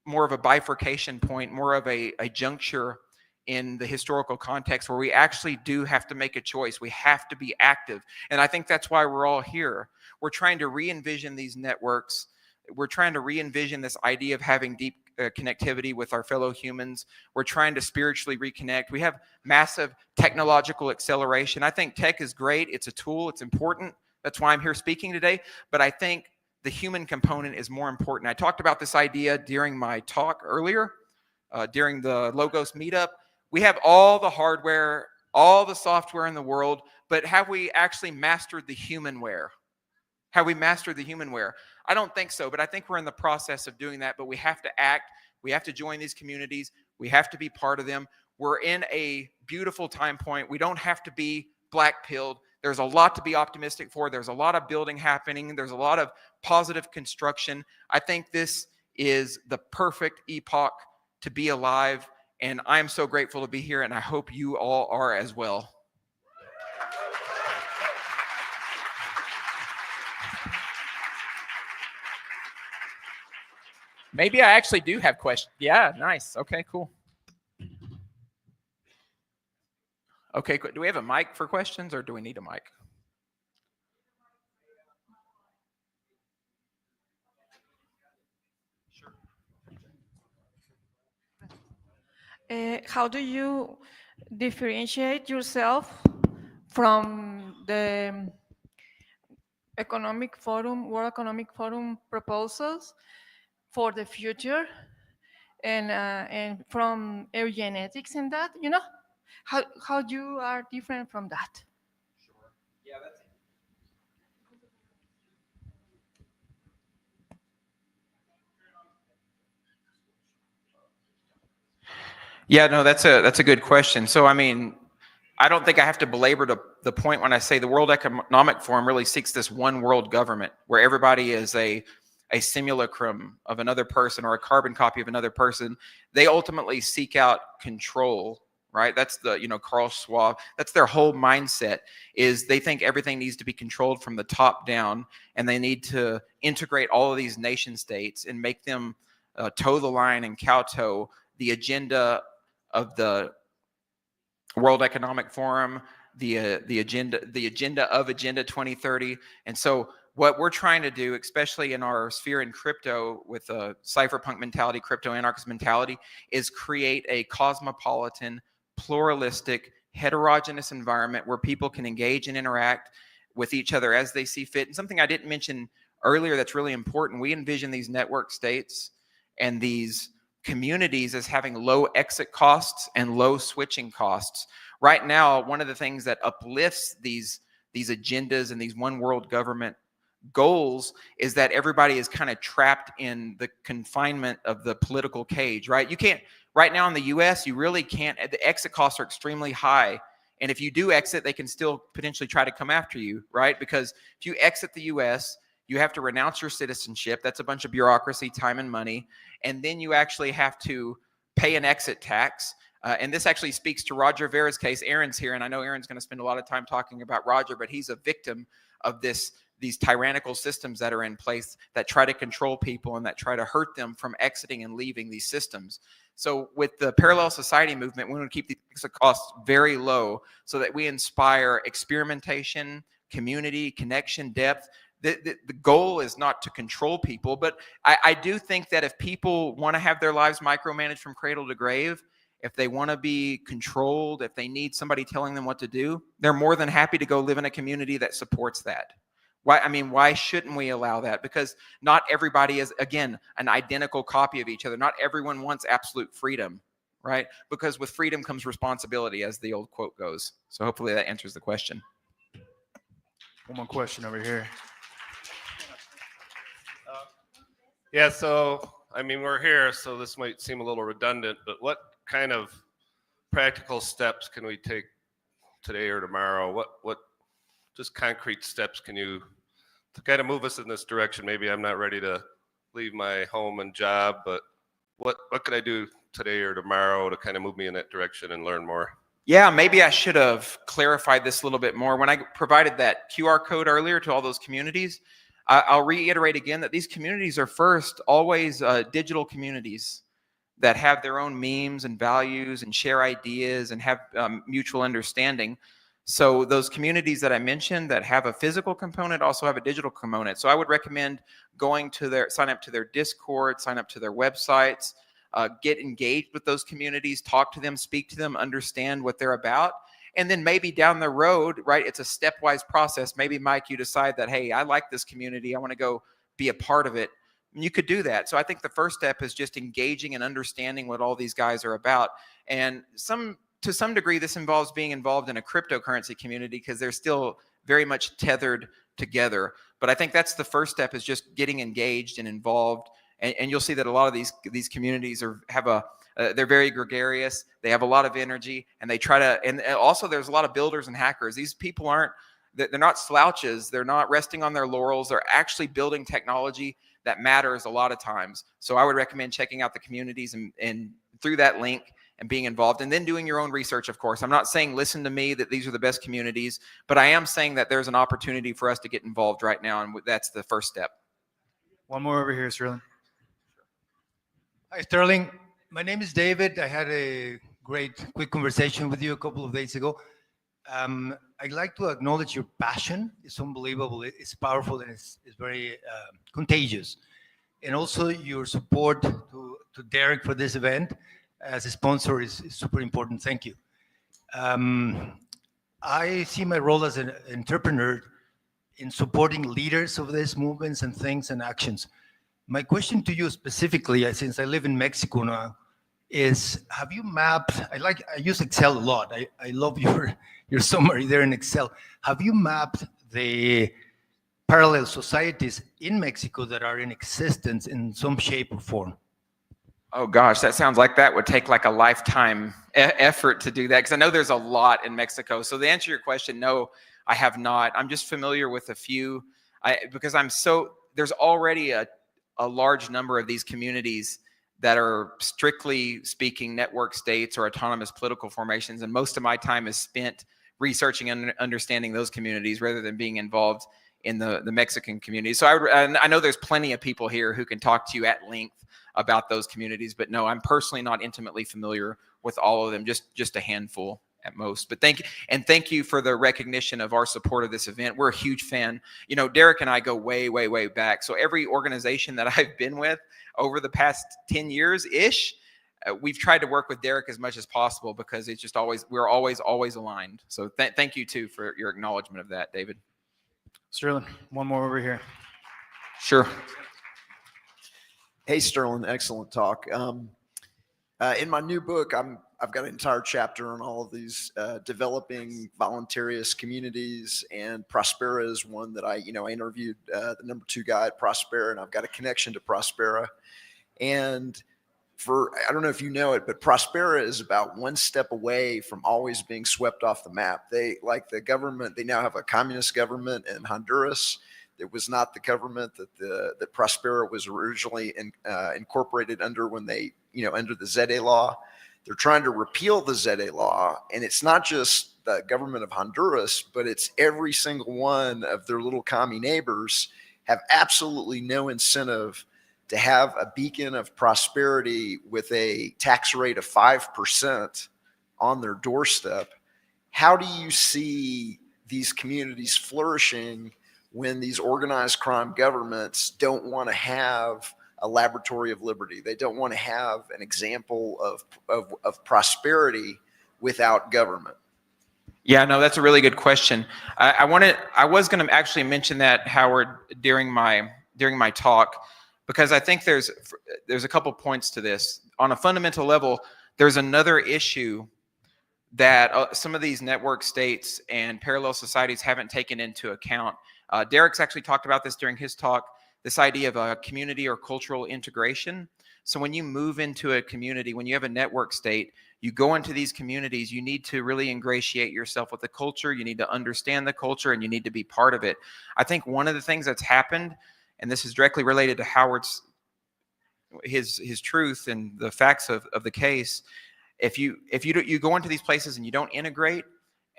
more of a bifurcation point, more of a juncture in the historical context where we actually do have to make a choice. We have to be active. And I think that's why we're all here. We're trying to re-envision these networks. We're trying to re-envision this idea of having deep connectivity with our fellow humans. We're trying to spiritually reconnect. We have massive technological acceleration. I think tech is great. It's a tool. It's important. That's why I'm here speaking today. But I think the human component is more important. I talked about this idea during my talk earlier, during the Logos meetup. We have all the hardware, all the software in the world, but have we actually mastered the humanware? Have we mastered the humanware? I don't think so, but I think we're in the process of doing that. But we have to act. We have to join these communities. We have to be part of them. We're in a beautiful time point. We don't have to be black-pilled. There's a lot to be optimistic for. There's a lot of building happening. There's a lot of positive construction. I think this is the perfect epoch to be alive, and I'm so grateful to be here, and I hope you all are as well. Maybe I actually do have questions. Yeah, nice. Okay, cool. Okay, do we have a mic for questions, or do we need a mic? How do you differentiate yourself from the World Economic Forum proposals for the future, and from eugenetics and that? How you are different from that? Yeah, that's Yeah, no, that's a good question. So, I mean, I don't think I have to belabor the point when I say the World Economic Forum really seeks this one world government where everybody is a simulacrum of another person or a carbon copy of another person. They ultimately seek out control, right? That's Carl Schwab. That's their whole mindset, is they think everything needs to be controlled from the top down, and they need to integrate all of these nation states and make them toe the line and kowtow the agenda of the World Economic Forum, the agenda of Agenda 2030. And so what we're trying to do, especially in our sphere in crypto with a cypherpunk mentality, crypto anarchist mentality, is create a cosmopolitan, pluralistic, heterogeneous environment where people can engage and interact with each other as they see fit. And something I didn't mention earlier that's really important, we envision these network states and these communities as having low exit costs and low switching costs. Right now, one of the things that uplifts these agendas and these one world government goals is that everybody is kind of trapped in the confinement of the political cage, right? You can't, right now in the US, you really can't, the exit costs are extremely high. And if you do exit, they can still potentially try to come after you, right? Because if you exit the US, you have to renounce your citizenship. That's a bunch of bureaucracy, time, and money. And then you actually have to pay an exit tax. And this actually speaks to Roger Vera's case. Aaron's here, and I know Aaron's going to spend a lot of time talking about Roger, but he's a victim of these tyrannical systems that are in place that try to control people and that try to hurt them from exiting and leaving these systems. So with the parallel society movement, we want to keep the exit costs very low so that we inspire experimentation, community, connection, depth. The goal is not to control people, but I do think that if people want to have their lives micromanaged from cradle to grave, if they want to be controlled, if they need somebody telling them what to do, they're more than happy to go live in a community that supports that. Why shouldn't we allow that? Because not everybody is, again, an identical copy of each other. Not everyone wants absolute freedom, right? Because with freedom comes responsibility, as the old quote goes. So hopefully that answers the question. One more question over here. Yeah, so, I mean, we're here, so this might seem a little redundant, but what kind of practical steps can we take today or tomorrow? What just concrete steps can you to kind of move us in this direction? Maybe I'm not ready to leave my home and job, but what could I do today or tomorrow to kind of move me in that direction and learn more? Yeah, maybe I should have clarified this a little bit more. When I provided that QR code earlier to all those communities, I'll reiterate again that these communities are first always digital communities that have their own memes and values and share ideas and have mutual understanding. So those communities that I mentioned that have a physical component also have a digital component. So I would recommend going to sign up to their Discord, sign up to their websites, get engaged with those communities, talk to them, speak to them, understand what they're about. And then maybe down the road, right, it's a stepwise process. Maybe, Mike, you decide that, hey, I like this community. I want to go be a part of it. And you could do that. So I think the first step is just engaging and understanding what all these guys are about. And to some degree, this involves being involved in a cryptocurrency community because they're still very much tethered together. But I think that's the first step, is just getting engaged and involved. And you'll see that a lot of these communities have a They're very gregarious. They have a lot of energy, and they try to. And also, there's a lot of builders and hackers. These people aren't. They're not slouches. They're not resting on their laurels. They're actually building technology that matters a lot of times. So I would recommend checking out the communities and through that link and being involved, and then doing your own research, of course. I'm not saying listen to me that these are the best communities, but I am saying that there's an opportunity for us to get involved right now, and that's the first step. One more over here, Sterling. Hi, Sterling. My name is David. I had a great quick conversation with you a couple of days ago. I'd like to acknowledge your passion. It's unbelievable. It's powerful, and it's very contagious. And also your support to Derek for this event as a sponsor is super important. Thank you. I see my role as an entrepreneur in supporting leaders of these movements and things and actions. My question to you specifically, since I live in Mexico now, is have you mapped, I use Excel a lot. I love your summary there in Excel. Have you mapped the parallel societies in Mexico that are in existence in some shape or form? Oh gosh, that sounds like that would take like a lifetime effort to do that, because I know there's a lot in Mexico. So to answer your question, no, I have not. I'm just familiar with a few, because there's already a large number of these communities that are strictly speaking network states or autonomous political formations, and most of my time is spent researching and understanding those communities rather than being involved in the Mexican community. So I know there's plenty of people here who can talk to you at length about those communities, but no, I'm personally not intimately familiar with all of them, just a handful at most. But thank you for the recognition of our support of this event. We're a huge fan. You know, Derek and I go way, way, way back. So every organization that I've been with over the past 10 years-ish, we've tried to work with Derek as much as possible, because it's just we're always aligned. So thank you too for your acknowledgement of that, David. Sterling, one more over here. Sure. Hey, Sterling, excellent talk. In my new book, I've got an entire chapter on all of these developing voluntarist communities, and Prospera is one that I interviewed the number 2 guy at Prospera, and I've got a connection to Prospera. And I don't know if you know it, but Prospera is about one step away from always being swept off the map. They, like the government, they now have a communist government in Honduras. It was not the government that Prospera was originally incorporated under when they, under the ZA law. They're trying to repeal the ZA law, and it's not just the government of Honduras, but it's every single one of their little commie neighbors have absolutely no incentive to have a beacon of prosperity with a tax rate of 5% on their doorstep. How do you see these communities flourishing when these organized crime governments don't want to have a laboratory of liberty? They don't want to have an example of prosperity without government. Yeah, no, that's a really good question. I was going to actually mention that, Howard, during my talk, because I think there's a couple points to this. On a fundamental level, there's another issue that some of these network states and parallel societies haven't taken into account. Derek's actually talked about this during his talk, this idea of a community or cultural integration. So when you move into a community, when you have a network state, you go into these communities, you need to really ingratiate yourself with the culture, you need to understand the culture, and you need to be part of it. I think one of the things that's happened, and this is directly related to Howard's, his truth and the facts of the case, if you go into these places and you don't integrate,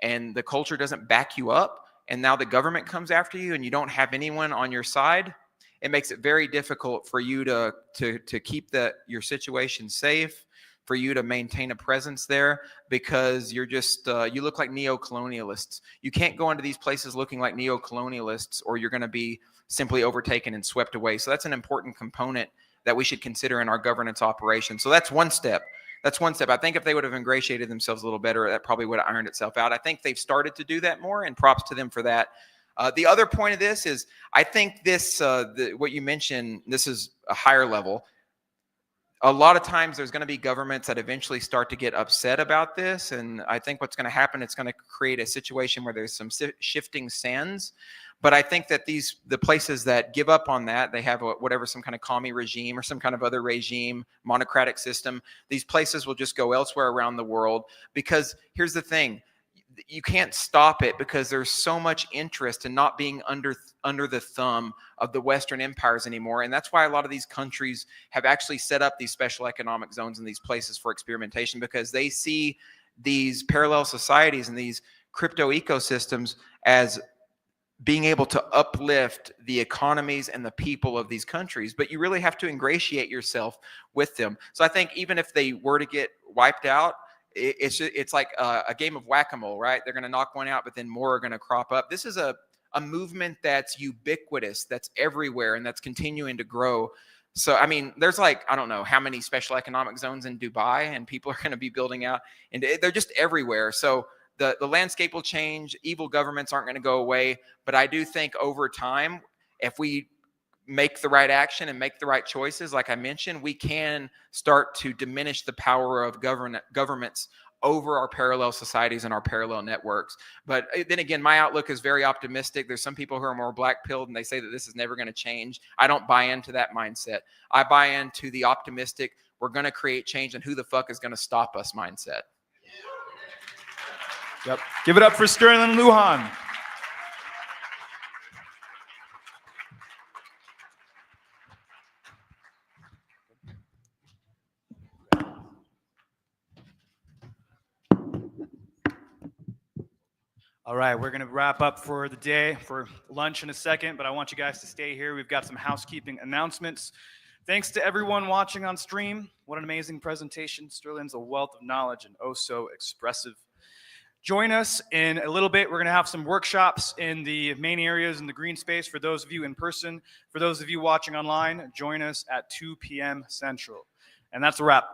and the culture doesn't back you up, and now the government comes after you and you don't have anyone on your side, it makes it very difficult for you to keep your situation safe, for you to maintain a presence there, because you're just, you look like neo-colonialists. You can't go into these places looking like neo-colonialists, or you're going to be simply overtaken and swept away. So that's an important component that we should consider in our governance operation. So that's one step. That's one step. I think if they would have ingratiated themselves a little better, that probably would have ironed itself out. I think they've started to do that more, and props to them for that. The other point of this is, I think this, what you mentioned, this is a higher level. A lot of times there's going to be governments that eventually start to get upset about this. And I think what's going to happen, it's going to create a situation where there's some shifting sands. But I think that the places that give up on that, they have whatever, some kind of commie regime or some kind of other regime, monocratic system. These places will just go elsewhere around the world, because here's the thing. You can't stop it, because there's so much interest in not being under the thumb of the Western empires anymore. And that's why a lot of these countries have actually set up these special economic zones in these places for experimentation, because they see these parallel societies and these crypto ecosystems as being able to uplift the economies and the people of these countries. But you really have to ingratiate yourself with them. So I think even if they were to get wiped out, it's like a game of whack-a-mole, right? They're going to knock one out, but then more are going to crop up. This is a movement that's ubiquitous, that's everywhere, and that's continuing to grow. So, I mean, there's like, I don't know how many special economic zones in Dubai, and people are going to be building out, and they're just everywhere. So the landscape will change. Evil governments aren't going to go away. But I do think over time, if we make the right action and make the right choices, like I mentioned, we can start to diminish the power of governments over our parallel societies and our parallel networks. But then again, my outlook is very optimistic. There's some people who are more black-pilled and they say that this is never going to change. I don't buy into that mindset. I buy into the optimistic, we're going to create change and who the fuck is going to stop us mindset. Yep. Give it up for Sterling Lujan. All right, we're going to wrap up for the day, for lunch in a second, but I want you guys to stay here. We've got some housekeeping announcements. Thanks to everyone watching on stream. What an amazing presentation. Sterling's a wealth of knowledge and oh so expressive. Join us in a little bit. We're going to have some workshops in the main areas in the green space for those of you in person. For those of you watching online, join us at 2 p.m. Central. And that's a wrap.